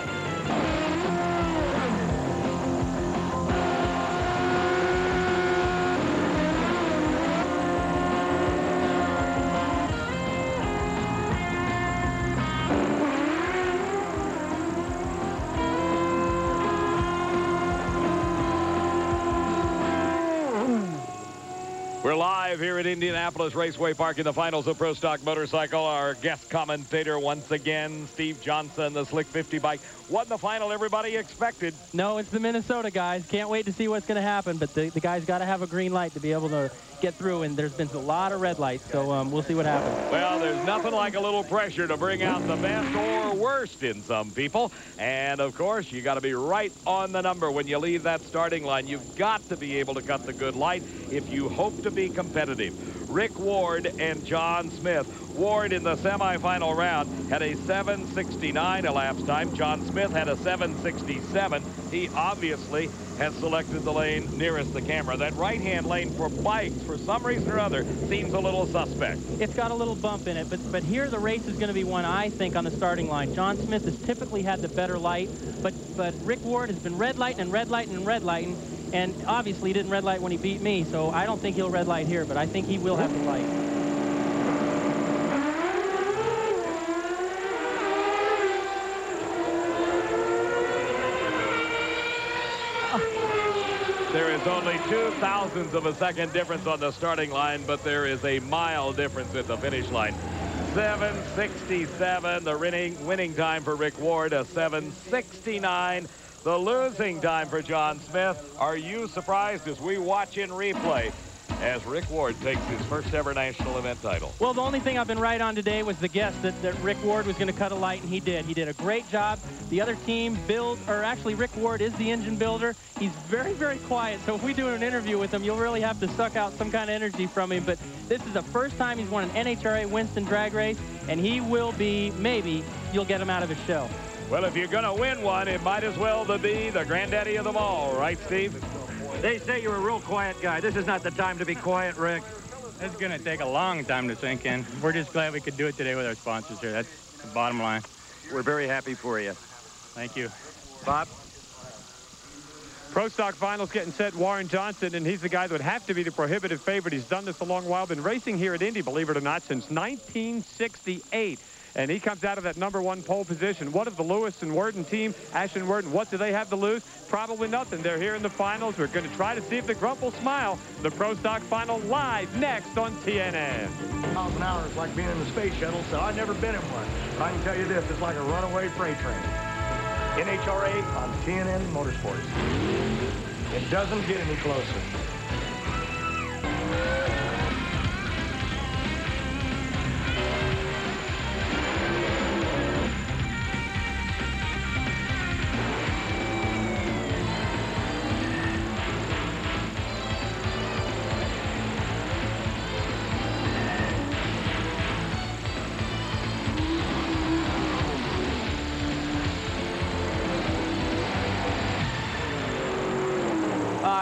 We're live here at Indianapolis Raceway Park in the finals of Pro Stock Motorcycle. Our guest commentator once again, Steve Johnson, the Slick 50 bike. Won the final everybody expected. No, it's the Minnesota guys. Can't wait to see what's going to happen, but the guys got to have a green light to be able to get through, and there's been a lot of red lights, so we'll see what happens. Well, there's nothing like a little pressure to bring out the best or worst in some people, and of course you got to be right on the number when you leave that starting line. You've got to be able to cut the good light if you hope to be competitive. Rick Ward and John Smith. Ward in the semifinal round had a 7:69 elapsed time. John Smith had a 7:67. He obviously has selected the lane nearest the camera. That right-hand lane for bikes, for some reason or other, seems a little suspect. It's got a little bump in it, but here the race is going to be one, I think, on the starting line. John Smith has typically had the better light, but Rick Ward has been red lighting and red lighting and red lighting, and obviously he didn't red light when he beat me, so I don't think he'll red light here, but I think he will have the light. There is only 0.02 of a second difference on the starting line, but there is a mile difference at the finish line. 7:67, the winning time for Rick Ward, a 7:69. The losing time for John Smith. Are you surprised as we watch in replay as Rick Ward takes his first ever national event title? Well, the only thing I've been right on today was the guess that Rick Ward was going to cut a light, and he did. He did a great job. The other team actually Rick Ward is the engine builder. He's very, very quiet, so if we do an interview with him, you'll really have to suck out some kind of energy from him. But this is the first time he's won an NHRA Winston drag race, and he will be, maybe, you'll get him out of his shell. Well, if you're going to win one, it might as well be the granddaddy of them all, right, Steve? They say you're a real quiet guy. This is not the time to be quiet, Rick. It's going to take a long time to sink in. We're just glad we could do it today with our sponsors here. That's the bottom line. We're very happy for you. Thank you. Bob? Pro Stock finals getting set. Warren Johnson, and he's the guy that would have to be the prohibitive favorite. He's done this a long while. Been racing here at Indy, believe it or not, since 1968. And he comes out of that #1 pole position. What of the Lewis and Worden team? Ash and Worden, what do they have to lose? Probably nothing. They're here in the finals. We're going to try to see if the Grump will smile. The Pro Stock final live next on TNN. Miles an hour is like being in the space shuttle, so I've never been in one. But I can tell you this, it's like a runaway freight train. NHRA on TNN Motorsports. It doesn't get any closer.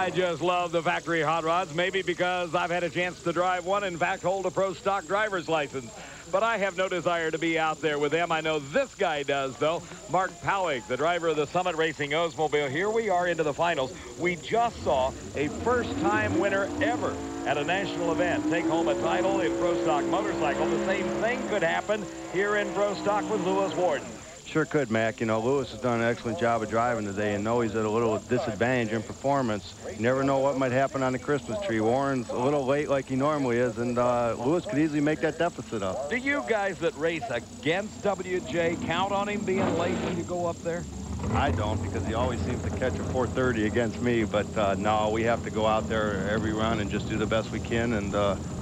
I just love the factory hot rods, maybe because I've had a chance to drive one, in fact, hold a pro stock driver's license. But I have no desire to be out there with them. I know this guy does, though. Mark Powig, the driver of the Summit Racing Oldsmobile. Here we are into the finals. We just saw a first-time winner ever at a national event take home a title in pro stock motorcycle. The same thing could happen here in pro stock with Lewis Warden. Sure could, Mac. You know, Lewis has done an excellent job of driving today, and though he's at a little disadvantage in performance, you never know what might happen on the Christmas tree. Warren's a little late like he normally is, and Lewis could easily make that deficit up. Do you guys that race against WJ count on him being late when you go up there? I don't, because he always seems to catch a 4:30 against me, but no, we have to go out there every run and just do the best we can and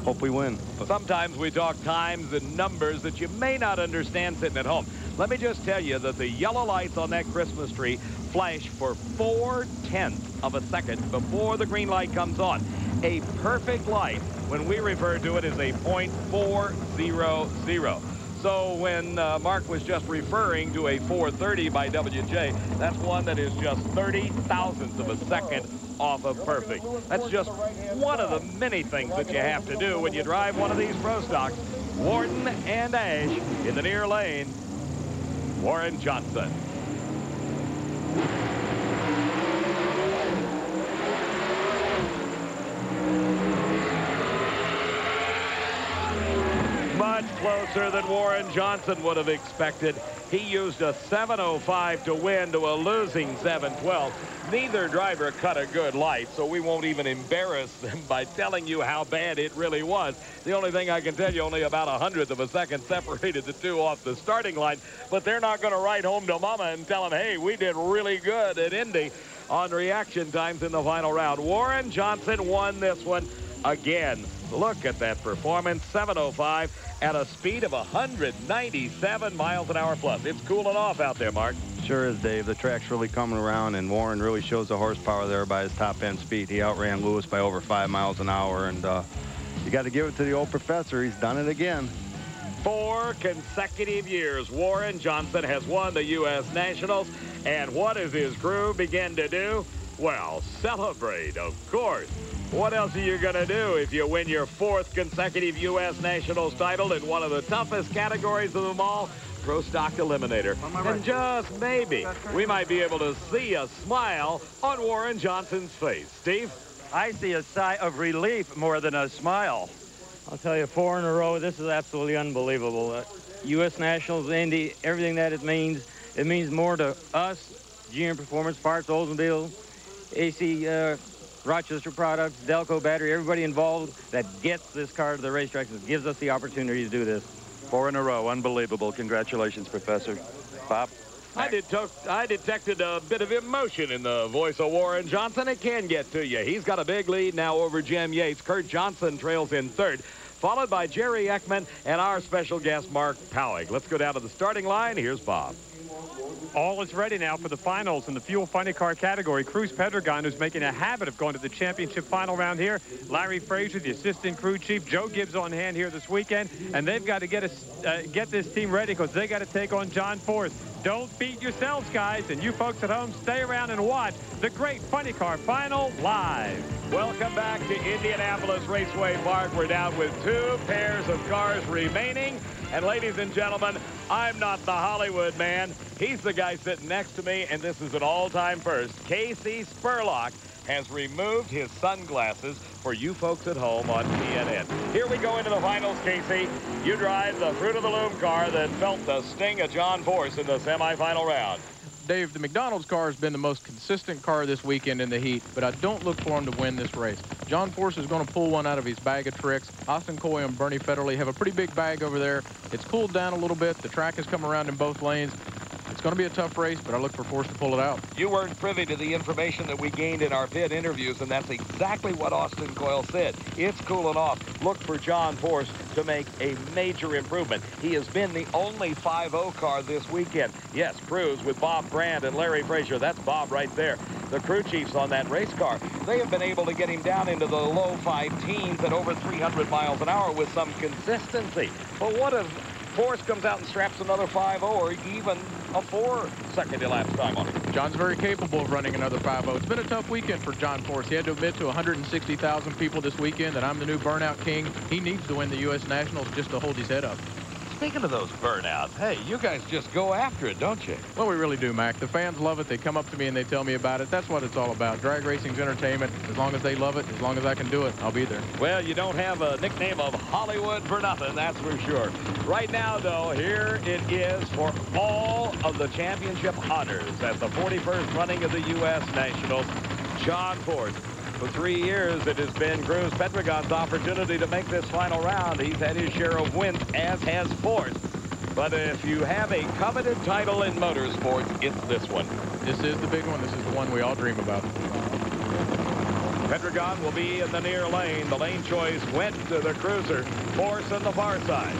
hope we win. Sometimes we talk times and numbers that you may not understand sitting at home. Let me just tell you that the yellow lights on that Christmas tree flash for 0.4 of a second before the green light comes on. A perfect light, when we refer to it as a 0.400. So when Mark was just referring to a 4:30 by WJ, that's one that is just 30 thousandths of a second off of perfect. That's just one of the many things that you have to do when you drive one of these pro stocks. Warden and Ash in the near lane. Warren Johnson. Much closer than Warren Johnson would have expected. He used a 7:05 to win to a losing 7:12. Neither driver cut a good light, so we won't even embarrass them by telling you how bad it really was. The only thing I can tell you, only about 100th of a second separated the two off the starting line, but they're not going to write home to Mama and tell them, hey, we did really good at Indy on reaction times in the final round. Warren Johnson won this one again. Look at that performance, 7:05 at a speed of 197 miles an hour plus. It's cooling off out there, Mark. Sure is, Dave. The track's really coming around, and Warren really shows the horsepower there by his top-end speed. He outran Lewis by over 5 miles an hour, and you got to give it to the old professor. He's done it again. 4 consecutive years, Warren Johnson has won the U.S. Nationals, and what does his crew begin to do? Well, celebrate, of course. What else are you going to do if you win your 4th consecutive U.S. Nationals title in one of the toughest categories of them all, Pro Stock Eliminator? And just maybe, we might be able to see a smile on Warren Johnson's face. Steve? I see a sigh of relief more than a smile. I'll tell you, 4 in a row, this is absolutely unbelievable. U.S. Nationals, Indy, everything that it means more to us, GM Performance Parts, Oldsmobile, AC Rochester Products, Delco Battery, everybody involved that gets this car to the racetrack and gives us the opportunity to do this. 4 in a row, unbelievable. Congratulations, Professor. Bob? I detected a bit of emotion in the voice of Warren Johnson. It can get to you. He's got a big lead now over Jim Yates. Kurt Johnson trails in 3rd, followed by Jerry Ekman and our special guest, Mark Powig. Let's go down to the starting line. Here's Bob. All is ready now for the finals in the Fuel Funny Car category. Cruz Pedregon, who's making a habit of going to the championship final round here. Larry Frazier, the assistant crew chief. Joe Gibbs on hand here this weekend. And they've got to get this team ready because they got to take on John Force. Don't beat yourselves, guys. And you folks at home, stay around and watch the Great Funny Car Final live. Welcome back to Indianapolis Raceway Park. We're down with 2 pairs of cars remaining. And ladies and gentlemen, I'm not the Hollywood man. He's the guy sitting next to me, and this is an all-time first. Casey Spurlock has removed his sunglasses for you folks at home on TNN. Here we go into the finals, Casey. You drive the Fruit of the Loom car that felt the sting of John Force in the semifinal round. Dave, the McDonald's car has been the most consistent car this weekend in the heat, but I don't look for him to win this race. John Force is going to pull one out of his bag of tricks. Austin Coy and Bernie Federley have a pretty big bag over there. It's cooled down a little bit. The track has come around in both lanes. It's going to be a tough race, but I look for Force to pull it out. You weren't privy to the information that we gained in our pit interviews, and that's exactly what Austin Coyle said. It's cooling off. Look for John Force to make a major improvement. He has been the only 5-0 car this weekend. Yes, Cruz with Bob Brand and Larry Frazier. That's Bob right there. The crew chiefs on that race car, they have been able to get him down into the low 5 teens at over 300 miles an hour with some consistency. But what have Force comes out and straps another 5.0 or even a 4-second elapsed time on it. John's very capable of running another 5.0. It's been a tough weekend for John Force. He had to admit to 160,000 people this weekend that I'm the new burnout king. He needs to win the U.S. Nationals just to hold his head up. Speaking of those burnouts, hey, you guys just go after it, don't you? Well, we really do, Mac. The fans love it. They come up to me and they tell me about it. That's what it's all about. Drag racing's entertainment. As long as they love it, as long as I can do it, I'll be there. Well, you don't have a nickname of Hollywood for nothing, that's for sure. Right now, though, here it is for all of the championship honors at the 41st running of the U.S. Nationals. John Force. For 3 years, it has been Cruz Pedregon's opportunity to make this final round. He's had his share of wins, as has Force. But if you have a coveted title in motorsports, it's this one. This is the big one. This is the one we all dream about. Pedregon will be in the near lane. The lane choice went to the cruiser. Force on the far side.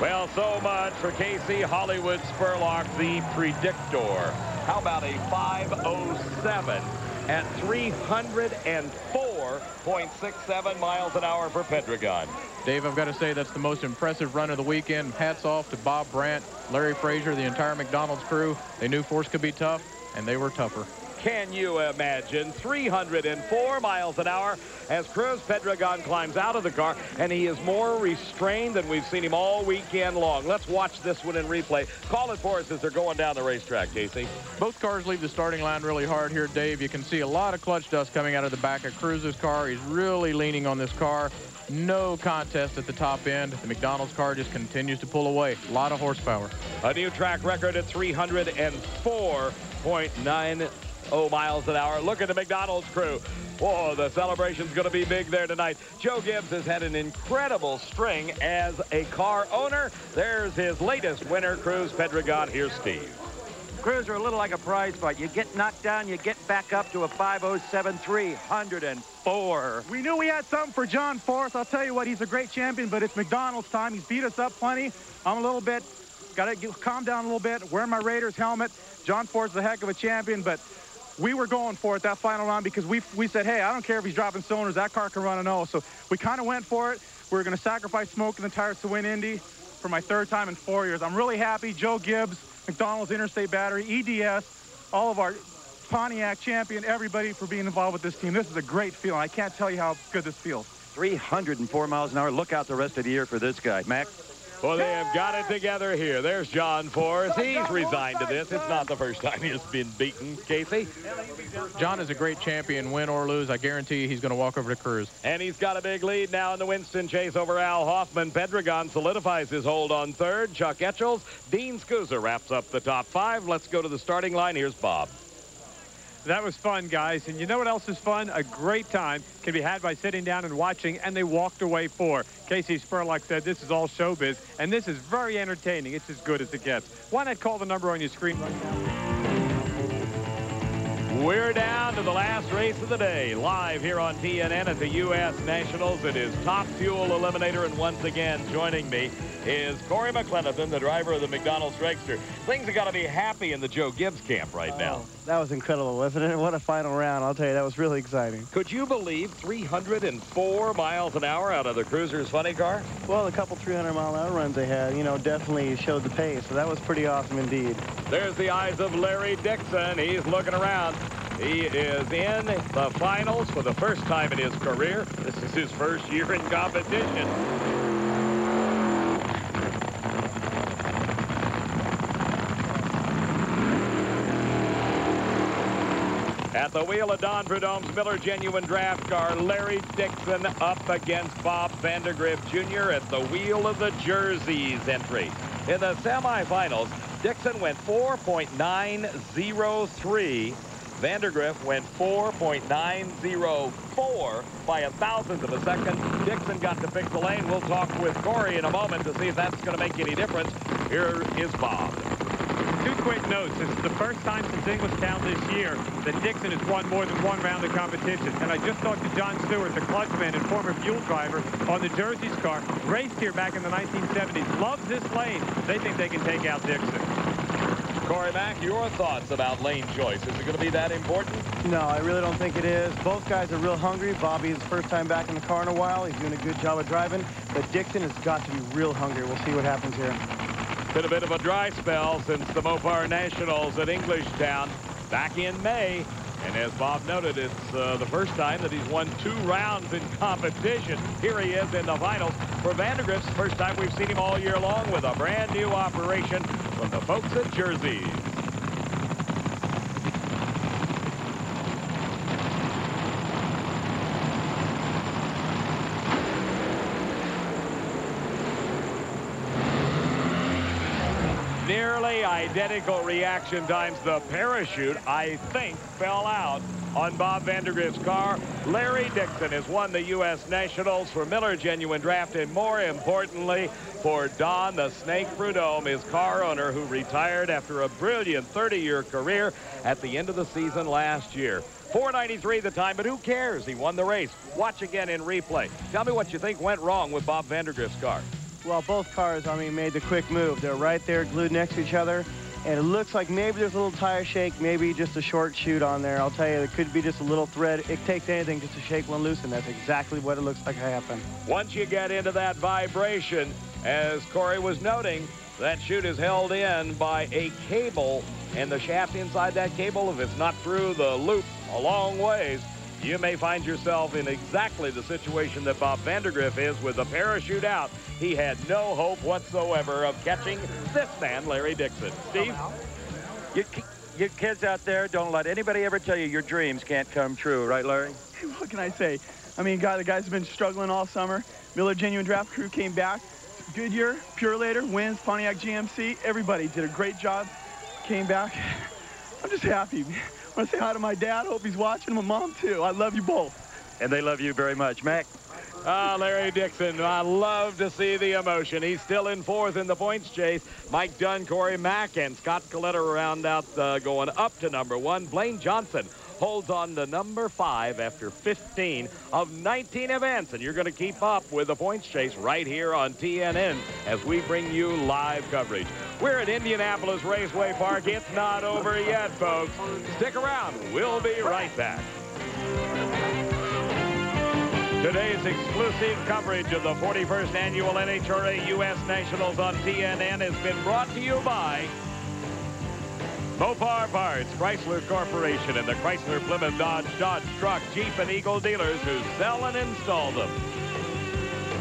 Well, so much for Casey Hollywood Spurlock, the predictor. How about a 5:07 at 304.67 miles an hour for Pedregon? Dave, I've got to say that's the most impressive run of the weekend. Hats off to Bob Brandt, Larry Frazier, the entire McDonald's crew. They knew Force could be tough, and they were tougher. Can you imagine 304 miles an hour as Cruz Pedregon climbs out of the car, and he is more restrained than we've seen him all weekend long. Let's watch this one in replay. Call it for us as they're going down the racetrack, Casey. Both cars leave the starting line really hard here, Dave. You can see a lot of clutch dust coming out of the back of Cruz's car. He's really leaning on this car. No contest at the top end. The McDonald's car just continues to pull away. A lot of horsepower. A new track record at 304.90 miles an hour. Look at the McDonald's crew. Whoa, the celebration's going to be big there tonight. Joe Gibbs has had an incredible string as a car owner. There's his latest winner, Cruz Pedregon. Here's Steve. Cruz are a little like a prize fight. You get knocked down, you get back up to a 5:07, 304. We knew we had something for John Force. I'll tell you what, he's a great champion, but it's McDonald's time. He's beat us up plenty. I'm a little bit, got to calm down a little bit, wearing my Raiders helmet. John Force is a heck of a champion, but we were going for it that final round because we said, hey, I don't care if he's dropping cylinders. That car can run an O. So we kind of went for it. We were going to sacrifice smoke in the tires to win Indy for my 3rd time in 4 years. I'm really happy. Joe Gibbs, McDonald's Interstate Battery, EDS, all of our Pontiac champion, everybody for being involved with this team. This is a great feeling. I can't tell you how good this feels. 304 miles an hour. Look out the rest of the year for this guy. Mac? Well, they have got it together here. There's John Force. He's resigned to this. It's not the first time he's been beaten, Casey. John is a great champion, win or lose. I guarantee he's going to walk over to Cruz. And he's got a big lead now in the Winston chase over Al Hoffman. Pedregon solidifies his hold on 3rd. Chuck Etchels. Dean Scusa wraps up the top 5. Let's go to the starting line. Here's Bob. That was fun, guys. And you know what else is fun? A great time can be had by sitting down and watching, and they walked away 4. Casey Spurlock said this is all showbiz, and this is very entertaining. It's as good as it gets. Why not call the number on your screen right now? We're down to the last race of the day, live here on TNN at the U.S. Nationals. It is Top Fuel Eliminator, and once again joining me is Corey McLenathan, the driver of the McDonald's Dragster. Things have got to be happy in the Joe Gibbs camp right now. That was incredible, wasn't it? What a final round. I'll tell you, that was really exciting. Could you believe 304 miles an hour out of the Cruiser's funny car? Well, a couple 300-mile-an-hour runs they had, you know, definitely showed the pace. So that was pretty awesome indeed. There's the eyes of Larry Dixon. He's looking around. He is in the finals for the first time in his career. This is his first year in competition. At the wheel of Don Prudhomme's Miller Genuine Draft car, Larry Dixon up against Bob Vandergriff Jr. at the wheel of the Jerseys entry. In the semifinals, Dixon went 4.903. Vandergriff went 4.904 by 1,000th of a second. Dixon got to pick the lane. We'll talk with Corey in a moment to see if that's going to make any difference. Here is Bob. 2 quick notes. This is the first time since Englishtown this year that Dixon has won more than 1 round of competition. And I just talked to John Stewart, the clutchman and former fuel driver on the Jerseys car. Raced here back in the 1970s. Loves this lane. They think they can take out Dixon. Corey Mack, your thoughts about lane choice. Is it going to be that important? No, I really don't think it is. Both guys are real hungry. Bobby's first time back in the car in a while. He's doing a good job of driving. But Dixon has got to be real hungry. We'll see what happens here. Been a bit of a dry spell since the Mopar Nationals at Englishtown back in May. And as Bob noted, it's the first time that he's won 2 rounds in competition. Here he is in the finals. For Vandergrift's first time we've seen him all year long with a brand new operation from the folks at Jersey. Nearly identical reaction times. The parachute, I think, fell out on Bob Vandergrift's car. Larry Dixon has won the U.S. Nationals for Miller Genuine Draft, and more importantly, for Don the Snake Prudhomme, his car owner, who retired after a brilliant 30-year career at the end of the season last year. 4:93 the time, but who cares? He won the race. Watch again in replay. Tell me what you think went wrong with Bob Vandergrift's car. Well, both cars, I mean, made the quick move. They're right there glued next to each other. And it looks like maybe there's a little tire shake, maybe just a short shoot on there. I'll tell you, it could be just a little thread. It takes anything just to shake one loose, and that's exactly what it looks like happened. Once you get into that vibration, as Corey was noting, that chute is held in by a cable, and the shaft inside that cable, if it's not through the loop a long ways, you may find yourself in exactly the situation that Bob Vandergrift is with the parachute out. He had no hope whatsoever of catching this man, Larry Dixon. Steve? You kids out there, don't let anybody ever tell you your dreams can't come true. Right, Larry? What can I say? I mean, the guys have been struggling all summer. Miller Genuine Draft crew came back. Goodyear, Purelator, wins, Pontiac GMC. Everybody did a great job. Came back. I'm just happy. I want to say hi to my dad. Hope he's watching. My mom, too. I love you both. And they love you very much. Mac? Larry Dixon, I love to see the emotion. He's still in 4th in the points chase. Mike Dunn, Corey Mack, and Scott Coletta round out going up to number 1. Blaine Johnson holds on to number 5 after 15 of 19 events. And you're going to keep up with the points chase right here on TNN as we bring you live coverage. We're at Indianapolis Raceway Park. It's not over yet, folks. Stick around. We'll be right back. Today's exclusive coverage of the 41st Annual NHRA U.S. Nationals on TNN has been brought to you by Mopar Parts, Chrysler Corporation, and the Chrysler Plymouth Dodge Truck, Jeep, and Eagle dealers who sell and install them.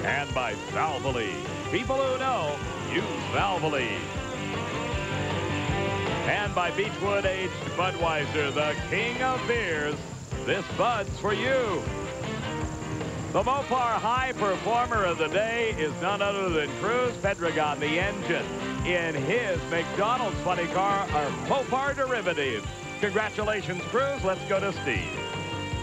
And by Valvoline. People who know, use Valvoline. And by Beechwood Aged Budweiser, the king of beers. This Bud's for you. The Mopar High Performer of the day is none other than Cruz Pedregon, the engine in his McDonald's funny car, our Mopar derivative. Congratulations, Cruz. Let's go to Steve.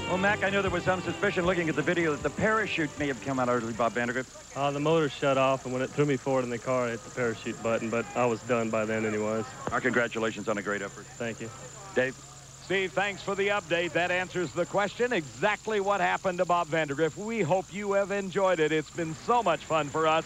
Well, Mac, I know there was some suspicion looking at the video that the parachute may have come out early, Bob Vandergrift. The motor shut off, and when it threw me forward in the car, I hit the parachute button, but I was done by then anyways. Our congratulations on a great effort. Thank you. Dave? Steve, thanks for the update. That answers the question, exactly what happened to Bob Vandergrift. We hope you have enjoyed it. It's been so much fun for us.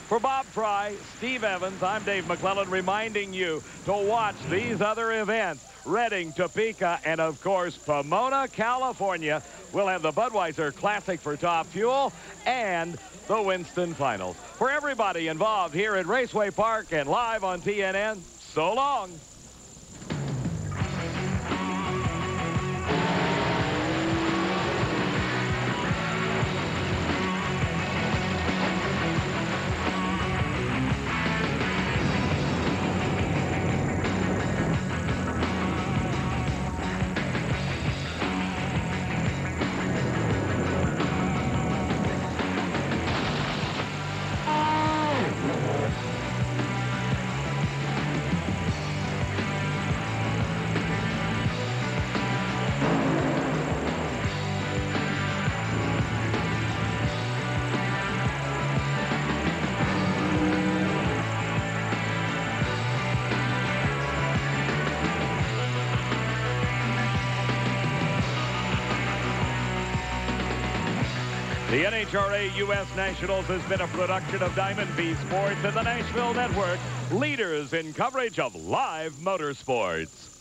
For Bob Fry, Steve Evans, I'm Dave McClellan, reminding you to watch these other events. Reading, Topeka, and of course, Pomona, California. We'll have the Budweiser Classic for Top Fuel and the Winston Finals. For everybody involved here at Raceway Park and live on TNN, so long. The NHRA U.S. Nationals has been a production of Diamond V Sports and the Nashville Network, leaders in coverage of live motorsports.